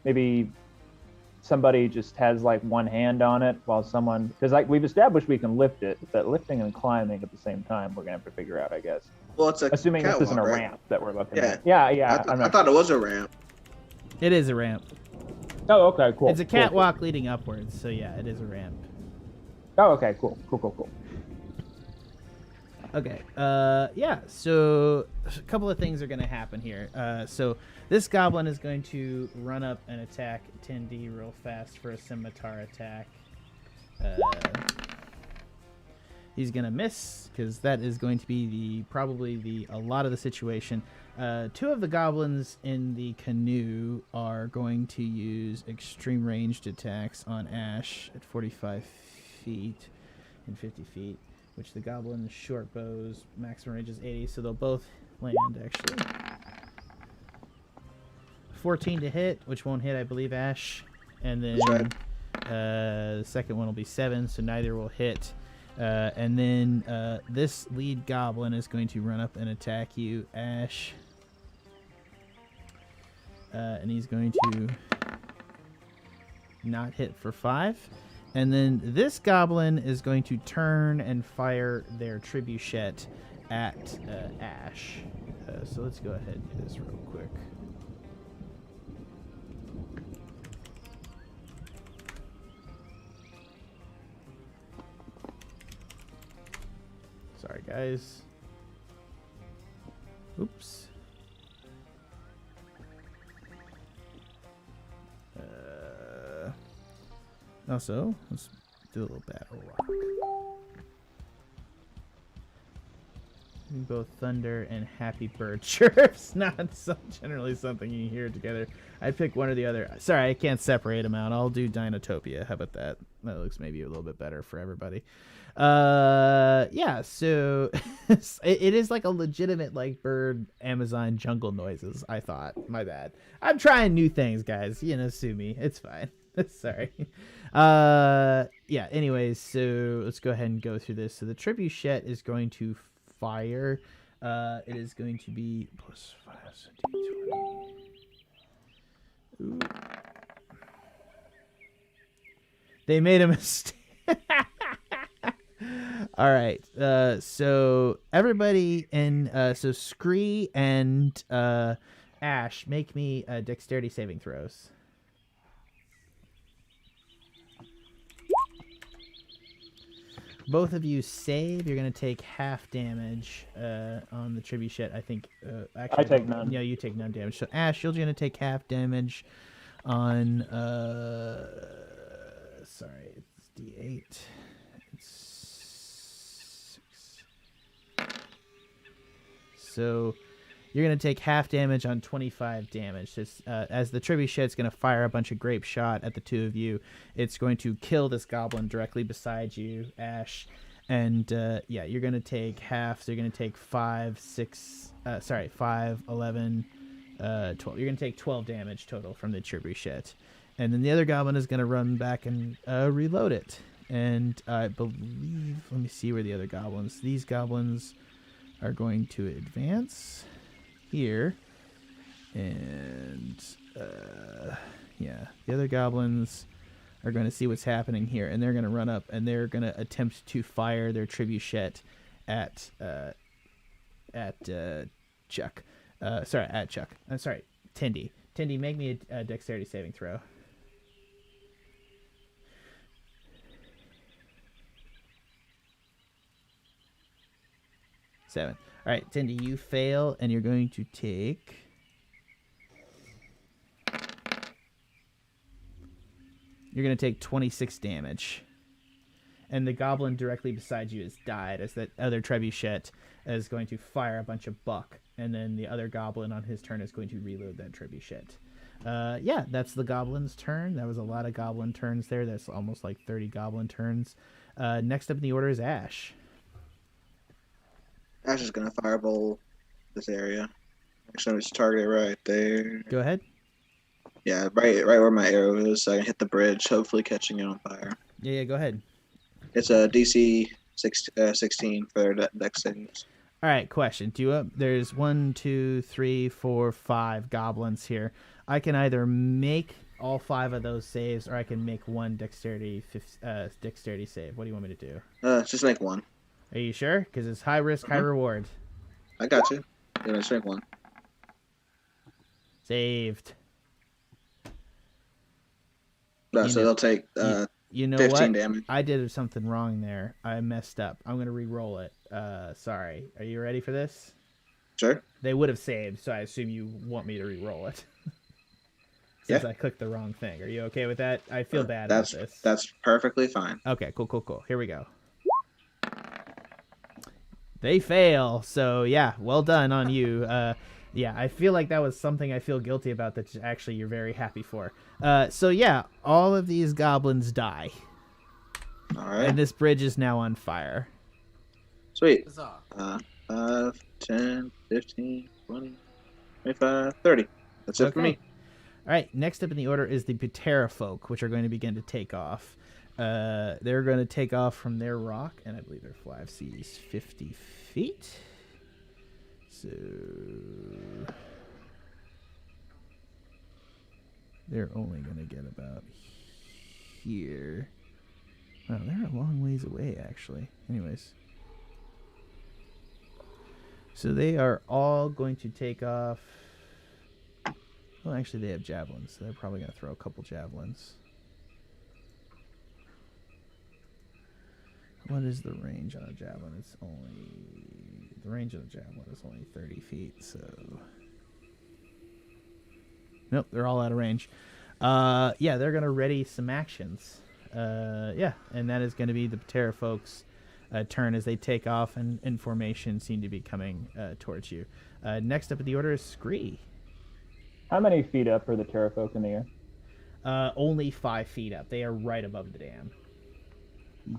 maybe somebody just has like one hand on it while someone, because like we've established we can lift it, but lifting and climbing at the same time we're gonna have to figure out, I guess. Well, it's a assuming catwalk, this isn't a right? ramp that we're looking Yeah. at. Yeah. I thought it was a ramp. It is a ramp. Oh, okay, cool. It's a catwalk leading upwards, so yeah, it is a ramp. Oh, okay, cool. Okay. Yeah. So a couple of things are going to happen here. So this goblin is going to run up and attack Tindy real fast for a scimitar attack. He's gonna miss because that is going to be probably a lot of the situation. 2 of the goblins in the canoe are going to use extreme ranged attacks on Ashe at 45 feet and 50 feet, which the goblin's short bows maximum range is 80, so they'll both land actually. 14 to hit, which won't hit, I believe, Ashe, and then the second one will be 7, so neither will hit. And then this lead goblin is going to run up and attack you, Ashe. And he's going to not hit for 5. And then this goblin is going to turn and fire their trebuchet at Ashe. So let's go ahead and do this real quick. Sorry, guys. Oops. Also, let's do a little battle rock. Both thunder and happy bird chirps. Not so generally something you hear together. I'd pick one or the other. Sorry, I can't separate them out. I'll do Dinotopia. How about that? That looks maybe a little bit better for everybody. Yeah, so it is like a legitimate like bird Amazon jungle noises, I thought. My bad. I'm trying new things, guys. Sue me. It's fine. Sorry. Yeah, anyways, so let's go ahead and go through this. So the trebuchet is going to fire. It is going to be +5, so D20. Ooh. They made a mistake. All right. So everybody in so Scree and Ashe, make me dexterity saving throws. Both of you save. You're going to take half damage on the trebuchet. I think. Actually, I take none. Yeah, you take none damage. So Ashe, you're going to take half damage on. Sorry, it's D8. It's 6. So you're going to take half damage on 25 damage. Just, as the trebuchet's going to fire a bunch of grape shot at the two of you, it's going to kill this goblin directly beside you, Ashe. And, yeah, you're going to take half. So you're going to take 5, 11, 12. You're going to take 12 damage total from the trebuchet. And then the other goblin is going to run back and reload it. And I believe, let me see where the other goblins. These goblins are going to advance here. And, yeah, the other goblins are going to see what's happening here. And they're going to run up and they're going to attempt to fire their trebuchet at Chuck. At Chuck. I'm sorry, Tindy. Tindy, make me a dexterity saving throw. Seven. All right, Tindy, you fail, and you're going to take. You're going to take 26 damage. And the goblin directly beside you has died, as that other trebuchet is going to fire a bunch of buck. And then the other goblin on his turn is going to reload that trebuchet. Yeah, that's the goblin's turn. That was a lot of goblin turns there. That's almost like 30 goblin turns. Next up in the order is Ashe. Ashe is going to fireball this area. Actually, I'm just target it right there. Go ahead. Yeah, right where my arrow is, so I can hit the bridge, hopefully catching it on fire. Yeah, go ahead. It's a DC 16 for dex saves. All right, question. There's 1, 2, 3, 4, 5 goblins here. I can either make all 5 of those saves, or I can make one dexterity save. What do you want me to do? Just make one. Are you sure? Because it's high risk, high reward. I got you. Yeah, just make one. Saved. No, so they'll take 15 damage. I did something wrong there. I messed up. I'm going to re-roll it. Sorry. Are you ready for this? Sure. They would have saved, so I assume you want me to re-roll it. Since I clicked the wrong thing. Are you okay with that? I feel bad about this. That's perfectly fine. Okay, cool. Here we go. They fail. So yeah, well done on you. Yeah, I feel like that was something I feel guilty about that actually you're very happy for. So yeah, all of these goblins die. All right. And this bridge is now on fire. Sweet. Huzzah. 5, 10, 15, 20, 25, 30. That's it for me. All right, next up in the order is the Patera folk, which are going to begin to take off. They're going to take off from their rock, and I believe their fly of sea is 50 feet. So they're only going to get about here. Wow, they're a long ways away, actually. Anyways. So they are all going to take off. Well, actually, they have javelins, so they're probably going to throw a couple javelins. What is the range on a javelin? It's only... The range of a javelin is only 30 feet, so... Nope, they're all out of range. Yeah, they're going to ready some actions. Yeah, and that is going to be the Patera folks' turn as they take off and in formation seem to be coming towards you. Next up in the order is Scree. How many feet up are the Terrafolk in the air? Only 5 feet up. They are right above the dam.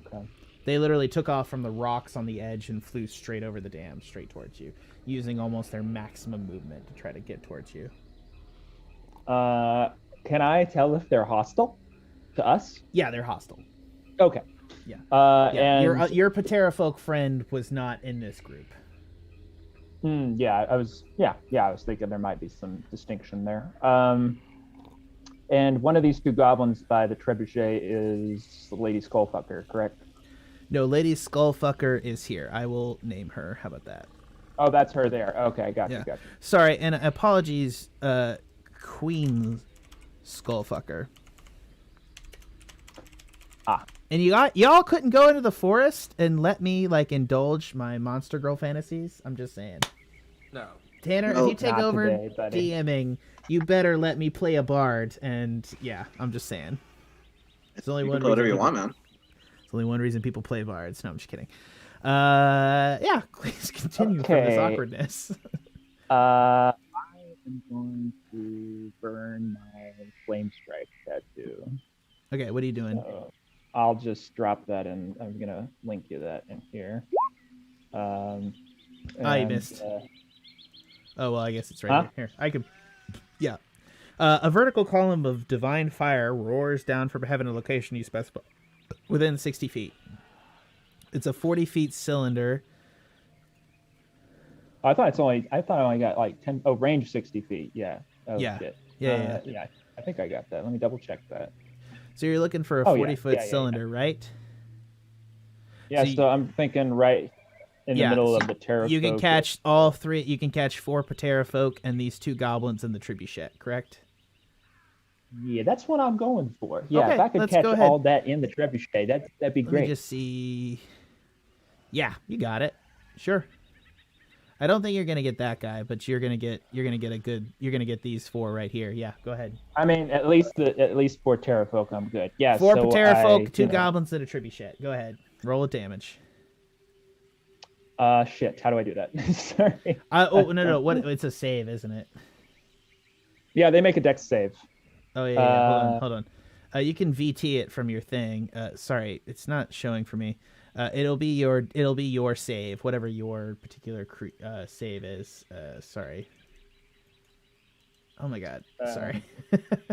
Okay. They literally took off from the rocks on the edge and flew straight over the dam, straight towards you, using almost their maximum movement to try to get towards you. Can I tell if they're hostile to us? Yeah, they're hostile. Okay. Yeah. And your Patera folk friend was not in this group. Yeah, I was thinking there might be some distinction there. And one of these two goblins by the trebuchet is the Lady Skullfucker, correct? No, Lady Skullfucker is here. I will name her. How about that? Oh, that's her there. Okay, gotcha. Sorry, and apologies, Queen Skullfucker. And y'all couldn't go into the forest and let me indulge my monster girl fantasies? I'm just saying. No. Tanner, if you take over DMing, you better let me play a bard. And yeah, I'm just saying. It's only one reason. Whatever you want, man. It's only one reason people play bards. No, I'm just kidding. Yeah, please continue from this awkwardness. I am going to burn my flame strike tattoo. Okay, what are you doing? So I'll just drop that in. I'm gonna link you that in here. You missed. Oh, well, I guess it's right here. I could... Yeah. A vertical column of divine fire roars down from heaven a location you specify within 60 feet. It's a 40-feet cylinder. I thought I only got 10... Oh, range 60 feet. Yeah. Oh, yeah. Shit. Yeah. I think I got that. Let me double check that. So you're looking for a 40-foot cylinder, right? Yeah, so I'm thinking right in the middle of the Terra You can catch all three. You can catch 4 Patera folk and these 2 goblins in the trebuchet, correct? Yeah, that's what I'm going for. Yeah, okay, if I could catch all that in the trebuchet, that'd be great. Let me just see. Yeah, you got it. Sure. I don't think you're gonna get that guy, but you're gonna get these 4 right here. Yeah, go ahead. I mean, at least for Patera folk, I'm good. Yeah, 4 Patera folk, 2 goblins and a trebuchet. Go ahead. Roll with damage. Shit. How do I do that? Sorry. No. What? It's a save, isn't it? Yeah, they make a dex save. Oh yeah. Hold on. You can VT it from your thing. Sorry, it's not showing for me. It'll be your save, whatever your particular save is. Sorry. Oh my god. Sorry.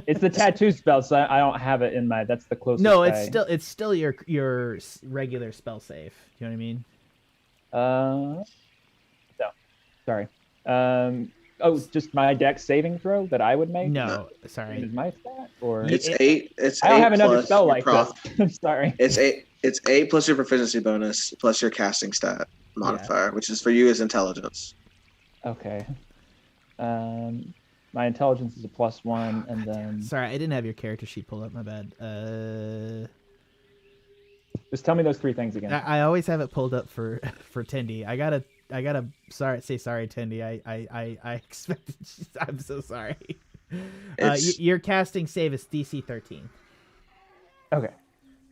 It's the tattoo spell, so I don't have it in my. That's the closest. No, it's still your regular spell save. Do you know what I mean? No. Sorry. Oh, just my dex saving throw that I would make? No, sorry. Is my stat or it's 8? I don't have another spell like that. I'm sorry. It's 8 plus your proficiency bonus plus your casting stat modifier, which is for you is intelligence. Okay. My intelligence is a +1, and then. Sorry, I didn't have your character sheet pulled up. My bad. Just tell me those 3 things again. I always have it pulled up for Tendy. I gotta say sorry, Tendy. I expected. I'm so sorry. Your casting save is DC 13. Okay.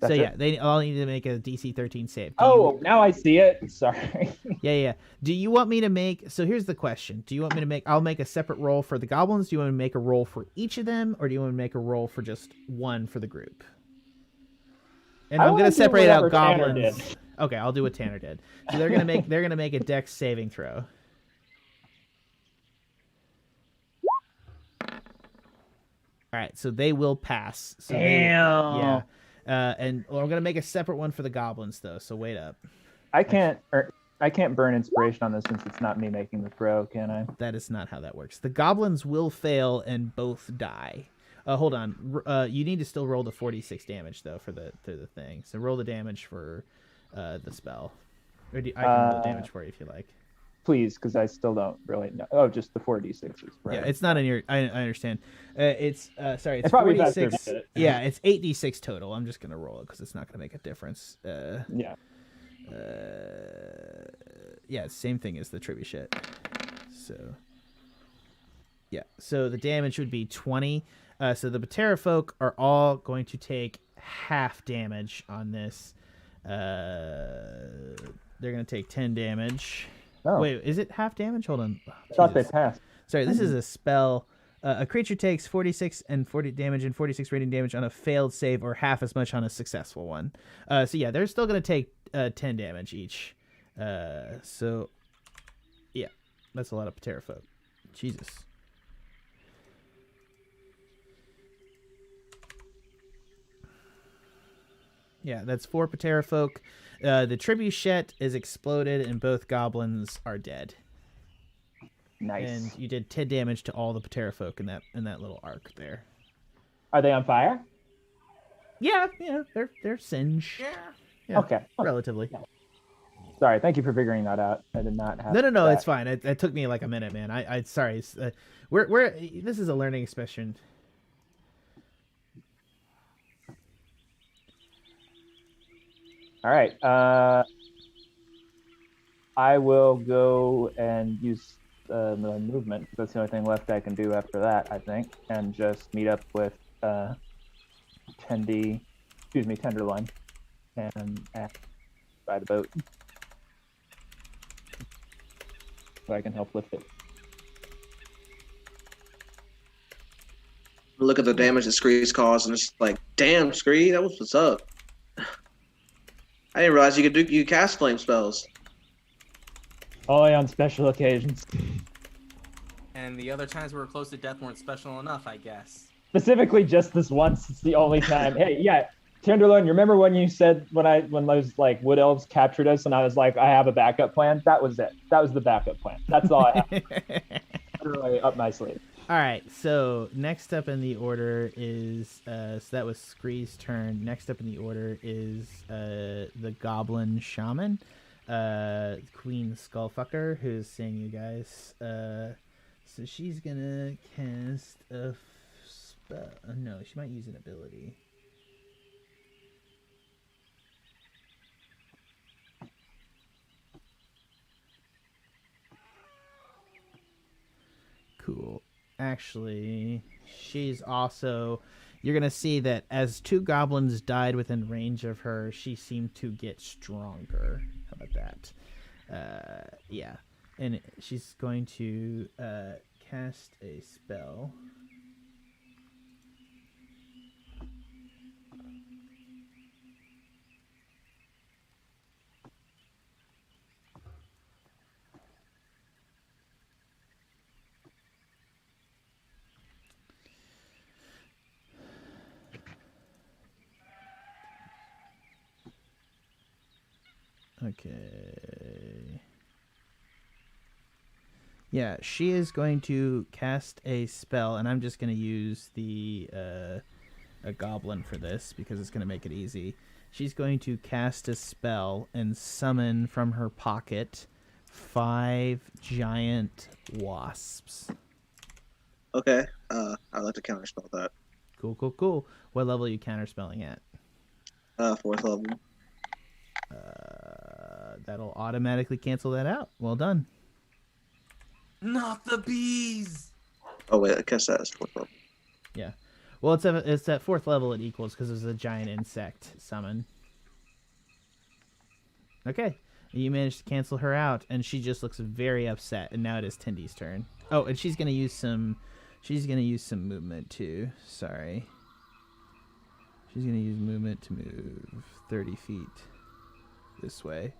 They all need to make a DC 13 save. Now I see it. Sorry. Yeah. Do you want me to make? So here's the question: do you want me to make? I'll make a separate roll for the goblins. Do you want me to make a roll for each of them, or do you want me to make a roll for just one for the group? And I'm gonna separate out goblins. Okay, I'll do what Tanner did. So they're gonna make a Dex saving throw. All right, so they will pass. So Damn. And I'm gonna make a separate one for the goblins though. So wait up. I can't burn inspiration on this since it's not me making the throw, can I? That is not how that works. The goblins will fail and both die. Hold on. You need to still roll the 46 damage though for the thing. So roll the damage for the spell. Or I can roll the damage for you if you like. Please, because I still don't really know. Oh, just the 4d6s. Right. Yeah, it's not in your. I understand. It's sorry. It's probably 46. Yeah, it's 8d6 total. I'm just gonna roll it because it's not gonna make a difference. Yeah. Yeah, same thing as the trivia shit. So. Yeah. So the damage would be 20. So the Patera folk are all going to take half damage on this. They're going to take 10 damage. Oh. Wait, is it half damage? Hold on. I thought they passed. Sorry, this is a spell. A creature takes 46 and 40 damage and 46 radiant damage on a failed save or half as much on a successful one. So yeah, they're still going to take 10 damage each. So yeah, that's a lot of Patera folk. Jesus. Yeah, that's 4 Patera folk. The trebuchet is exploded and both goblins are dead. Nice. And you did 10 damage to all the Patera folk in that little arc there. Are they on fire? Yeah, they're singed. Yeah, okay. Relatively. Sorry, thank you for figuring that out. I did not have. No, that. it's fine. It took me like a minute, man. I sorry. We're this is a learning expression. All right. I will go and use the movement. That's the only thing left I can do after that, I think, and just meet up with Tenderloin, and by the boat so I can help lift it. Look at the damage that Scree's caused, and it's like, damn, Scree, that was what's up. I didn't realize you could cast flame spells. Only on special occasions. And the other times we were close to death weren't special enough, I guess. Specifically, just this once. It's the only time. Hey, yeah, Tenderloin, you remember when you said when those like wood elves captured us, and I was like, I have a backup plan? That was it. That was the backup plan. That's all I have. Literally up my sleeve. All right, so next up in the order is so that was Scree's turn. Next up in the order is the Goblin Shaman, Queen Skullfucker, who's seeing you guys. So she's gonna cast a spell. No, she might use an ability. Cool. Actually, she's also... You're going to see that as 2 goblins died within range of her, she seemed to get stronger. How about that? Yeah. And she's going to cast a spell. Okay. Yeah, she is going to cast a spell, and I'm just going to use the a goblin for this because it's going to make it easy. She's going to cast a spell and summon from her pocket 5 giant wasps. Okay. I'd like to counterspell that. Cool. What level are you counterspelling at? 4th level. That'll automatically cancel that out. Well done. Not the bees! Oh, wait, I guess that is 4th level. Yeah. Well, it's at 4th level it equals because it's a giant insect summon. Okay. You managed to cancel her out, and she just looks very upset. And now it is Tindy's turn. Oh, and she's gonna use some. She's gonna use some movement too. Sorry. She's gonna use movement to move 30 feet this way.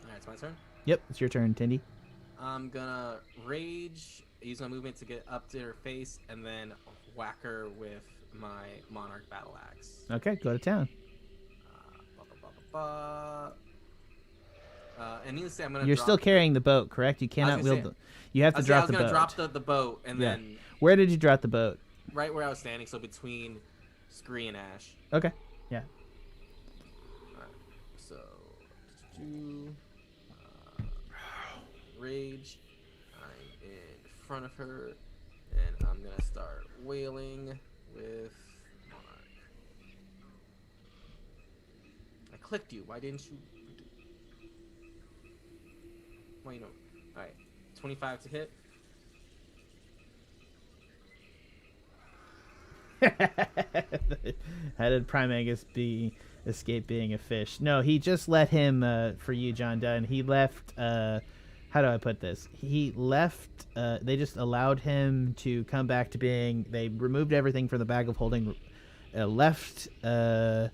All right, it's my turn. Yep, it's your turn, Tindy. I'm gonna rage, use my movement to get up to her face, and then whack her with my Monarch Battle Axe. Okay, go to town. And needless to say, I'm gonna. You're still carrying the boat, correct? You cannot wield the. You have to drop the boat. I was gonna drop the boat, and then. Where did you drop the boat? Right where I was standing, so between Scree and Ashe. Okay. Yeah. Alright, so. Rage. I'm in front of her, and I'm gonna start wailing with Monarch. I clicked you. Why didn't you? Well, you know. Alright. 25 to hit. How did Primagus escape being a fish? No, he just let him, for you, John Dunn, he left, how do I put this? He left, they just allowed him to come back to being, they removed everything from the bag of holding, left him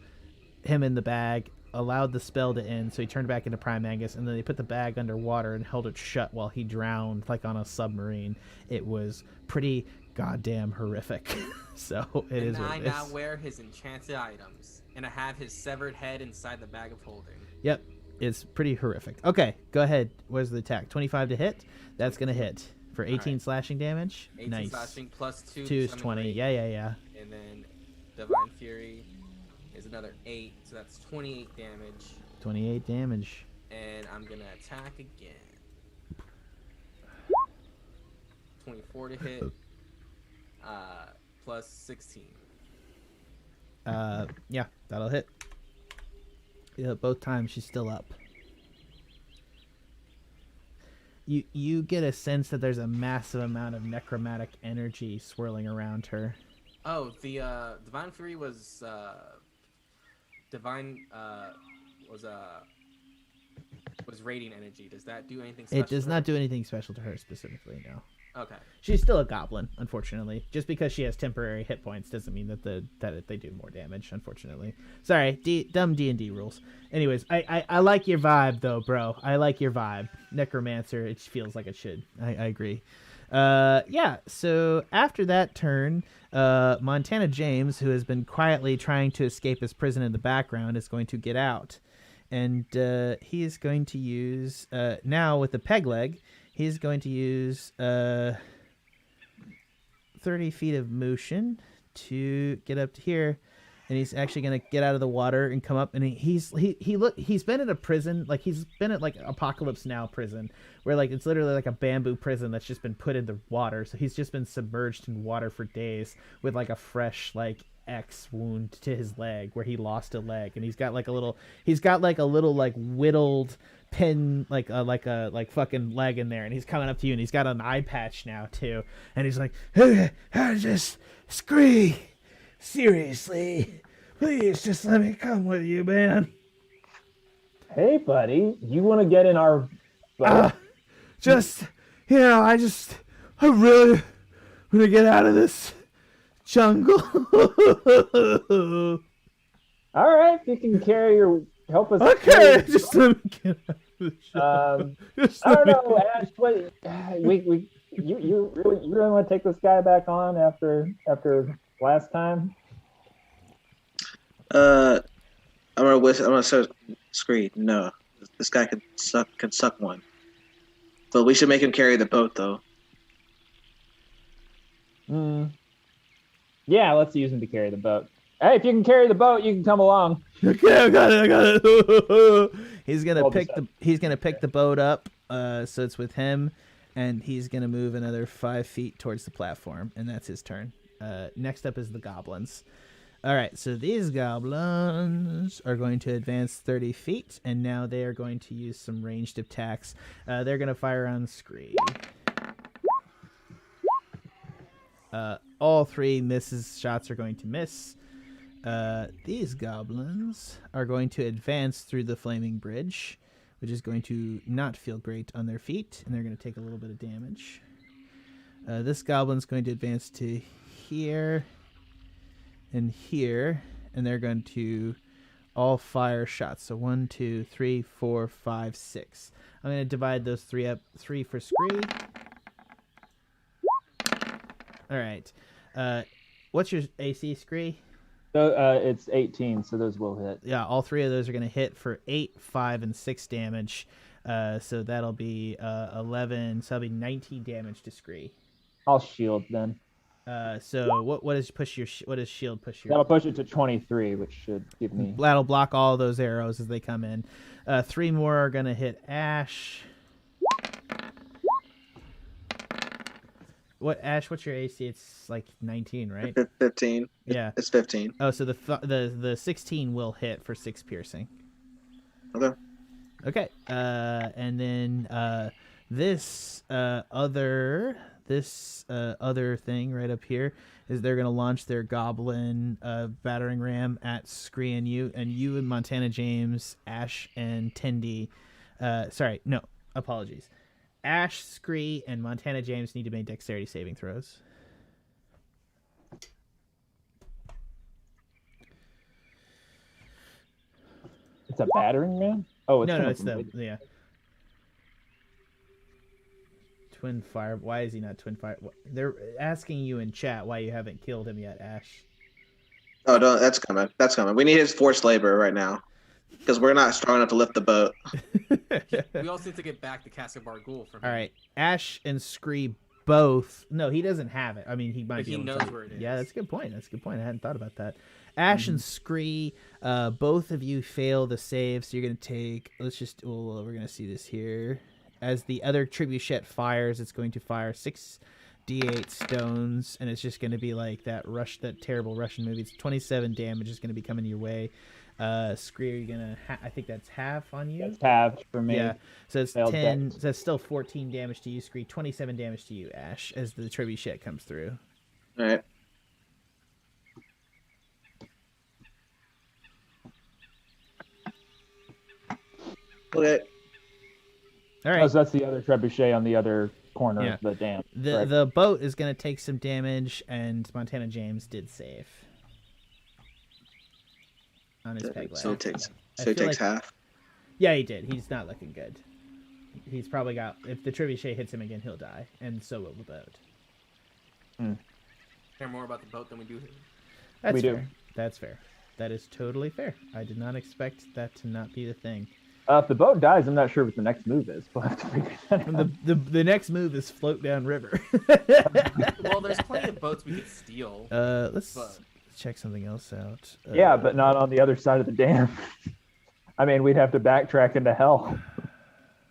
in the bag, allowed the spell to end, so he turned back into Primagus, and then they put the bag underwater and held it shut while he drowned, like on a submarine. It was pretty goddamn horrific. So it is what it is. And I now wear his enchanted items, and I have his severed head inside the bag of holding. Yep, it's pretty horrific. Okay, go ahead. Where's the attack? 25 to hit. That's gonna hit for 18 slashing damage. 18 nice. Slashing plus 2 is 20. Rate. Yeah. And then Divine Fury is another 8, so that's 28 damage. 28 damage. And I'm gonna attack again. 24 to hit. Plus 16. Yeah, that'll hit. Yeah, both times she's still up. You get a sense that there's a massive amount of necromantic energy swirling around her. Oh, the Divine Fury was was radiant energy. Does that do anything special? It does not do anything special to her specifically, no. Okay. She's still a goblin, unfortunately. Just because she has temporary hit points doesn't mean that they do more damage, unfortunately. Sorry, dumb D&D rules. Anyways, I like your vibe, though, bro. I like your vibe. Necromancer, it feels like it should. I agree. Yeah, so after that turn, Montana James, who has been quietly trying to escape his prison in the background, is going to get out. And he is going to use, now with the peg leg, he's going to use 30 feet of motion to get up to here, and he's actually going to get out of the water and come up. And he's been in a prison, like he's been at like Apocalypse Now prison, where like it's literally like a bamboo prison that's just been put in the water. So he's just been submerged in water for days with like a fresh like X wound to his leg where he lost a leg, and he's got like a little like whittled pin like fucking leg in there, and he's coming up to you, and he's got an eye patch now too, and he's like, just Scree, seriously, please just let me come with you, man. Hey buddy, you want to get in our boat? I really want to get out of this jungle. All right, you can help us. Okay, just let me get out of the jungle. I don't know, Ashe. You really want to take this guy back on after last time? I'm gonna say Scree. No, this guy can suck one. But we should make him carry the boat, though. Yeah, let's use him to carry the boat. Hey, if you can carry the boat, you can come along. Okay, I got it. He's gonna pick the boat up, so it's with him, and he's gonna move another 5 feet towards the platform, and that's his turn. Next up is the goblins. All right, so these goblins are going to advance 30 feet, and now they are going to use some ranged attacks. They're gonna fire on Scree. All 3 shots are going to miss. These goblins are going to advance through the flaming bridge, which is going to not feel great on their feet, and they're going to take a little bit of damage. This goblin's going to advance to here and here, and they're going to all fire shots. So 1, 2, 3, 4, 5, 6. I'm going to divide those 3 up. 3 for Scree. All right. What's your AC, Scree? It's 18, so those will hit. Yeah, all 3 of those are going to hit for 8, 5, and 6 damage. So that'll be 11. So that'll be 19 damage to Scree. I'll shield then. So what does shield push your? That'll push it to 23, which should give me. That'll block all those arrows as they come in. 3 more are gonna hit Ashe. Ashe? What's your AC? It's like 19, right? 15. Yeah, it's 15. Oh, so the 16 will hit for 6 piercing. Okay. Okay. And then this other thing right up here is they're going to launch their goblin battering ram at Scree and you and Montana James, Ashe, and Tendy. Apologies. Ashe, Scree, and Montana James need to make dexterity saving throws. It's a battering ram? Oh, it's yeah. Twin fire. Why is he not twin fire? They're asking you in chat why you haven't killed him yet, Ashe. Oh, no, that's coming. That's coming. We need his forced labor right now because we're not strong enough to lift the boat. We also need to get back the Cask of Barghoul from him. All right, Ashe and Scree both. No, he doesn't have it. I mean, he might but be. He able knows to where it is. Yeah, that's a good point. I hadn't thought about that. Ashe and Scree, both of you fail the save, so you're gonna take. We're gonna see this here. As the other trebuchet fires, it's going to fire 6d8 stones, and it's just going to be like that terrible Russian movie. It's 27 damage is going to be coming your way. Scree, are you going to... I think that's half on you? That's half for me. Yeah, so it's 10... So that's still 14 damage to you, Scree. 27 damage to you, Ashe, as the trebuchet comes through. All right. Okay. All right. Oh, so that's the other trebuchet on the other corner of the dam. The boat is going to take some damage, and Montana James did save on his peg leg. So he takes half. Yeah, he did. He's not looking good. He's probably got... If the trebuchet hits him again, he'll die, and so will the boat. Care more about the boat than we do him. That's fair. That's fair. That is totally fair. I did not expect that to not be the thing. If the boat dies, I'm not sure what the next move is. We'll have to figure that out. The next move is float down river. Well, there's plenty of boats we could steal. Let's check something else out. Yeah, but not on the other side of the dam. I mean, we'd have to backtrack into hell.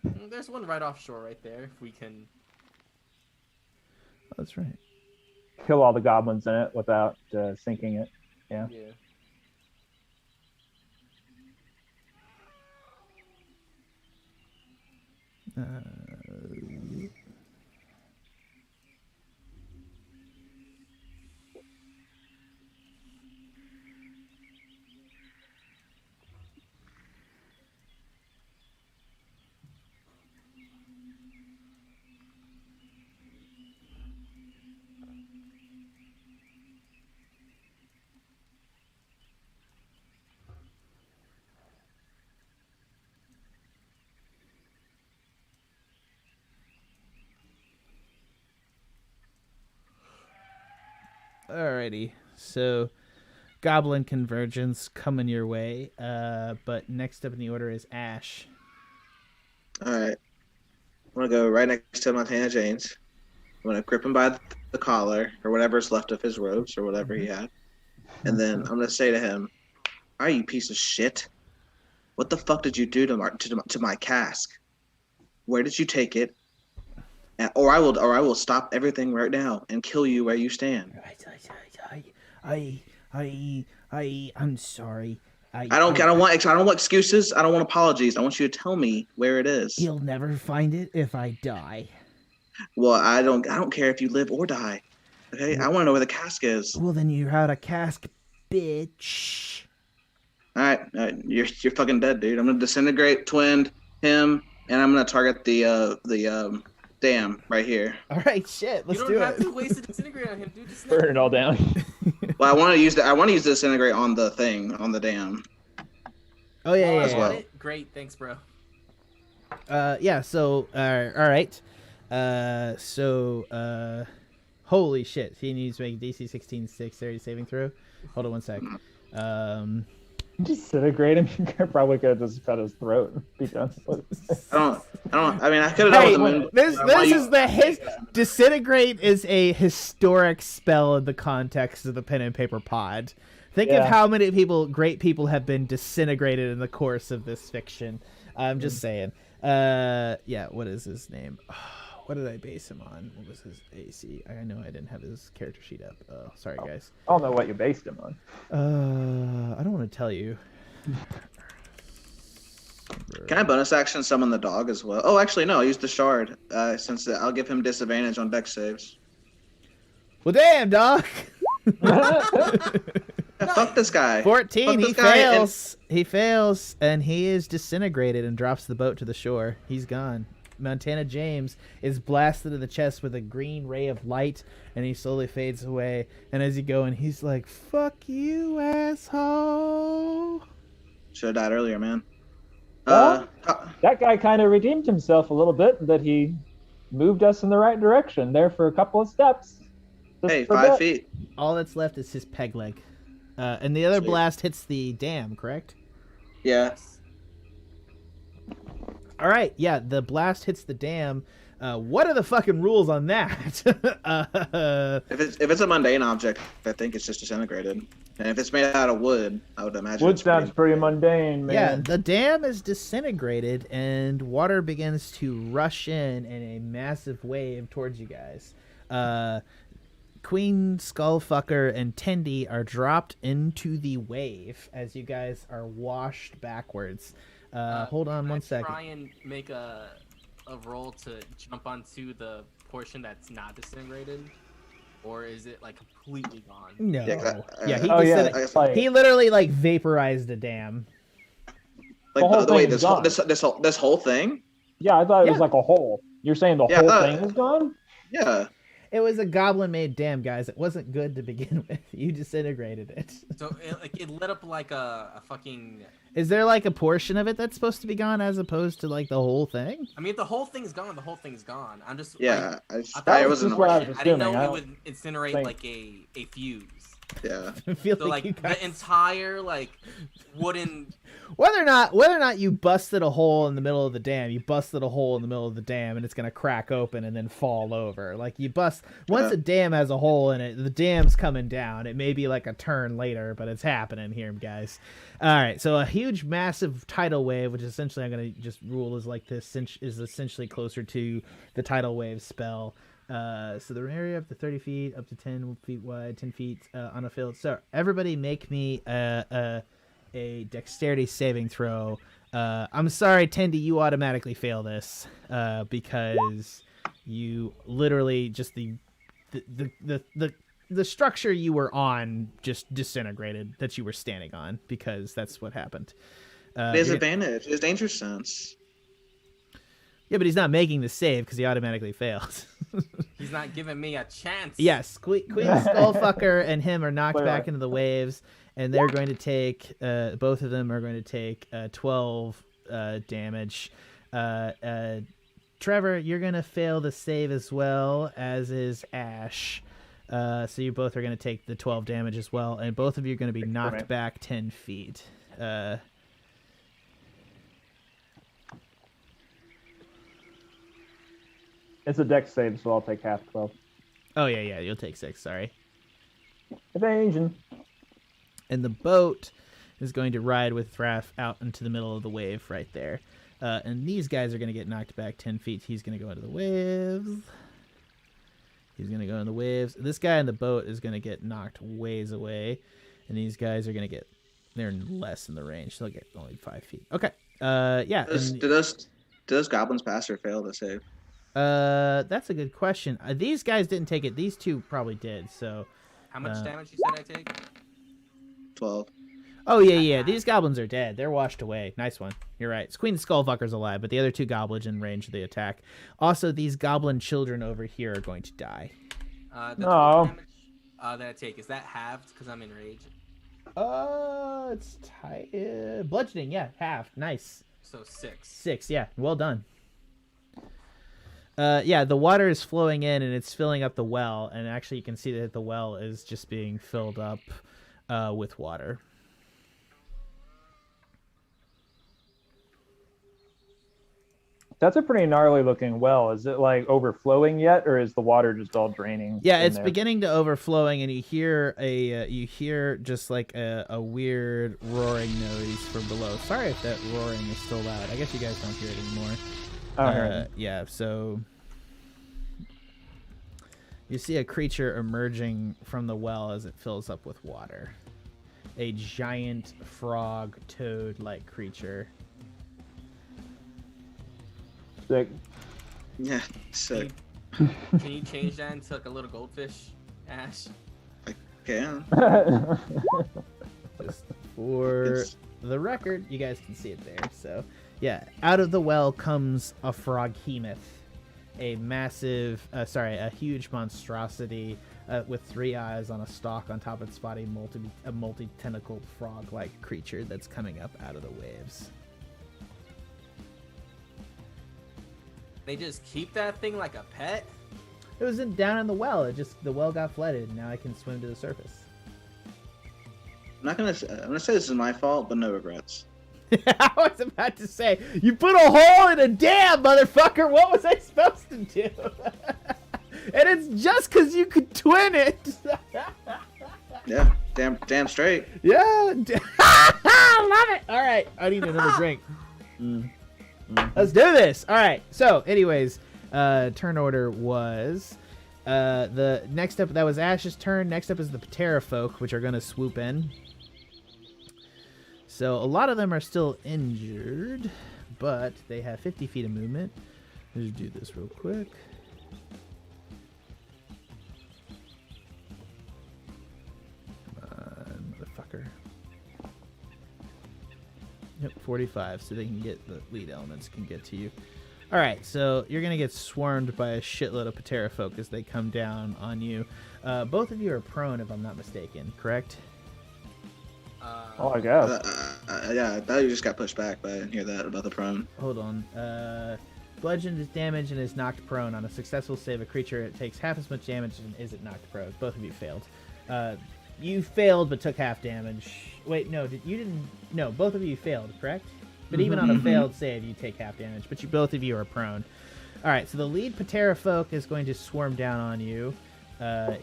There's one right offshore right there. If we can... Oh, that's right. Kill all the goblins in it without sinking it. Yeah. Alrighty, so Goblin Convergence coming your way, but next up in the order is Ashe. Alright. I'm going to go right next to Montana James. I'm going to grip him by the collar, or whatever's left of his robes, or whatever he had. And then I'm going to say to him, "All right, you piece of shit. What the fuck did you do to my cask? Where did you take it? Or I will stop everything right now and kill you where you stand." I'm sorry. I don't want excuses. I don't want apologies. I want you to tell me where it is. You'll never find it if I die. Well, I don't care if you live or die. Okay, I want to know where the cask is. Well, then you're out of cask bitch. All right, you're fucking dead, dude. I'm gonna disintegrate twin him, and I'm gonna target the dam right here. All right, shit. Let's do it. You don't have to waste a disintegrate on him, dude. Just Burn it all down. Well, I want to use the disintegrate on the thing on the dam. Oh yeah, as well. Great, thanks, bro. Yeah. So, all right. Holy shit. He needs to make DC 16 630 saving throw. Hold on one sec. Disintegrate him. Probably could have just cut his throat and be done with it. I don't. I mean, I could have done with the moon. Disintegrate is a historic spell in the context of the pen and paper pod. Think of how many great people have been disintegrated in the course of this fiction. I'm just saying. Yeah. What is his name? What did I base him on? What was his AC? I know I didn't have his character sheet up. Sorry, guys. I don't know what you based him on. I don't want to tell you. Can I bonus action summon the dog as well? Oh, actually, no. I'll use the shard since I'll give him disadvantage on dex saves. Well, damn, dog. Fuck this guy. 14. He fails. He fails, and he is disintegrated and drops the boat to the shore. He's gone. Montana James is blasted in the chest with a green ray of light, and he slowly fades away. And as you go, and he's like, "Fuck you, asshole." Should have died earlier, man. Well, that guy kind of redeemed himself a little bit, that he moved us in the right direction there for a couple of steps. Hey, 5 feet. All that's left is his peg leg. And the other blast hits the dam, correct? Yeah. All right, yeah, the blast hits the dam. What are the fucking rules on that? If it's a mundane object, I think it's just disintegrated. And if it's made out of wood, I would imagine. Wood sounds pretty mundane, man. Yeah, the dam is disintegrated, and water begins to rush in a massive wave towards you guys. Queen, Skullfucker, and Tendy are dropped into the wave as you guys are washed backwards. Hold on one second. Try and make a roll to jump onto the portion that's not disintegrated, or is it like completely gone? No. He he literally like vaporized a dam. Like wait, this whole thing? Yeah, I thought it was like a hole. You're saying the whole thing is gone? Yeah. It was a goblin-made dam, guys. It wasn't good to begin with. You disintegrated it. So it lit up like a fucking... Is there like a portion of it that's supposed to be gone as opposed to like the whole thing? I mean, if the whole thing's gone, the whole thing's gone. I'm just... Yeah. I I didn't know it would incinerate like a fuse. Yeah. I feel so like guys... the entire like wooden... Whether or not you busted a hole in the middle of the dam, you busted a hole in the middle of the dam and it's gonna crack open and then fall over. Like you bust once a dam has a hole in it, the dam's coming down. It may be like a turn later, but it's happening here, guys. All right, so a huge, massive tidal wave, which essentially I'm gonna just rule is like this, is essentially closer to the tidal wave spell. So the area up to 30 feet, up to 10 feet wide, 10 feet on a field. So everybody make me a dexterity saving throw. I'm sorry, Tendy, you automatically fail this because you literally just the structure you were on just disintegrated that you were standing on because that's what happened. His advantage, his danger sense. Yeah, but he's not making the save because he automatically failed. He's not giving me a chance. Yes, Queen Skullfucker and him are knocked back into the waves, and they're going to take, both of them are going to take 12 damage. Trevor, you're going to fail the save as well, as is Ashe. So you both are going to take the 12 damage as well, and both of you are going to be knocked back 10 feet. It's a dex save, so I'll take half 12. Oh, yeah, you'll take 6, sorry. Evasion. And the boat is going to ride with Thraff out into the middle of the wave right there. And these guys are going to get knocked back 10 feet. He's going to go into the waves. He's going to go in the waves. This guy in the boat is going to get knocked ways away. And these guys are going to get... They're less in the range. They'll get only 5 feet. Okay. Yeah. Do those goblins pass or fail the save? That's a good question. These guys didn't take it. These two probably did. So, how much damage you said I take? 12. Oh, yeah. These goblins are dead. They're washed away. Nice one. You're right. Queen Skullfucker's alive, but the other 2 goblins in range of the attack. Also, these goblin children over here are going to die. The total damage that I take, is that halved because I'm in rage? It's bludgeoning, yeah, half. Nice. So 6. 6, yeah. Well done. Yeah, the water is flowing in and it's filling up the well, and actually you can see that the well is just being filled up with water. That's a pretty gnarly looking well. Is it like overflowing yet, or is the water just all draining? Yeah, it's beginning to overflowing, and you hear just like a weird roaring noise from below. Sorry if that roaring is still loud. I guess you guys don't hear it anymore. Yeah, so you see a creature emerging from the well as it fills up with water. A giant frog toad-like creature. Sick. Yeah, sick. Can you change that into like a little goldfish, Ashe? I can. Just for the record, you guys can see it there. So, yeah, out of the well comes a froghemoth, a massive, a huge monstrosity with 3 eyes on a stalk on top of its body, a multi-tentacled frog-like creature that's coming up out of the waves. They just keep that thing like a pet? It was down in the well. The well got flooded, and now I can swim to the surface. I'm gonna say this is my fault, but no regrets. I was about to say, you put a hole in a dam, motherfucker. What was I supposed to do? And it's just because you could twin it. Yeah, damn straight. Yeah. Love it. All right, I need another drink. Let's do this. All right. So, anyways, turn order was the next up. That was Ashe's turn. Next up is the Patera folk, which are going to swoop in. So a lot of them are still injured, but they have 50 feet of movement. Let's do this real quick. Come on, motherfucker. Yep, 45, so they can get the lead elements can get to you. All right, so you're gonna get swarmed by a shitload of Patera folk as they come down on you. Both of you are prone, if I'm not mistaken, correct? I guess. Yeah, I thought you just got pushed back, but I didn't hear that about the prone. Hold on. Bludgeoned is damaged and is knocked prone. On a successful save, a creature takes half as much damage and isn't knocked prone. Both of you failed. You failed but took half damage. Wait, no, you didn't. No, both of you failed, correct? But even on a failed save, you take half damage. But both of you are prone. All right, so the lead Patera folk is going to swarm down on you.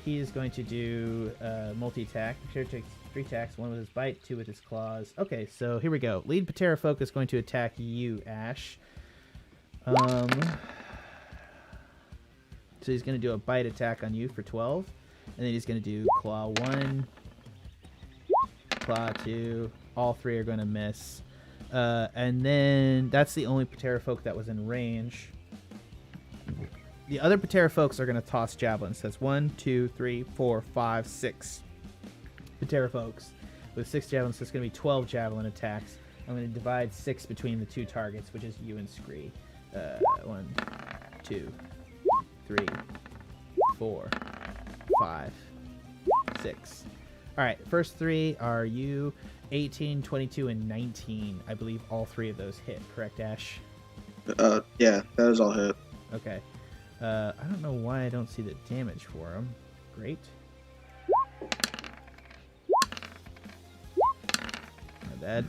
He is going to do multi-attack. Sure takes 3 attacks, 1 with his bite, 2 with his claws. Okay, so here we go. Lead Patera folk is going to attack you, Ashe. So he's going to do a bite attack on you for 12. And then he's going to do claw 1, claw 2. All 3 are going to miss. And then that's the only Patera folk that was in range. The other Patera folks are going to toss javelins. That's 1, 2, 3, 4, 5, 6 Patera folks with 6 javelins. So it's going to be 12 javelin attacks. I'm going to divide 6 between the 2 targets, which is you and Scree. 1, 2, 3, 4, 5, 6. All right, first 3 are you, 18, 22, and 19. I believe all 3 of those hit, correct, Ashe? Yeah, that is all hit. Okay. I don't know why I don't see the damage for them. Great. Not bad.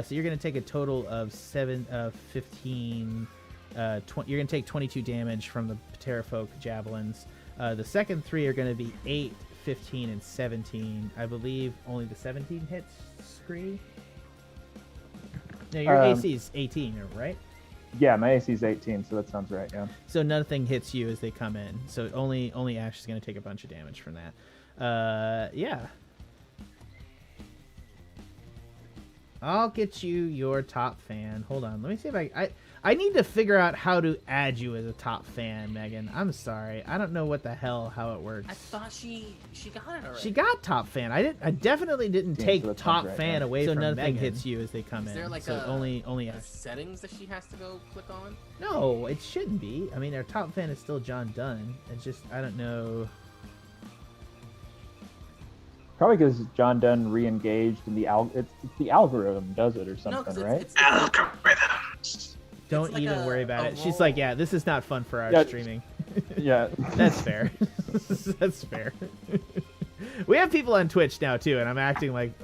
So you're going to take a total of 15. You're going to take 22 damage from the Patera folk javelins. The second 3 are going to be 8, 15, and 17. I believe only the 17 hits, Scree? No, your AC is 18, right? Yeah, my AC is 18, so that sounds right, yeah. So nothing hits you as they come in. So only Ashe is going to take a bunch of damage from that. Yeah. I'll get you your top fan. Hold on. Let me see if I need to figure out how to add you as a top fan, Megan. I'm sorry. I don't know how it works. I thought she got it already. She got top fan. I definitely didn't take top fan away from Megan. So nothing hits you as they come in. Is there like only settings that she has to go click on? No, it shouldn't be. I mean, our top fan is still John Dunn. It's just I don't know. Probably because John Dunn re-engaged in the it's the algorithm does it or something, right? It's algorithms. Don't like even worry about it. role. She's like, yeah, this is not fun for our streaming. Yeah. That's fair. That's fair. We have people on Twitch now too, and I'm acting like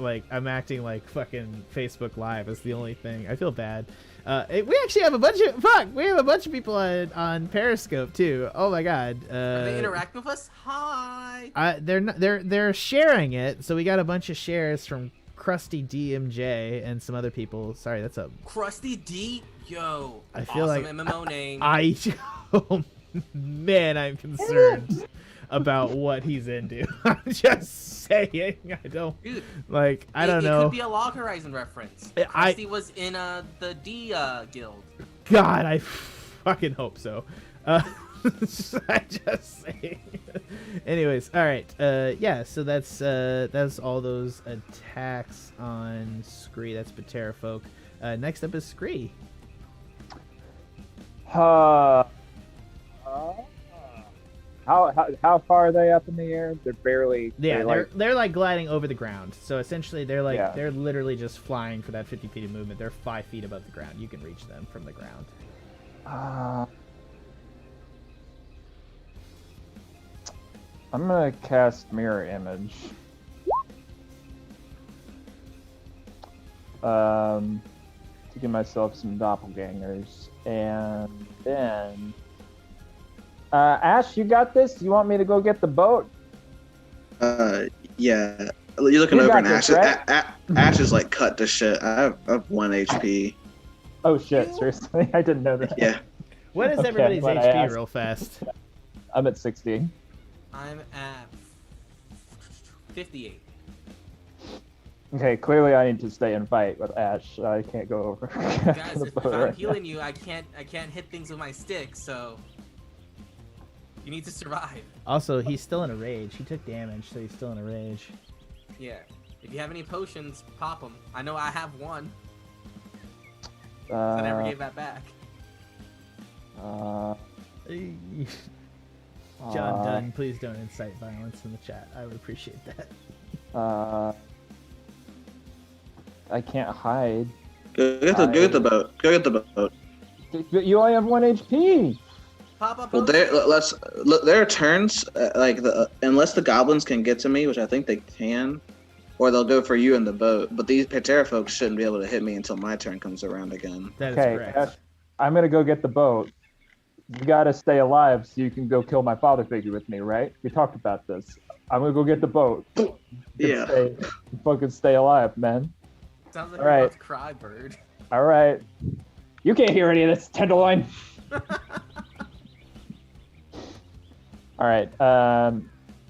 fucking Facebook Live is the only thing. I feel bad. We actually have a bunch of people on Periscope too. Oh my god. Are they interacting with us? Hi. They're sharing it, so we got a bunch of shares from Krusty DMJ and some other people. Sorry, that's a Krusty D. Yo. I feel awesome like MMO name. Oh man, I'm concerned about what he's into. I'm just saying. I don't Dude, like. I don't know. It could be a Log Horizon rereference. Krusty was in the D guild. God, I fucking hope so. I just say. Anyways, all right. Yeah. So that's all those attacks on Scree. That's Patera folk. Next up is Scree. How far are they up in the air? They're barely. Yeah, they're like gliding over the ground. So essentially, they're literally just flying for that 50 feet of movement. They're 5 feet above the ground. You can reach them from the ground. I'm gonna cast Mirror Image. To give myself some doppelgangers, and then Ashe, you got this? You want me to go get the boat? Yeah. You're looking over and Ashe. Right? Ashe is like cut to shit. I have 1 HP. Oh shit! Seriously, I didn't know that. Yeah. What is everybody's HP real fast? I'm at 60. I'm at 58. Okay, clearly I need to stay and fight with Ashe. I can't go over. Guys, if I'm healing you, I can't hit things with my stick, so you need to survive. Also, he's still in a rage. He took damage, so he's still in a rage. Yeah. If you have any potions, pop them. I know I have one. I never gave that back. John Dunn, please don't incite violence in the chat. I would appreciate that. I can't hide. Go get the boat. Go get the boat. You only have 1 HP. Pop up. Well, there are turns unless the goblins can get to me, which I think they can, or they'll go for you in the boat. But these Patera folks shouldn't be able to hit me until my turn comes around again. That is correct. I'm gonna go get the boat. You gotta stay alive so you can go kill my father figure with me, right? We talked about this. I'm gonna go get the boat. Fucking stay alive, man. Sounds like you're about to cry, bird. All right. You can't hear any of this, Tenderloin. All right.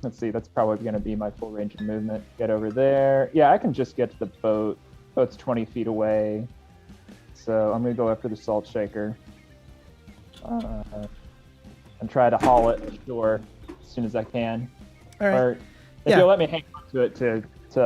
Let's see. That's probably going to be my full range of movement. Get over there. Yeah, I can just get to the boat. Boat's 20 feet away. So I'm going to go after the salt shaker. And try to haul it ashore as soon as I can. All right. Or if you'll let me hang on to it to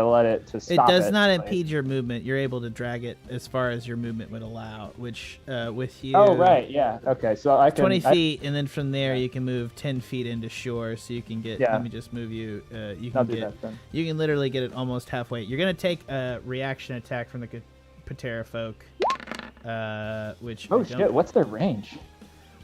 let it to stop it. Does not impede your movement. You're able to drag it as far as your movement would allow, which with you... Oh, right, yeah. Okay, so I can... 20 feet, and then from there you can move 10 feet into shore, so you can get... Yeah. Let me just move you. You can literally get it almost halfway. You're going to take a reaction attack from the Patera folk, which... Oh, shit, what's their range?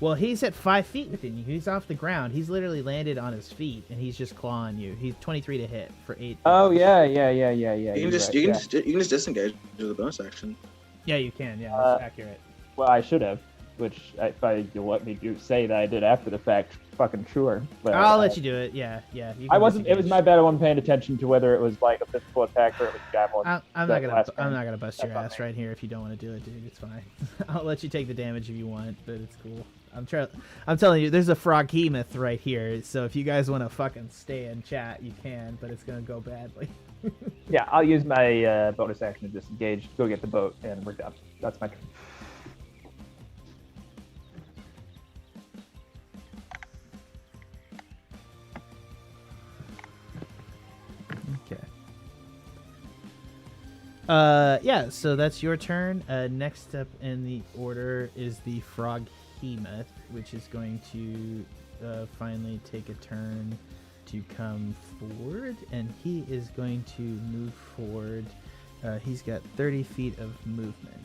Well, he's at 5 feet within you. He's off the ground. He's literally landed on his feet, and he's just clawing you. He's 23 to hit for 8. Oh yeah. You can just disengage with a bonus action. Yeah, you can. Yeah, that's accurate. Well, I should have, which if you'll let me say that I did after the fact, fucking sure. But I'll let you do it. Yeah. I wasn't. It was my bad. I wasn't paying attention to whether it was like a physical attack or it was javelin. I'm not gonna bust your ass right here if you don't want to do it, dude. It's fine. I'll let you take the damage if you want, but it's cool. I'm telling you, there's a froghemoth right here, so if you guys want to fucking stay and chat, you can, but it's gonna go badly. Yeah, I'll use my bonus action to disengage, go get the boat, and we're done. That's my turn. Okay. Yeah, so that's your turn. Next up in the order is the Froghemoth, which is going to finally take a turn to come forward, and he is going to move forward. He's got 30 feet of movement.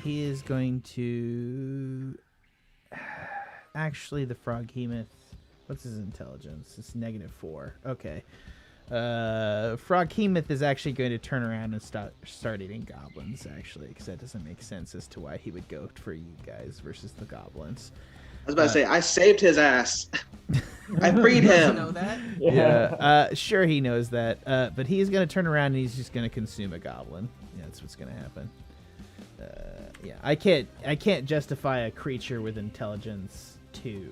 He is going to... Actually, the Froghemoth... What's his intelligence? It's -4. Okay. Froghemoth is actually going to turn around and start eating goblins, actually, because that doesn't make sense as to why he would go for you guys versus the goblins. I was about to say, I saved his ass. I freed him. Know that? Yeah. Sure, he knows that. But he's going to turn around and he's just going to consume a goblin. Yeah, that's what's going to happen. Yeah, I can't justify a creature with intelligence 2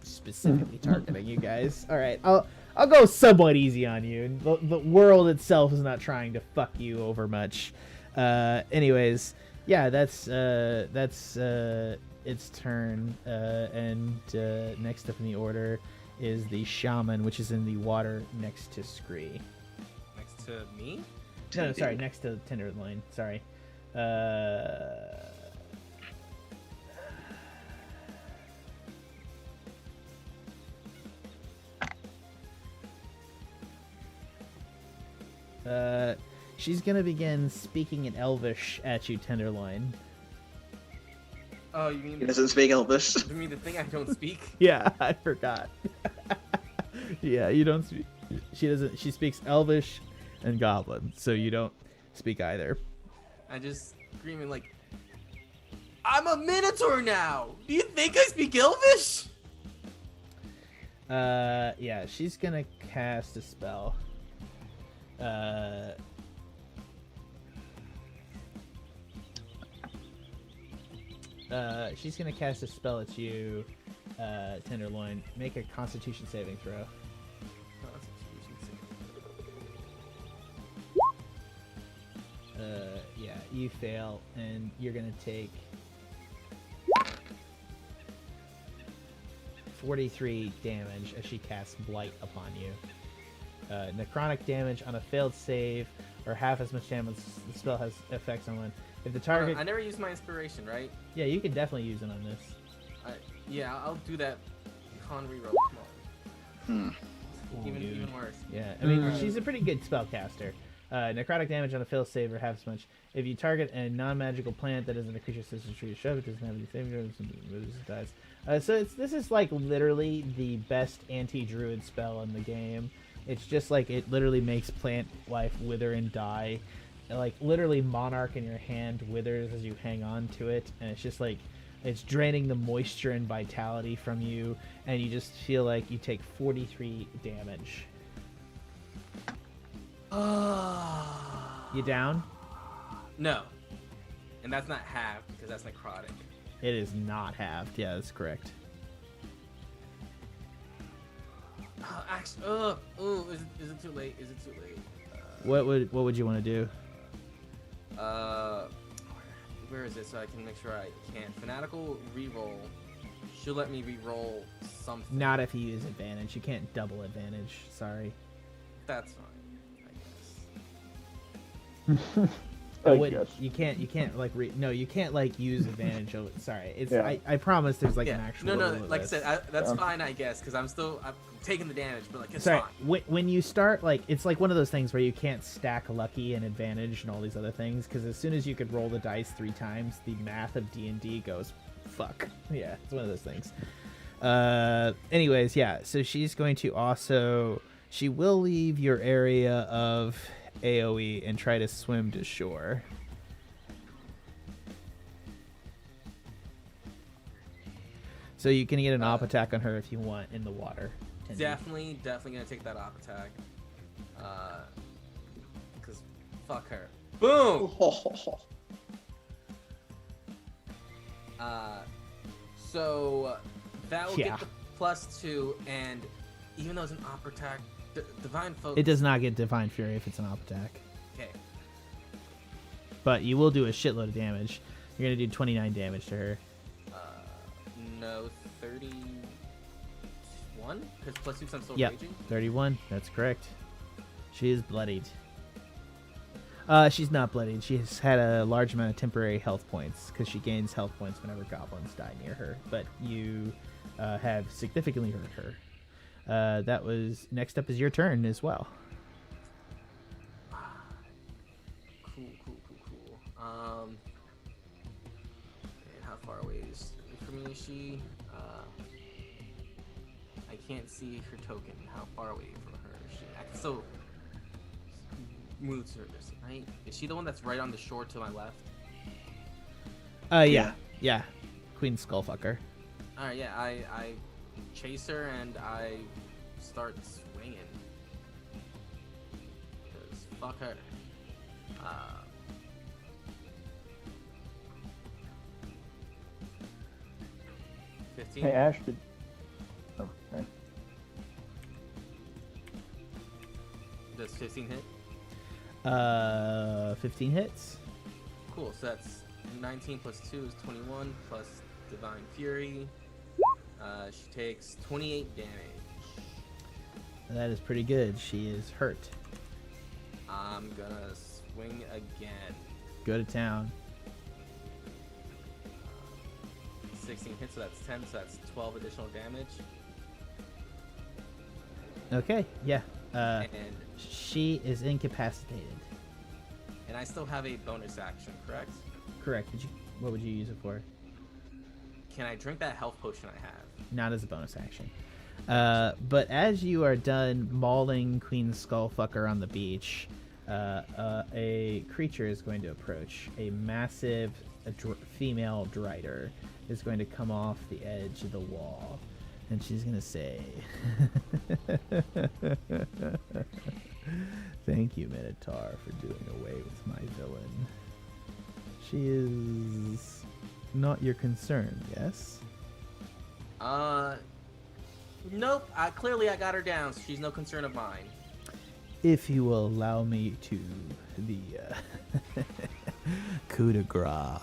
specifically targeting you guys. All right, I'll go somewhat easy on you. The world itself is not trying to fuck you over much. Anyways, yeah, that's its turn. And next up in the order is the Shaman, which is in the water next to Scree. Next to me? No, sorry, next to Tenderloin. Sorry. She's gonna begin speaking in Elvish at you, Tenderloin. Oh, you mean He doesn't speak Elvish. You mean the thing I don't speak? Yeah, I forgot. Yeah, you don't speak. She doesn't. She speaks Elvish and Goblin, so you don't speak either. I just screaming like, I'm a Minotaur now! Do you think I speak Elvish? Yeah, she's gonna cast a spell. She's gonna cast a spell at you, Tenderloin. Make a Constitution saving throw. Yeah, you fail, and you're gonna take 43 damage as she casts Blight upon you. Necrotic damage on a failed save, or half as much damage the spell has effects on one. If the target... I never used my inspiration, right? Yeah, you can definitely use it on this. Yeah, I'll do that. Con reroll. Come on. Even worse. Yeah, I mean, she's a pretty good spellcaster. Necrotic damage on a failed save or half as much. If you target a non-magical plant that isn't a creature system tree shove, it doesn't have any saving throws and moves and dies. So this is like literally the best anti-druid spell in the game. It's just like it literally makes plant life wither and die. Like literally Monarch in your hand withers as you hang on to it, and it's just like it's draining the moisture and vitality from you, and you just feel like you take 43 damage. You down? No. And that's not halved because that's necrotic. It is not halved. Yeah, that's correct. Actually, is it too late? Is it too late? What would you want to do? Where is it so I can make sure I can? Fanatical reroll. She'll let me reroll something. Not if you use advantage. You can't double advantage. Sorry. That's fine, I guess. You can't like you can't like use advantage. Sorry, it's Yeah. I promise there's like an actual. No. Like I said, that's fine, I guess, because I'm taking the damage, but like it's Sorry, fine. when you start, like it's like one of those things where you can't stack lucky and advantage and all these other things, because as soon as you could roll the dice 3 times, the math of D&D goes fuck. Yeah, it's one of those things. Anyways, yeah. So she's going to she will leave your area of AoE and try to swim to shore. So you can get an op attack on her if you want in the water. Definitely gonna take that op attack. Because fuck her. Boom! So that will get the +2, and even though it's an op attack, Divine Focus. It does not get Divine Fury if it's an op attack. Okay. But you will do a shitload of damage. You're going to do 29 damage to her. No, 31? Because +2 I'm still raging? 31. That's correct. She is bloodied. She's not bloodied. She's had a large amount of temporary health points because she gains health points whenever goblins die near her. But you have significantly hurt her. That was... Next up is your turn as well. Cool. And how far away is from me is she? I can't see her token. How far away from her is she? I can still move to her distance, right? Is she the one that's right on the shore to my left? Yeah. Queen Skullfucker. Alright, yeah, I chase her and I start swinging. Because fuck her. 15. Hey, Ashe, did... Oh, okay. Does 15 hit? 15 hits. Cool, so that's 19 plus 2 is 21 plus Divine Fury. She takes 28 damage. That is pretty good. She is hurt. I'm gonna swing again. Go to town. 16 hits, so that's 10, so that's 12 additional damage. Okay, yeah. And She is incapacitated. And I still have a bonus action, correct? Correct. What would you use it for? Can I drink that health potion I have? Not as a bonus action. But as you are done mauling Queen Skullfucker on the beach, a creature is going to approach. A massive female Drider is going to come off the edge of the wall. And she's going to say, "Thank you, Minotaur, for doing away with my villain. She is not your concern, yes?" Nope. Clearly I got her down, so she's no concern of mine. If you will allow me to the coup de grace,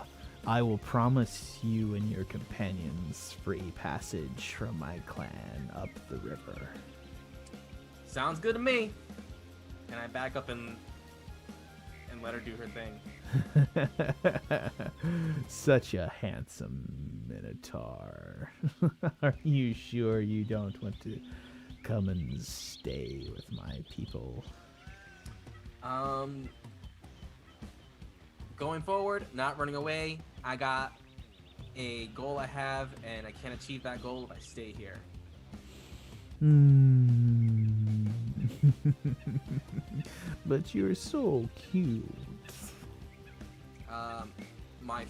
I will promise you and your companions free passage from my clan up the river. Sounds good to me. And I back up and let her do her thing. Such a handsome Minotaur. Are you sure you don't want to come and stay with my people? Going forward, not running away. I got a goal I have, and I can't achieve that goal if I stay here. But you're so cute. My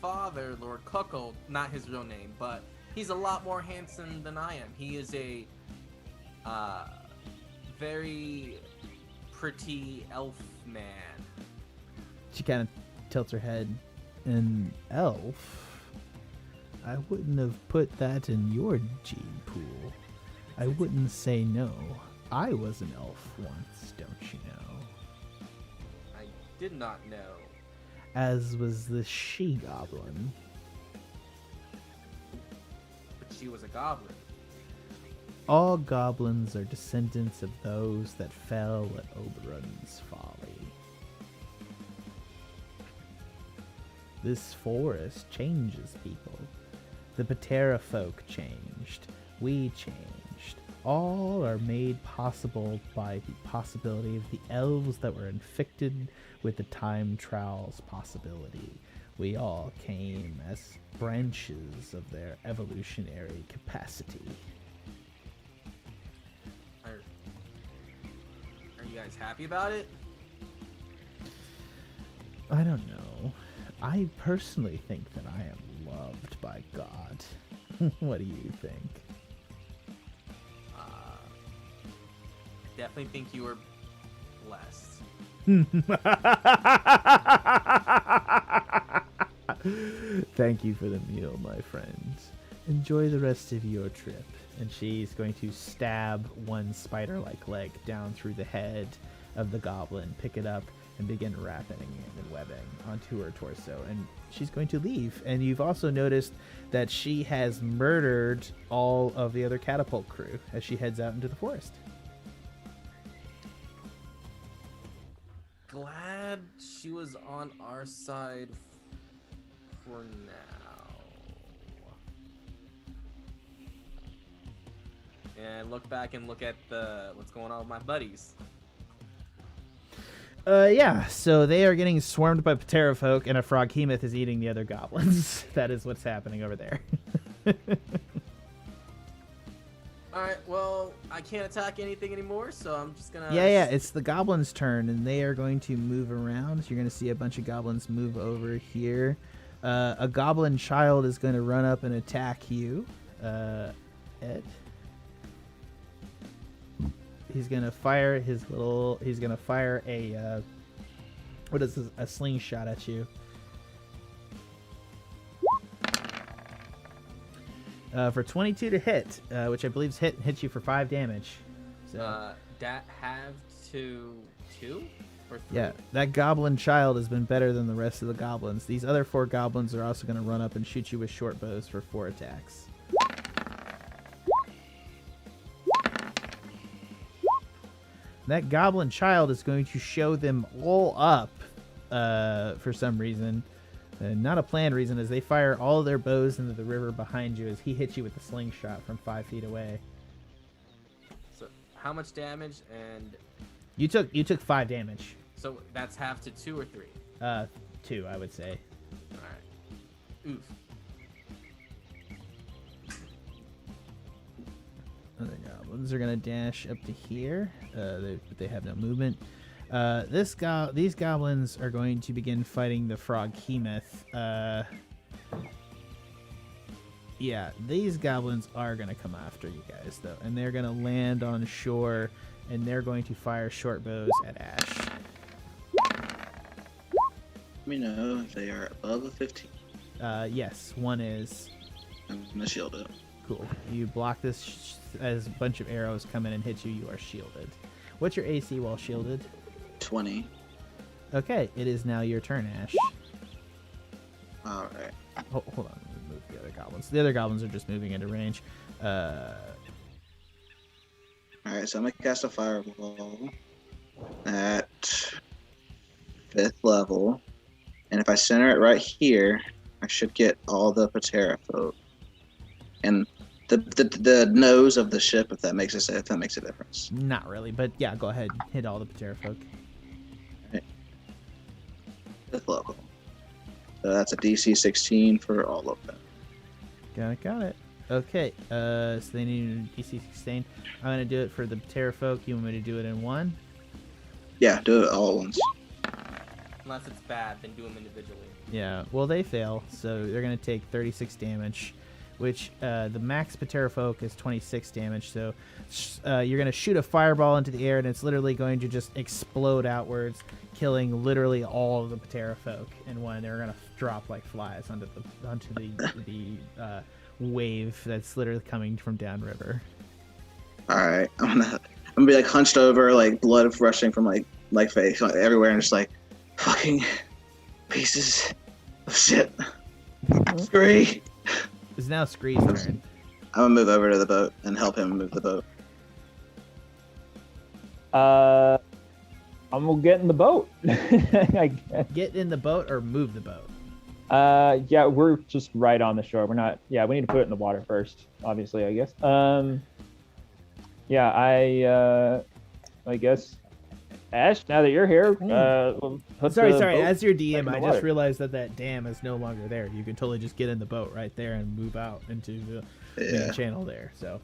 father, Lord Cuckold, not his real name, but he's a lot more handsome than I am. He is a very pretty elf man. She kind of tilts her head. An elf? I wouldn't have put that in your gene pool. I wouldn't say no. I was an elf once, don't you know? I did not know. As was the she-goblin. But she was a goblin. All goblins are descendants of those that fell at Oberon's folly. This forest changes people. The Patera folk changed. We changed. All are made possible by the possibility of the elves that were infected with the time trowel's possibility. We all came as branches of their evolutionary capacity. Are you guys happy about it? I don't know. I personally think that I am loved by God. What do you think? Definitely think you were blessed. Thank you for the meal, my friends. Enjoy the rest of your trip. And she's going to stab one spider-like leg down through the head of the goblin, pick it up, and begin wrapping it and webbing onto her torso. And she's going to leave. And you've also noticed that she has murdered all of the other catapult crew as she heads out into the forest. Glad she was on our side for now. And look back and look at what's going on with my buddies. Yeah, so they are getting swarmed by pterofolk, and a froghemoth is eating the other goblins. That is what's happening over there. Alright, well, I can't attack anything anymore, so I'm just gonna... Yeah, it's the goblins' turn, and they are going to move around. So you're going to see a bunch of goblins move over here. A goblin child is going to run up and attack you, Ed. He's gonna fire his little. He's gonna fire a. What is this? A slingshot at you. For 22 to hit, which I believe hits you for 5 damage. So. That have to 2 or 3? Yeah, that goblin child has been better than the rest of the goblins. These other 4 goblins are also gonna run up and shoot you with short bows for 4 attacks. That goblin child is going to show them all up for some reason. Not a planned reason, as they fire all of their bows into the river behind you as he hits you with a slingshot from 5 feet away. So how much damage? And you took 5 damage. So that's half to 2 or 3? 2, I would say. Alright. Oof. Other goblins are gonna dash up to here, but they have no movement. These goblins are going to begin fighting the froghemoth. Yeah, these goblins are gonna come after you guys though, and they're gonna land on shore, and they're going to fire short bows at Ashe. Let me know if they are above a 15. Yes, one is. I'm gonna shield it. Cool. You block this as a bunch of arrows come in and hit you. You are shielded. What's your AC while shielded? 20. Okay, it is now your turn, Ashe. All right. Hold on. Let me move the other goblins. The other goblins are just moving into range. All right, so I'm gonna cast a fireball at 5th level, and if I center it right here, I should get all the pterofolk and the nose of the ship, if that makes a difference. Not really, but yeah, go ahead. Hit all the pterofolk. Right. 5th level. So that's a DC 16 for all of them. Got it. Okay, so they need a DC 16. I'm going to do it for the pterofolk. You want me to do it in one? Yeah, do it all at once. Unless it's bad, then do them individually. Yeah, well, they fail, so they're going to take 36 damage, which the max pterofolk is 26 damage, so you're going to shoot a fireball into the air, and it's literally going to just explode outwards, killing literally all of the pterofolk in one. They're going to drop like flies onto the wave that's literally coming from downriver. All right, I'm gonna be like hunched over, like blood rushing from like face like, everywhere, and just like fucking pieces of shit. Scree. It's now Scree's turn. I'm gonna move over to the boat and help him move the boat. I'm gonna get in the boat. I guess. Get in the boat or move the boat? Yeah, we're just right on the shore. We're not. Yeah, we need to put it in the water first, obviously, I guess. Yeah, I guess. Ashe, now that you're here, we'll put Sorry. the boat As your DM, back in the I water. just realized that dam is no longer there. You can totally just get in the boat right there and move out into the main channel there. So.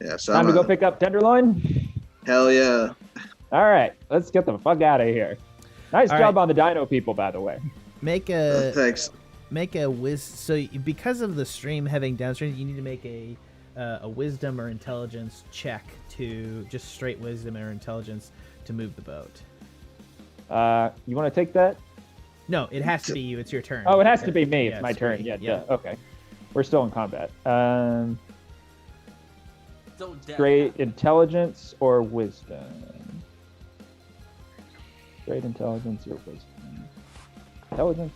Yeah. So Time to go pick up Tenderloin. Hell yeah. All right, let's get the fuck out of here. Nice All job right. on the dino people, by the way. Make a Thanks. So because of the stream having downstream, you need to make a wisdom or intelligence check to just straight wisdom or intelligence to move the boat. You want to take that? No, it has to be you. It's your turn. Oh, it has to be me. Yeah, It's my turn. Scree. Yeah. Okay. We're still in combat. So Great intelligence or wisdom? Great intelligence or wisdom? Intelligence.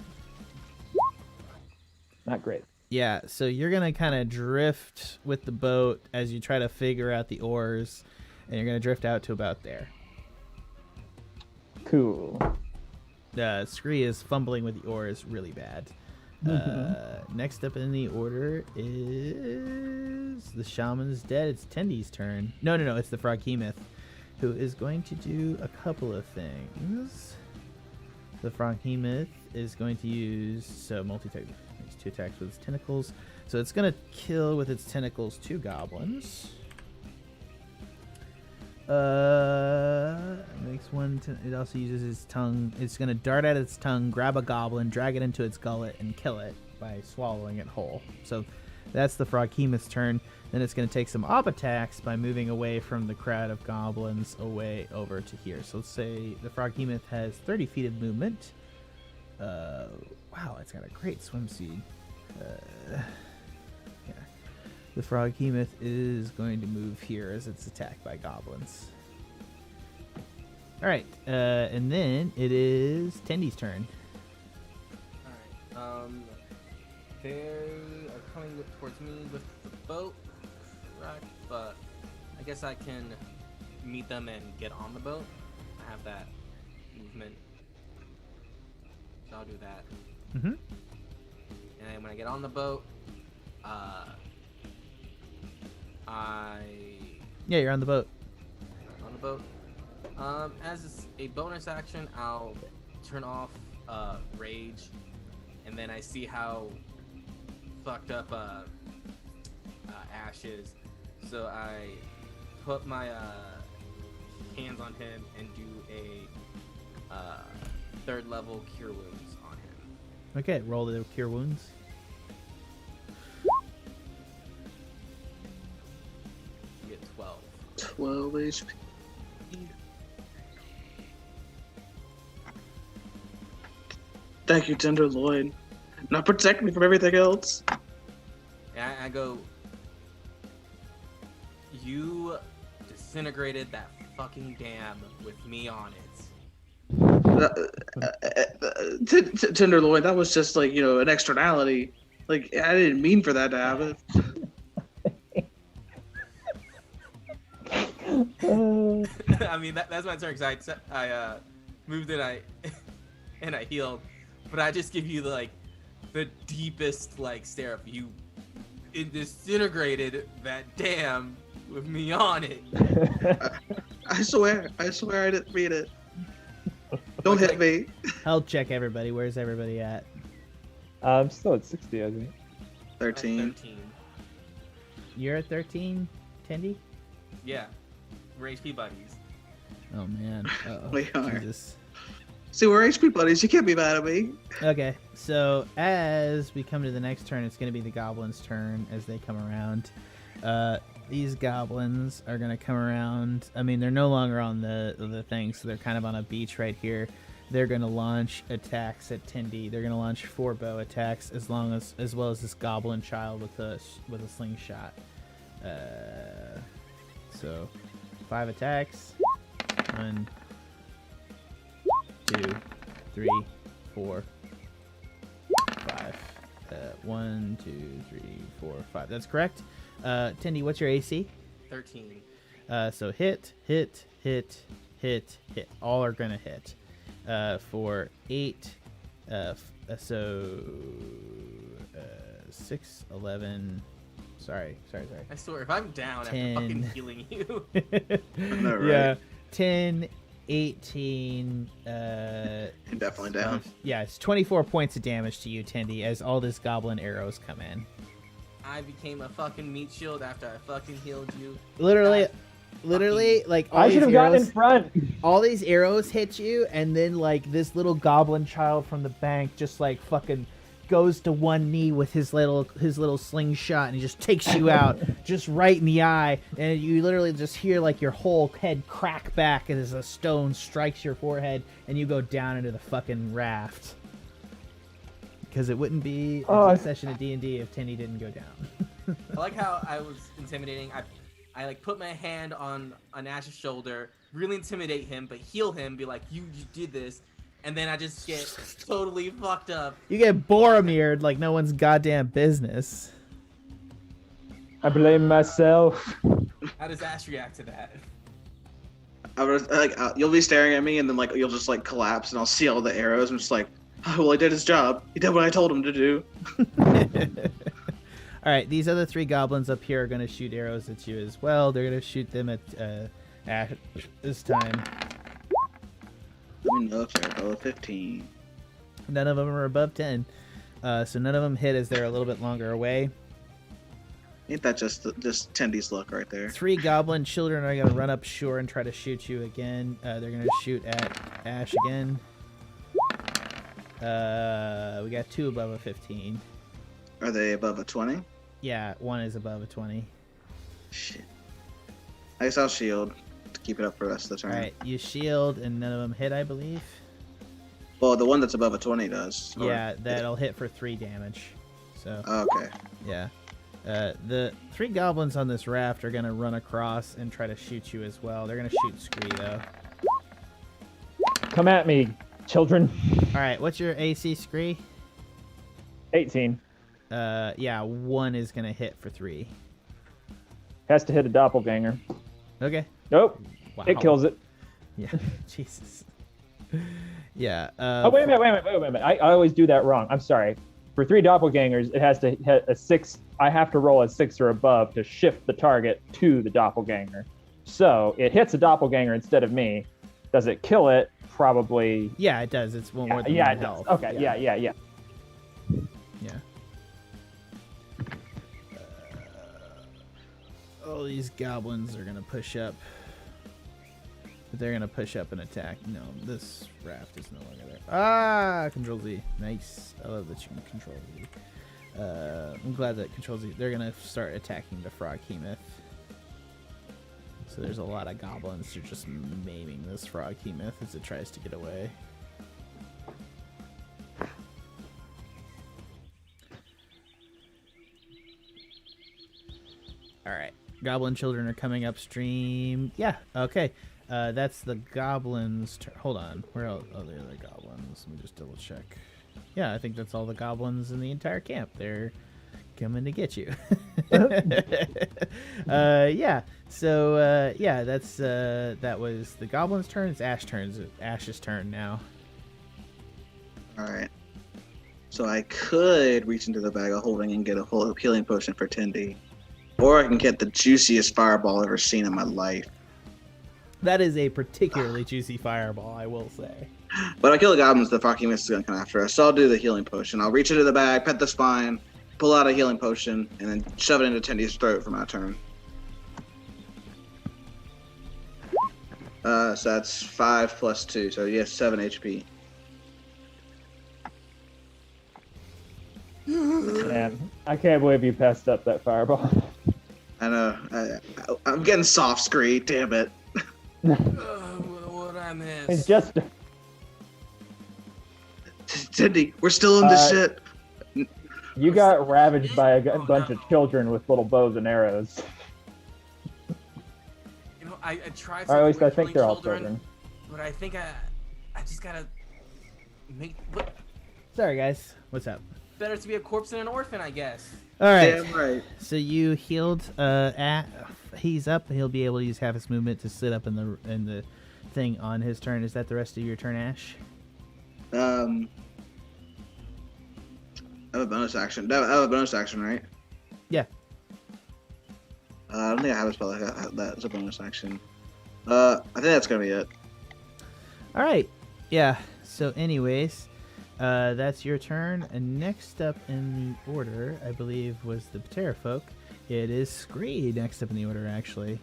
Not great. Yeah, so you're going to kind of drift with the boat as you try to figure out the oars, and you're going to drift out to about there. Cool. Scree is fumbling with the oars really bad. Next up in the order is the shaman's dead. It's Tendy's turn. No, it's the Froghemoth, who is going to do a couple of things. The Froghemoth is going to use multi-attack. Makes 2 attacks with its tentacles. So it's going to kill with its tentacles 2 goblins. Makes 1. It also uses its tongue. It's going to dart at its tongue, grab a goblin, drag it into its gullet, and kill it by swallowing it whole. So that's the Froghemoth's turn. Then it's going to take some op attacks by moving away from the crowd of goblins away over to here. So let's say the Froghemoth has 30 feet of movement. Wow, it's got a great swim speed. The Froghemoth is going to move here as it's attacked by goblins. Alright, and then it is Tendy's turn. Alright, they are coming towards me with the boat, correct? But I guess I can meet them and get on the boat. I have that movement. So I'll do that. Mm-hmm. And then when I get on the boat, Yeah, you're on the boat. On the boat. As a bonus action, I'll turn off rage, and then I see how fucked up Ashe is, so I put my hands on him and do a 3rd level cure wounds on him. Okay, roll the cure wounds. You get 12. 12 HP. Thank you, Tender Loin. Now protect me from everything else. And I go, you disintegrated that fucking dam with me on it. Tender Loin, that was just like, an externality. Like, I didn't mean for that to happen. I mean, that's my turn, because I moved and I healed. But I just give you the deepest stare up. You disintegrated that dam with me on it. I swear I didn't read it. Don't hit me. Health check, everybody. Where's everybody at? I'm still at 60, I think. 13. You're at 13, Tendy? Yeah, we're HP buddies. Oh man. Uh-oh. We are. Jesus. See, we're HP buddies. You can't be mad at me. Okay, so as we come to the next turn, it's going to be the goblins' turn as they come around. These goblins are going to come around. I mean, they're no longer on the thing, so they're kind of on a beach right here. They're going to launch attacks at Tendy. They're going to launch 4 bow attacks as well as this goblin child with a slingshot. So 5 attacks. 1, 2, 3, 4, 5. 1, 2, 3, 4, 5. That's correct. Tendy, what's your AC? 13. So hit. All are gonna hit. For 8. So 6, 11. Sorry. I swear, if I'm down 10. after fucking healing you. Right. Yeah. 10, 18. Definitely down. Yeah, it's 24 points of damage to you, Tendy, as all this goblin arrows come in. I became a fucking meat shield after I fucking healed you. Literally, like all I should these have gotten in arrows, front. all these arrows hit you, and then like this little goblin child from the bank just like fucking goes to one knee with his little slingshot, and he just takes you out just right in the eye, and you literally just hear like your whole head crack back as a stone strikes your forehead, and you go down into the fucking raft. because it wouldn't be a session of D&D if Tindy didn't go down. I like how I was intimidating. I like put my hand on Ash's shoulder, really intimidate him, but heal him, be like, you did this, and then I just get totally fucked up. You get Boromired like no one's goddamn business. I blame myself. How does Ashe react to that? I was like, you'll be staring at me, and then like you'll just like collapse, and I'll see all the arrows. I'm just like, oh, well, he did his job. He did what I told him to do. All right, these other 3 goblins up here are going to shoot arrows at you as well. They're going to shoot them at Ashe this time. Let me know if they're above 15. None of them are above 10. So none of them hit as they're a little bit longer away. Ain't that just Tendy's luck right there? 3 goblin children are going to run up shore and try to shoot you again. They're going to shoot at Ashe again. We got 2 above a 15. Are they above a 20? Yeah, 1 is above a 20. Shit. I guess I'll shield to keep it up for the rest of the turn. Alright, you shield and none of them hit, I believe. Well, the one that's above a 20 does. Yeah, that'll hit for 3 damage. So. Okay. Yeah. The 3 goblins on this raft are going to run across and try to shoot you as well. They're going to shoot Scree, though. Come at me, children. Alright, what's your AC, Scree? 18. Yeah, 1 is going to hit for 3. Has to hit a doppelganger. Okay. Nope. Wow. It kills it. Yeah. Jesus. Yeah. Oh, wait a minute. I always do that wrong. I'm sorry. For 3 doppelgangers, it has to hit a 6. I have to roll a 6 or above to shift the target to the doppelganger. So it hits a doppelganger instead of me. Does it kill it? Probably. Yeah, it does. It's one more than it health. does. Okay. Yeah. Yeah. All these goblins are gonna push up. But they're gonna push up and attack. No, this raft is no longer there. Ah, Control Z. Nice. I love that you can Control Z. I'm glad that Control Z. They're gonna start attacking the Froghemoth. So there's a lot of goblins who are just maiming this Froghemoth as it tries to get away. Alright. Goblin children are coming upstream. Yeah, okay. That's the goblins' turn. Hold on. Where are the other goblins? Let me just double check. Yeah, I think that's all the goblins in the entire camp. They're coming to get you. Yeah. So, yeah, that's that was the goblins' turn. It's Ashe's turn now. Alright. So I could reach into the bag of holding and get a whole healing potion for Tindy. Or I can get the juiciest fireball I've ever seen in my life. That is a particularly juicy fireball, I will say. But I kill the goblins, the Froghemoth is going to come after us. So I'll do the healing potion. I'll reach into the bag, pet the spine, pull out a healing potion, and then shove it into Tindy's throat for my turn. So that's 5 plus 2. So he has 7 HP. Man, I can't believe you passed up that fireball. I know. I'm getting soft, Scree. Damn it. What I missed? It's just. Tindy, we're still in this shit. You got ravaged by a bunch of children with little bows and arrows. You know, I tried. Or at least I with think they're all children, children. but I think I just gotta make. What? Sorry, guys. What's up? Better to be a corpse than an orphan, I guess. All right. Damn right. So you healed. He's up. He'll be able to use half his movement to sit up in the thing on his turn. Is that the rest of your turn, Ashe? I have a bonus action. I have a bonus action, right? Yeah. I don't think I have a spell like that as a bonus action. I think that's gonna be it. All right. Yeah. So, anyways, that's your turn. And next up in the order, I believe, was the Patera folk. It is Scree next up in the order, actually.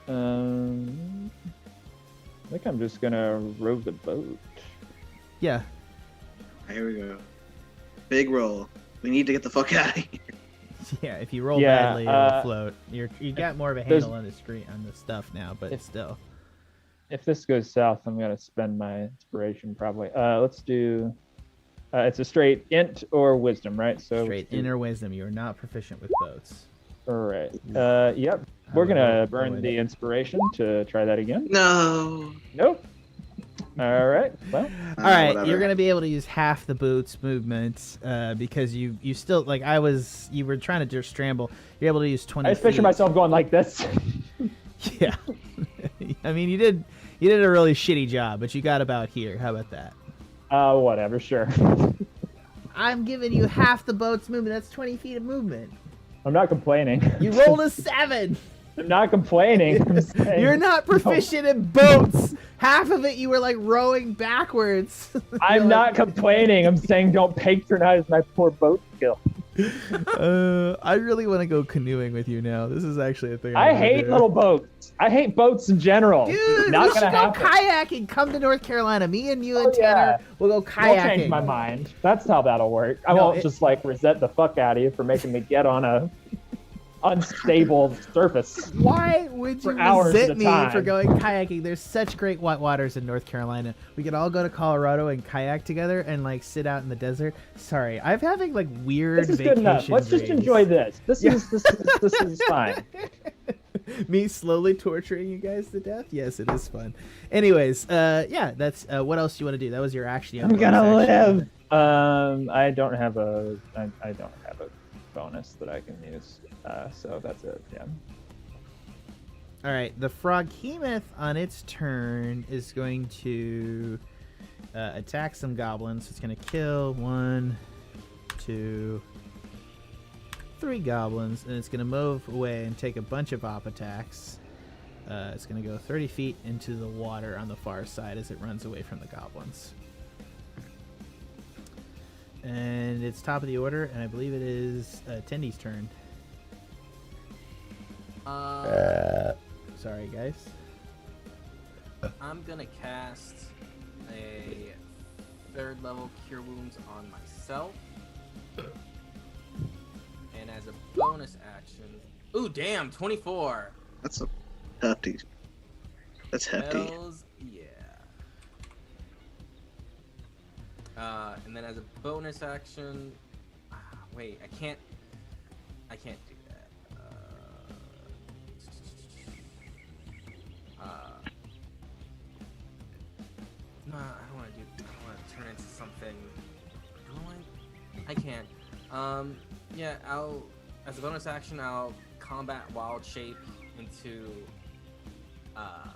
I think I'm just gonna row the boat. Yeah. Here we go. Big roll. We need to get the fuck out of here. Yeah. If you roll badly, it'll float. You got more of a handle on the screen on the stuff now, but still. If this goes south, I'm gonna spend my inspiration probably. Let's do. It's a straight int or wisdom, right? So straight int or wisdom. You are not proficient with boats. All right. Yep. We're gonna burn the inspiration to try that again. No. Nope. All right. Well. All right. Whatever. You're gonna be able to use half the boat's movement because you still like you were trying to just scramble. You're able to use 20. I just picture myself going like this. Yeah. I mean, you did a really shitty job, but you got about here. How about that? Whatever. Sure. I'm giving you half the boat's movement. That's 20 feet of movement. I'm not complaining. You rolled a 7. I'm not complaining. I'm saying, You're not proficient in boats. Half of it you were like rowing backwards. I'm not complaining. I'm saying don't patronize my poor boat skill. I really want to go canoeing with you now. This is actually a thing. I hate little boats. I hate boats in general. Dude, not we should gonna go happen. kayaking. Come to North Carolina. Me and you and Tanner will go kayaking. I'll change my mind. That's how that'll work. I won't just like resent the fuck out of you for making me get on a unstable surface. Why would you resent me for going kayaking? There's such great white waters in North Carolina. We could all go to Colorado and kayak together and like sit out in the desert. Sorry, I'm having like weird. This is good enough. Let's just enjoy this. This is fine. Me slowly torturing you guys to death. Yes, it is fun. Anyways, yeah, that's what else do you want to do? That was your action. I'm gonna live. I don't have a bonus that I can use. So that's it. Yeah. All right. The Froghemoth on its turn is going to attack some goblins. It's going to kill 1, 2, 3 goblins, and it's going to move away and take a bunch of op attacks. It's going to go 30 feet into the water on the far side as it runs away from the goblins. And it's top of the order, and I believe it is Tendy's turn. Sorry, guys. I'm gonna cast a 3rd level Cure Wounds on myself. And as a bonus action... Ooh, damn, 24! That's a hefty. That's hefty. Hells yeah. And then as a bonus action... wait, I can't do that. No, I don't want to turn into something. I can't. Yeah, as a bonus action, I'll combat wild shape into, I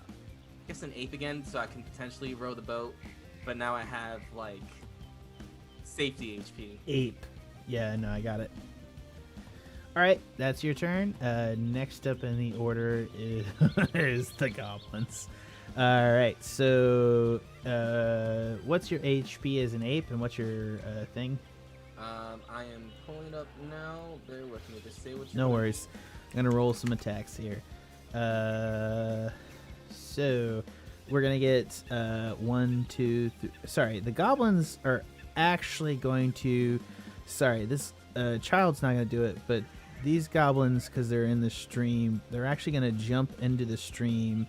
guess an ape again, so I can potentially row the boat. But now I have like safety HP. Ape. Yeah, no, I got it. All right, that's your turn. Next up in the order is the goblins. All right, so what's your HP as an ape, and what's your thing? I am pulling up now. Bear with me. Just say what you. No worries. I'm gonna roll some attacks here. So we're gonna get 1, 2, 3. Sorry, the goblins are actually going to. Sorry, this child's not gonna do it, but these goblins, because they're in the stream, they're actually gonna jump into the stream,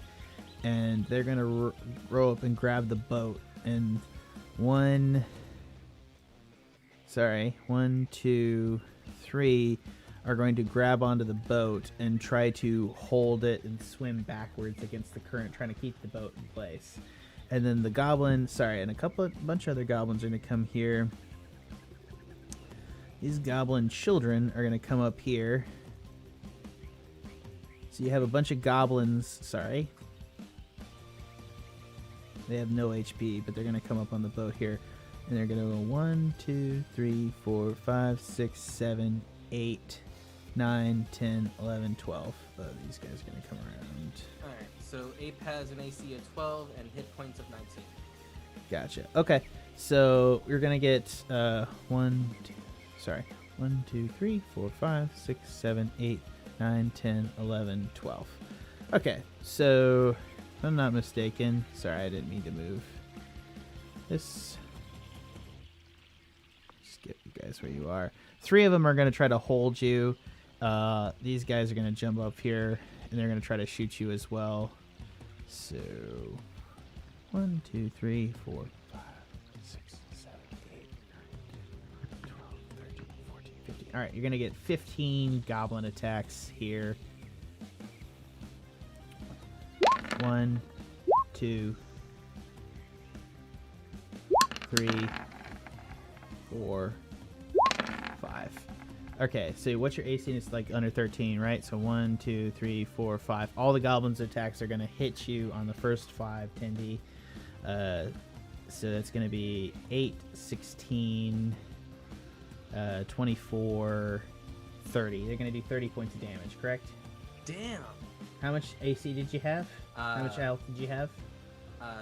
and they're gonna row up and grab the boat. And 1, 2, 3 are going to grab onto the boat and try to hold it and swim backwards against the current, trying to keep the boat in place. And then the goblin, and a bunch of other goblins are going to come here. These goblin children are going to come up here. So you have a bunch of goblins, They have no HP, but they're going to come up on the boat here. And they're going to go 1, 2, 3, 4, 5, 6, 7, 8, 9, 10, 11, 12. These guys are going to come around. Alright, so Ape has an AC of 12 and hit points of 19. Gotcha. Okay, so we're going to get 1, 2, 3, 4, 5, 6, 7, 8, 9, 10, 11, 12. Okay, so if I'm not mistaken, sorry, I didn't mean to move this. Just get you guys where you are. 3 of them are going to try to hold you. These guys are going to jump up here, and they're going to try to shoot you as well. So 1, 2, 3, 4, 5, 6, 7, 8, 9, 10, 12, 13, 14, 15. All right, you're gonna get 15 goblin attacks here. 1, 2, 3, 4, 5. Okay, so what's your AC? It's like under 13, right? So 1, 2, 3, 4, 5. All the goblins' attacks are going to hit you on the first 5, 10d. So that's going to be 8, 16, 24, 30. They're going to do 30 points of damage, correct? Damn. How much AC did you have? How much health did you have?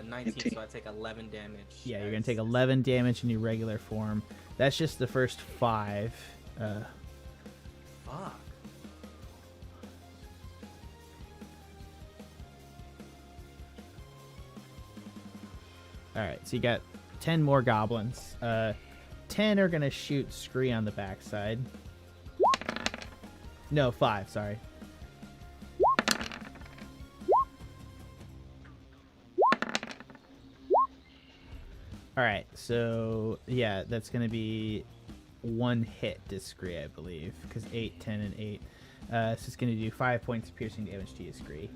19, so I take 11 damage. Yeah, you're going to take 11 damage in your regular form. That's just the first 5. Fuck. Alright, so you got 10 more goblins. 10 are going to shoot Scree on the backside. No, 5, sorry. Alright, so yeah, that's going to be 1 hit to Scree, I believe, because 8, 10, and 8. So it's going to do 5 points of piercing damage to you, Scree.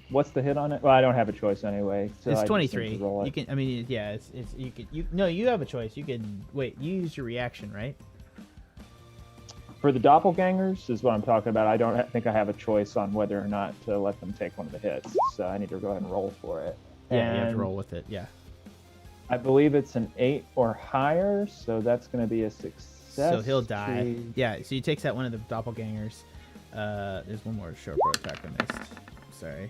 What's the hit on it? Well, I don't have a choice anyway. So It's I just 23. need to roll it. You can, I mean, yeah, it's you could, no, you have a choice. You can, wait, you use your reaction, right? For the doppelgangers is what I'm talking about. I don't think I have a choice on whether or not to let them take one of the hits. So I need to go ahead and roll for it. Yeah, you have to And roll with it, yeah. I believe it's an 8 or higher, so that's going to be a success. So he'll die. Yeah, so he takes out one of the doppelgangers. There's one more short bow attack I missed. Sorry.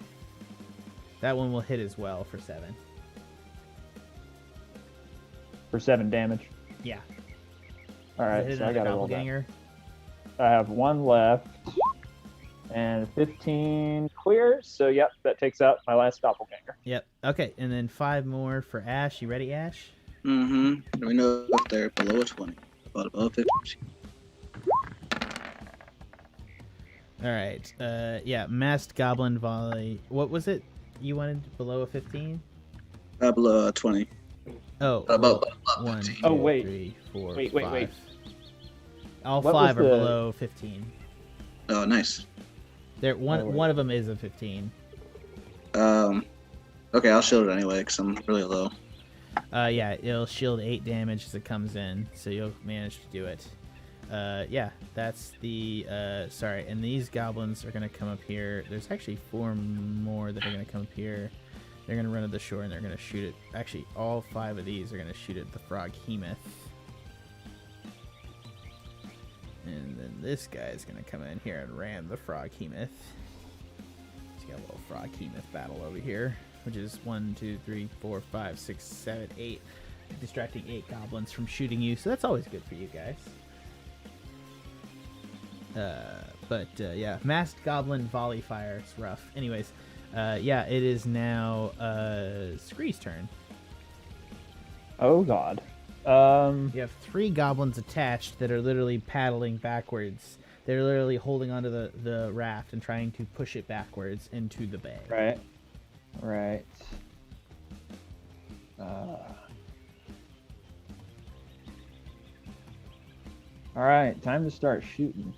That one will hit as well for 7. For 7 damage. Yeah. All right, Hit so I got another to roll that. doppelganger. I have 1 left. And 15 clears, so yep, that takes out my last doppelganger. Yep. Okay, and then 5 more for Ashe. You ready, Ashe? Mm-hmm. Let me know if they're below a 20. About above 50. All right. Yeah, masked goblin volley. What was it? You wanted below a 15? Below 20. Oh, Above 1, 15. 2, Oh, wait. 3, 4, Wait. 5. All What 5 are was the- below 15. Oh, nice. There, one Oh, wait. one of them is a 15. Okay, I'll shield it anyway because I'm really low. Yeah, it'll shield 8 damage as it comes in, so you'll manage to do it. Yeah, that's the, sorry, and these goblins are going to come up here. There's actually 4 more that are going to come up here. They're going to run to the shore and they're going to shoot it. Actually, all 5 of these are going to shoot at the Froghemoth. And then this guy is going to come in here and ram the Froghemoth. He's got a little Froghemoth battle over here, which is 1, 2, 3, 4, 5, 6, 7, 8. Distracting 8 goblins from shooting you, so that's always good for you guys. Yeah, masked goblin volley fire. It's rough. Anyways, yeah, it is now Scree's turn. Oh god. You have 3 goblins attached that are literally paddling backwards. They're literally holding onto the raft and trying to push it backwards into the bay. Right. All right, time to start shooting,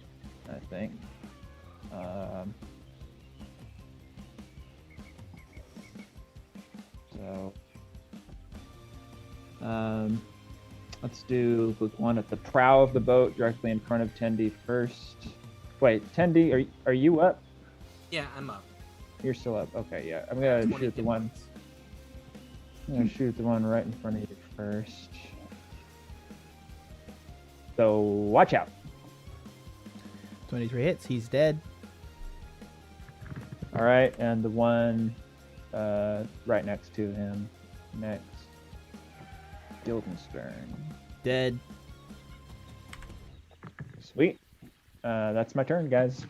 I think. Let's do one at the prow of the boat, directly in front of Tendi first. Wait, Tendi, are you up? Yeah, I'm up. You're still up. Okay, yeah. I'm gonna 20 shoot the one. points. I'm gonna shoot the one right in front of you first. So watch out. 23 hits. He's dead. All right, and the one right next to him. Next, Guildenstern. Dead. Sweet. That's my turn, guys.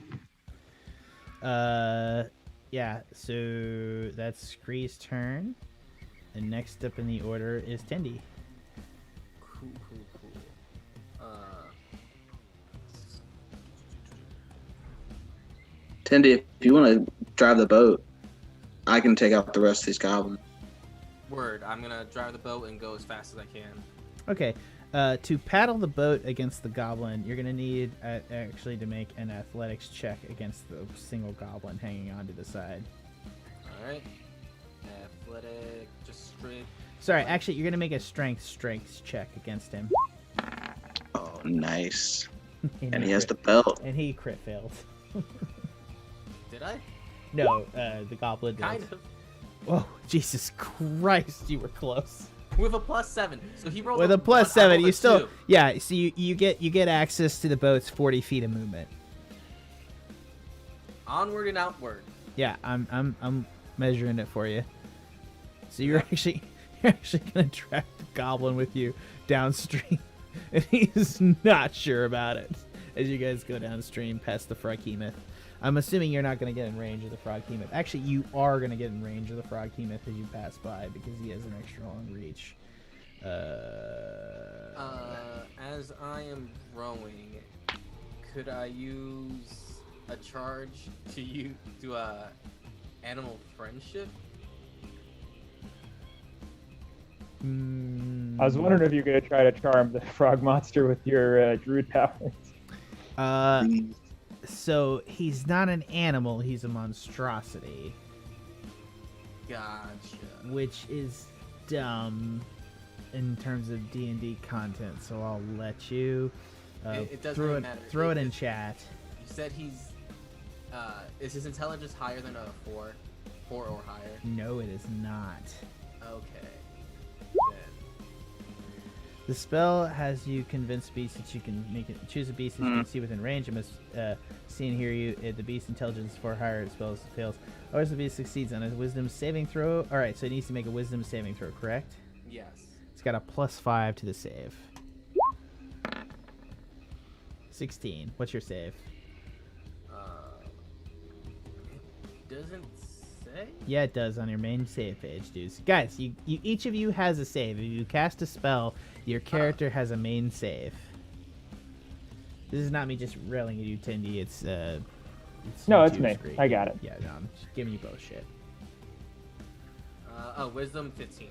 Yeah, so that's Scree's turn. And next up in the order is Tendi. Cool. Tendi, if you want to drive the boat. I can take out the rest of these goblins. Word. I'm gonna drive the boat and go as fast as I can. Okay. To paddle the boat against the goblin, you're gonna need actually to make an athletics check against the single goblin hanging onto the side. All right. Athletic, just straight. Sorry, actually, you're gonna make a strength check against him. Oh, nice. And he has the belt. And he crit failed. Did I? No, the goblin did. Kind of. Oh, Jesus Christ, you were close. With a +7, so he rolled with a +7. You still, 2. yeah. So you get access to the boat's 40 feet of movement. Onward and outward. Yeah, I'm measuring it for you. So you're actually gonna drag the goblin with you downstream, and he's not sure about it as you guys go downstream past the Froghemoth. I'm assuming you're not gonna get in range of the Froghemoth. Actually, you are gonna get in range of the Froghemoth as you pass by because he has an extra long reach. As I am rowing, could I use a charge to do a animal friendship? I was wondering if you're gonna try to charm the frog monster with your druid powers. So he's not an animal; he's a monstrosity. Gotcha. Which is dumb in terms of D&D content. So I'll let you it doesn't really matter. Throw it in chat. You said he's is his intelligence higher than a 4 or higher? No, it is not. Okay. The spell has you convince beasts that you can choose a beast that you can see within range. It must see and hear you. If the beast's intelligence is 4 higher, it spells fails. Or if the beast succeeds on a wisdom saving throw. All right, so it needs to make a wisdom saving throw, correct? Yes. It's got a +5 to the save. 16. What's your save? It doesn't say? Yeah, it does on your main save page, dudes. Guys, you each of you has a save. If you cast a spell, your character has a main save. This is not me just railing at you, Tindy. It's no, it's you, me. Scree. I got it. Yeah, no, I'm just giving you both shit. Wisdom 15.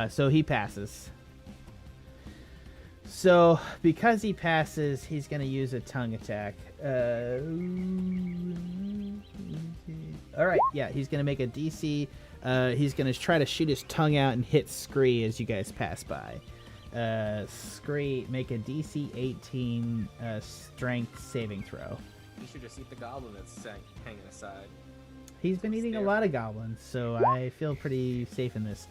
So he passes. So because he passes, he's gonna use a tongue attack. All right, yeah, he's gonna make a DC. He's gonna try to shoot his tongue out and hit Scree as you guys pass by. Scree, make a DC 18 strength saving throw. You should just eat the goblin that's hanging aside. He's been eating a lot of goblins, so I feel pretty safe in this.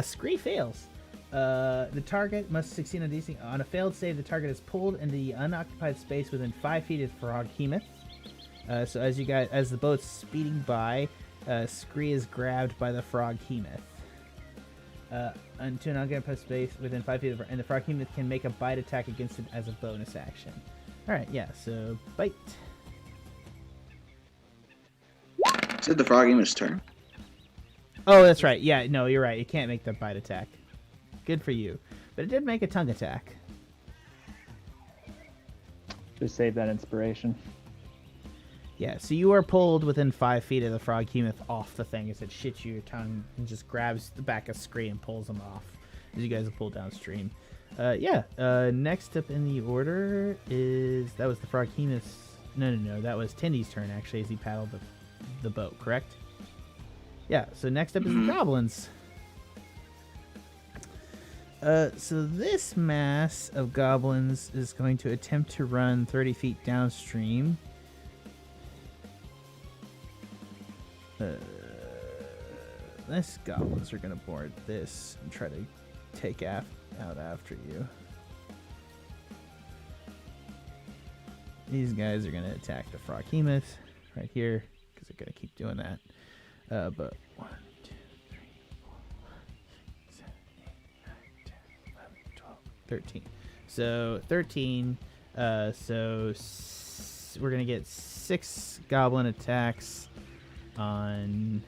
Scree fails. The target must succeed on DC. On a failed save, the target is pulled into the unoccupied space within 5 feet of Froghemoth. So as the boat's speeding by, Scree is grabbed by the Froghemoth. Into an unoccupied space within 5 feet of and the Froghemoth can make a bite attack against it as a bonus action. Alright, yeah, so bite. Is it the Froghemoth's turn? Oh, that's right. Yeah, no, you're right. It can't make the bite attack. Good for you. But it did make a tongue attack. Just save that inspiration. Yeah, so you are pulled within 5 feet of the Froghemoth off the thing as it shits you your tongue and just grabs the back of Scree and pulls him off as you guys pull downstream. Next up in the order is... That was the Froghemoth's... No. That was Tindy's turn, actually, as he paddled the boat, correct? Yeah, so next up is the goblins. So this mass of goblins is going to attempt to run 30 feet downstream. These goblins are going to board this and try to take out after you. These guys are going to attack the Froghemoth right here because they're going to keep doing that. But 1, 2, 3, 4, 5, 6, 7, 8, 9, 10, 11, 12, 13. So 13. We're gonna get 6 goblin attacks on.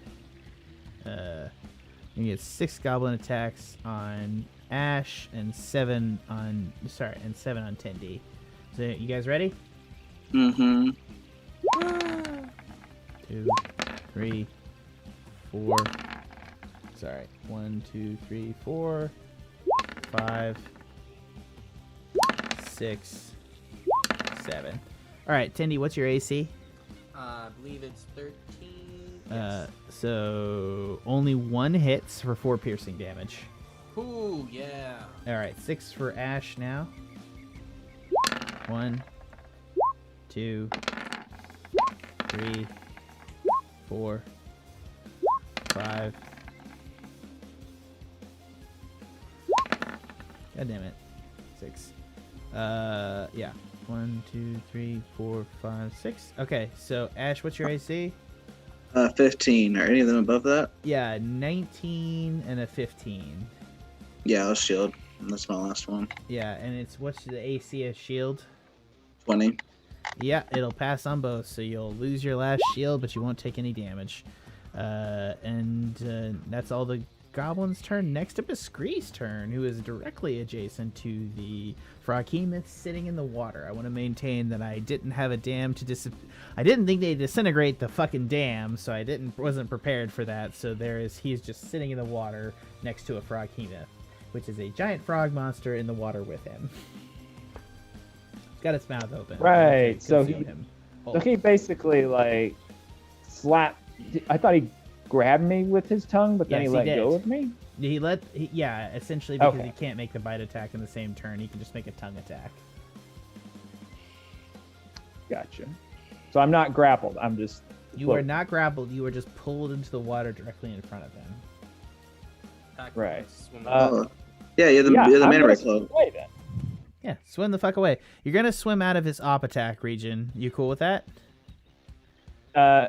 We get 6 goblin attacks on Ashe and 7 on 10D. So you guys ready? 2, 3, 3, 4. Sorry. 1, 2, 3, 4, 5, 6, 7. All right, Tindy, what's your AC? I believe it's 13. Yes. So only 1 hits for 4 piercing damage. Ooh, yeah. All right, 6 for Ashe now. 1, 2, 3, 4, 5. God damn it. 6. Yeah. 1, 2, 3, 4, 5, 6. Okay, so Ashe, what's your AC? 15. Are any of them above that? Yeah, 19 and a 15. Yeah, I'll shield. That's my last one. Yeah, and it's what's the AC of shield? 20. Yeah, it'll pass on both, so you'll lose your last shield, but you won't take any damage. And that's all the goblin's turn. Next up is Scree's turn, who is directly adjacent to the Froghemoth sitting in the water. I want to maintain that I didn't have a dam to I didn't think they'd disintegrate the fucking dam, so I wasn't prepared for that. So he's just sitting in the water next to a Froghemoth, which is a giant frog monster in the water with him. It's got its mouth open. Right. So he basically like slapped. I thought he grabbed me with his tongue, but then he let go of me. Yeah, essentially because Okay. he can't make the bite attack in the same turn. He can just make a tongue attack. Gotcha. So I'm not grappled. I'm just. You are not grappled. You are just pulled into the water directly in front of him. Right. Yeah, you're the mana ray cloak. Wait then. Yeah, swim the fuck away. You're gonna swim out of his op attack region. You cool with that?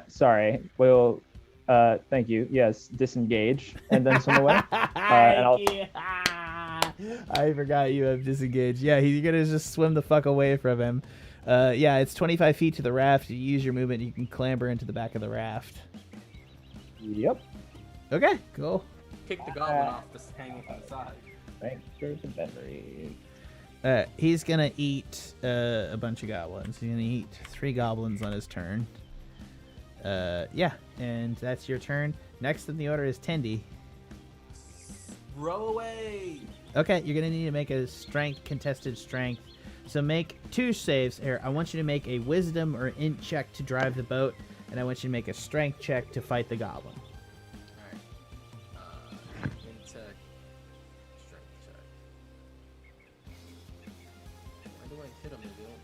Sorry. Well, thank you. Yes, disengage and then swim away. I forgot you have disengaged. Yeah, you're gonna just swim the fuck away from him. Yeah, it's 25 feet to the raft. You use your movement. You can clamber into the back of the raft. Yep. Okay, cool. Kick the goblin off this hanging from the side. Thanks for the memory. He's gonna eat a bunch of goblins. He's gonna eat 3 goblins on his turn. Yeah, and that's your turn. Next in the order is Tendy. Row away. Okay, you're gonna need to make a contested strength. So make 2 saves. Here, I want you to make a wisdom or int check to drive the boat, and I want you to make a strength check to fight the goblin. Alright. Int check. Strength check. Why do I hit him and they don't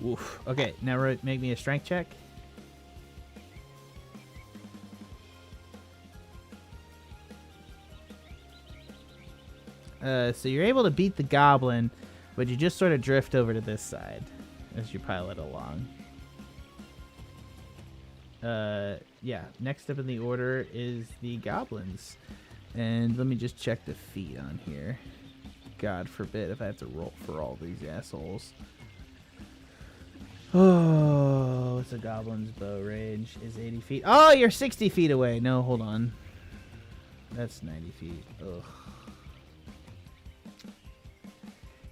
do it? Oof. Okay, now make me a strength check. So you're able to beat the goblin, but you just sort of drift over to this side as you pilot along. Yeah, next up in the order is the goblins. And let me just check the feet on here. God forbid if I have to roll for all these assholes. Oh, what's a goblin's bow range? Is 80 feet. Oh, you're 60 feet away. No, hold on. That's 90 feet. Ugh.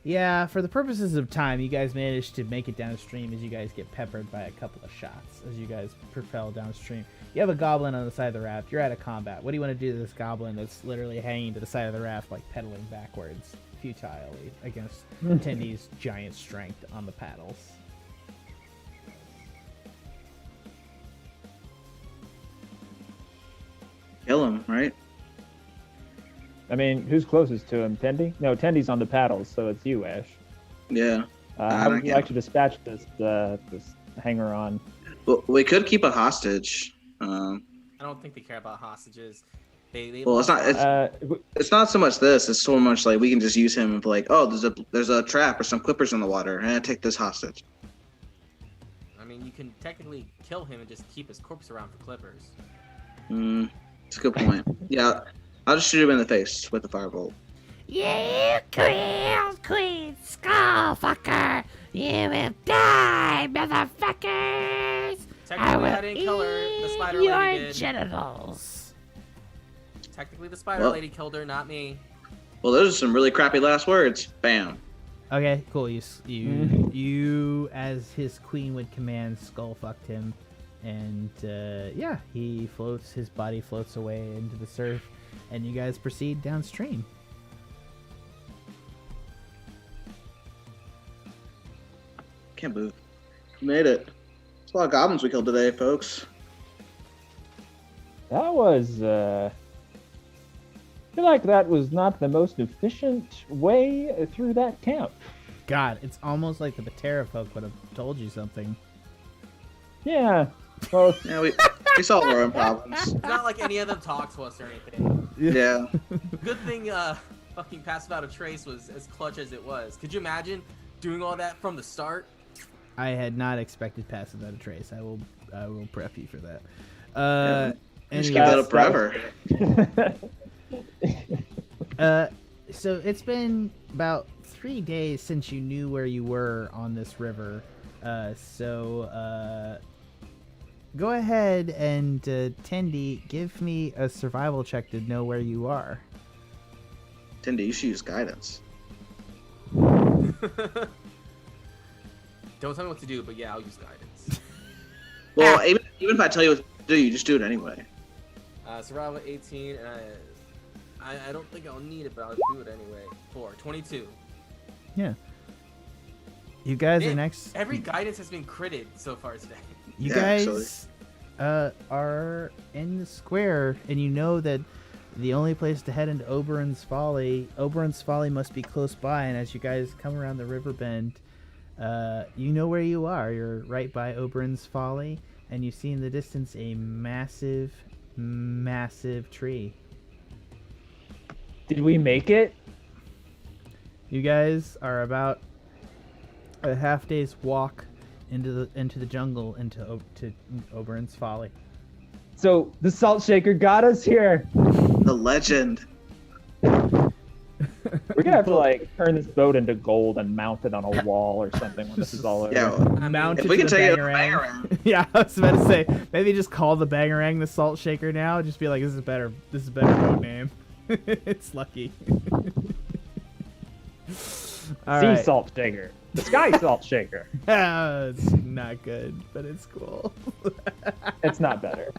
Yeah, for the purposes of time, you guys managed to make it downstream as you guys get peppered by a couple of shots as you guys propel downstream. You have a goblin on the side of the raft. You're out of combat. What do you want to do to this goblin that's literally hanging to the side of the raft, like pedaling backwards futilely against Tendy's giant strength on the paddles? Kill him, right? I mean, who's closest to him? Tendy? No, Tendy's on the paddles, so it's you, Ashe. Yeah. How would you like to dispatch this hanger on? Well, we could keep a hostage. I don't think they care about hostages. Well, it's not so much this. It's so much like we can just use him and be like, oh, there's a trap or some clippers in the water, and take this hostage. I mean, you can technically kill him and just keep his corpse around for clippers. That's a good point. Yeah, I'll just shoot him in the face with the firebolt. You killed Queen Skullfucker! You will die, motherfuckers! Technically, I didn't kill her. The spider your lady did. genitals. Technically, the spider lady killed her, not me. Well, those are some really crappy last words. Bam. Okay, cool. You as his queen would command, skullfucked him, and his body floats away into the surf, and you guys proceed downstream. Can't believe we made it. It's a lot of goblins we killed today, folks. That was, I feel like that was not the most efficient way through that camp. God, it's almost like the Patera folk would have told you something. Yeah. Well, Yeah, we solved our own problems. Not like any of them talked to us or anything. Yeah. Good thing fucking Pass Without a Trace was as clutch as it was. Could you imagine doing all that from the start? I had not expected Pass Without a Trace. I will prep you for that. Just keep that up forever. So it's been about 3 days since you knew where you were on this river. So go ahead and Tendy, give me a survival check to know where you are. Tindy, you should use guidance. Don't tell me what to do, but yeah, I'll use guidance. Well, even if I tell you what to do, you just do it anyway. Survival 18, and I don't think I'll need it, but I'll do it anyway. 22. Yeah. You guys Man, are next. Every guidance has been critted so far today. You Yeah, guys are in the square, and you know that the only place to head into Oberon's Folly must be close by, and as you guys come around the river bend, you know where you are. You're right by Oberon's Folly, and you see in the distance a massive tree. did we make it? You guys are about a half day's walk into the jungle into Oberon's Folly. So the salt shaker got us here. The legend. We're gonna have to like turn this boat into gold and mount it on a wall or something when this is all over. Yeah. Mount If it we to can the take it bangarang. Yeah, I was about to say maybe just call the bangarang the salt shaker now. Just be like, this is a better boat name. It's lucky. All Sea right. salt shaker. The sky salt shaker. It's not good, but it's cool. It's not better.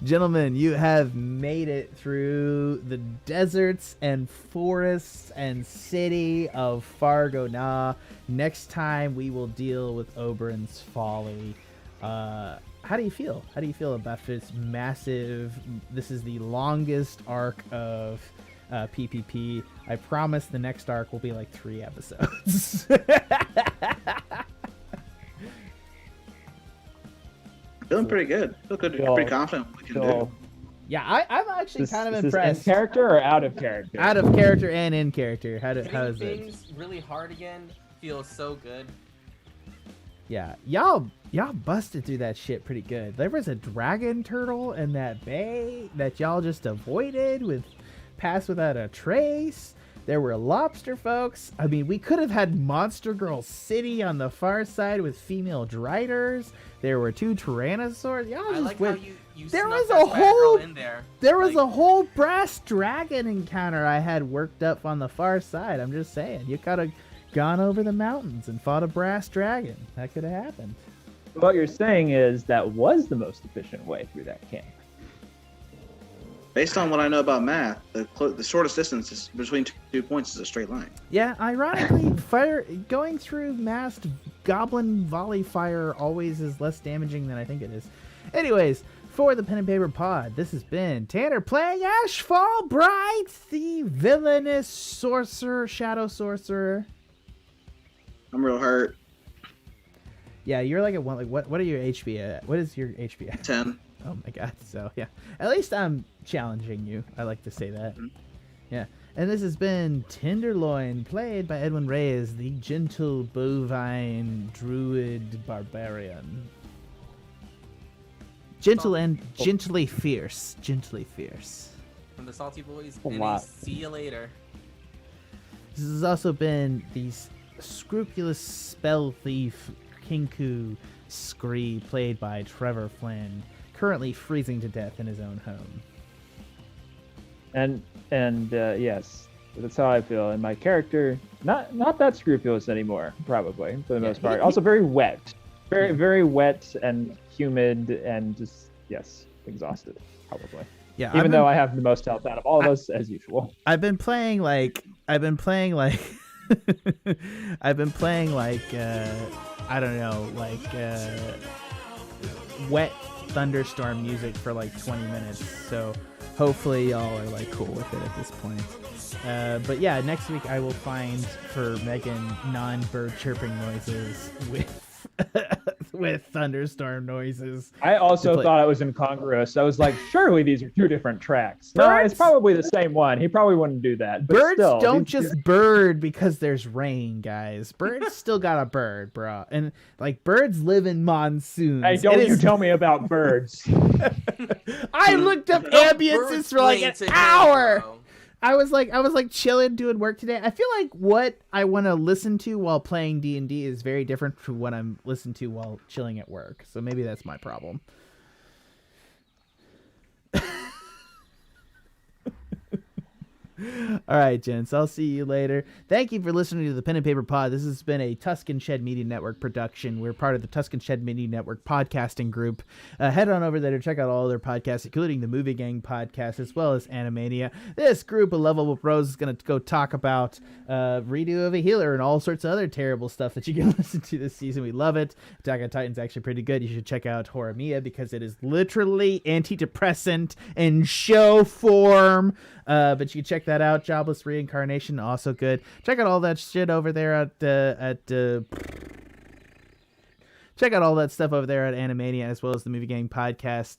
Gentlemen, you have made it through the deserts and forests and city of Fargona. Next time we will deal with Oberon's Folly. How do you feel? How do you feel about this massive... This is the longest arc of PPP. I promise the next arc will be like 3 episodes. Feeling pretty good. Feel good. Cool. Pretty confident what we can do. Yeah, I'm actually kind of impressed. Is this in character or out of character? Out of character and in character. How Hitting is it? things really hard again feels so good. Yeah, y'all busted through that shit pretty good. There was a dragon turtle in that bay that y'all just avoided with Pass Without a Trace. There were lobster folks. I mean, we could have had Monster Girl City on the far side with female driders. There were 2 tyrannosaurs. Y'all just I like went. how you There snuck was that a swag girl whole- in there. There was Like, a whole brass dragon encounter I had worked up on the far side. I'm just saying, you could have gone over the mountains and fought a brass dragon. That could have happened. What you're saying is that was the most efficient way through that camp. Based on what I know about math, the shortest distance is between 2 points is a straight line. Yeah, ironically, going through massed goblin volley fire always is less damaging than I think it is. Anyways, for the Pen and Paper Pod, this has been Tanner playing Ashe Fallbright, the villainous sorcerer, shadow sorcerer. I'm real hurt. Yeah, you're like a one. Like what are your HP at? What is your HP at? 10. Oh my god. So yeah, at least I'm challenging you. I like to say that. Yeah. And this has been Tenderloin, played by Edwin Reyes, the gentle bovine druid barbarian. Gentle and gently fierce. Gently fierce. From the Salty Boys. A And lot. see you later. This has also been the scrupulous spell thief Kenku Scree, played by Trevor Flynn, currently freezing to death in his own home. And yes, That's how I feel. And my character, not that scrupulous anymore, probably for the most part. Also very wet, very wet and humid, and just exhausted, probably. Yeah, even though I have the most health out of all of us as usual. I've been playing like I don't know, wet thunderstorm music for like 20 minutes. So hopefully y'all are like cool with it at this point. But yeah, next week I will find for Megan non-bird chirping noises with thunderstorm noises. I also thought it was incongruous. I was like, surely these are two different tracks. No, it's probably the same one. He probably wouldn't do that. But birds still, don't just bird because there's rain, guys. Birds still got a bird, bro. And like birds live in monsoons. Hey, don't you tell me about birds. I looked up ambiences for like an hour. I was like chilling doing work today. I feel like what I want to listen to while playing D&D is very different from what I'm listening to while chilling at work. So maybe that's my problem. All right, gents. I'll see you later. Thank you for listening to the Pen and Paper Pod. This has been a Tuscan Shed Media Network production. We're part of the Tuscan Shed Media Network podcasting group. Head on over there to check out all their podcasts, including the Movie Gang podcast, as well as Animania. This group of lovable bros is going to go talk about Redo of a Healer and all sorts of other terrible stuff that you can listen to this season. We love it. Attack on Titan's actually pretty good. You should check out Horimiya because it is literally antidepressant in show form. But you can check that out. Jobless Reincarnation, also good. Check out all that shit over there check out all that stuff over there at Animania, as well as the Movie Gang podcast.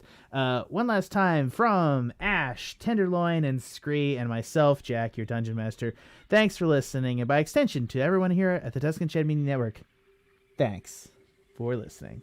One last time from Ashe, Tenderloin, and Scree, and myself, Jack, your Dungeon Master. Thanks for listening, and by extension to everyone here at the Tuscan Shed Media Network, thanks for listening.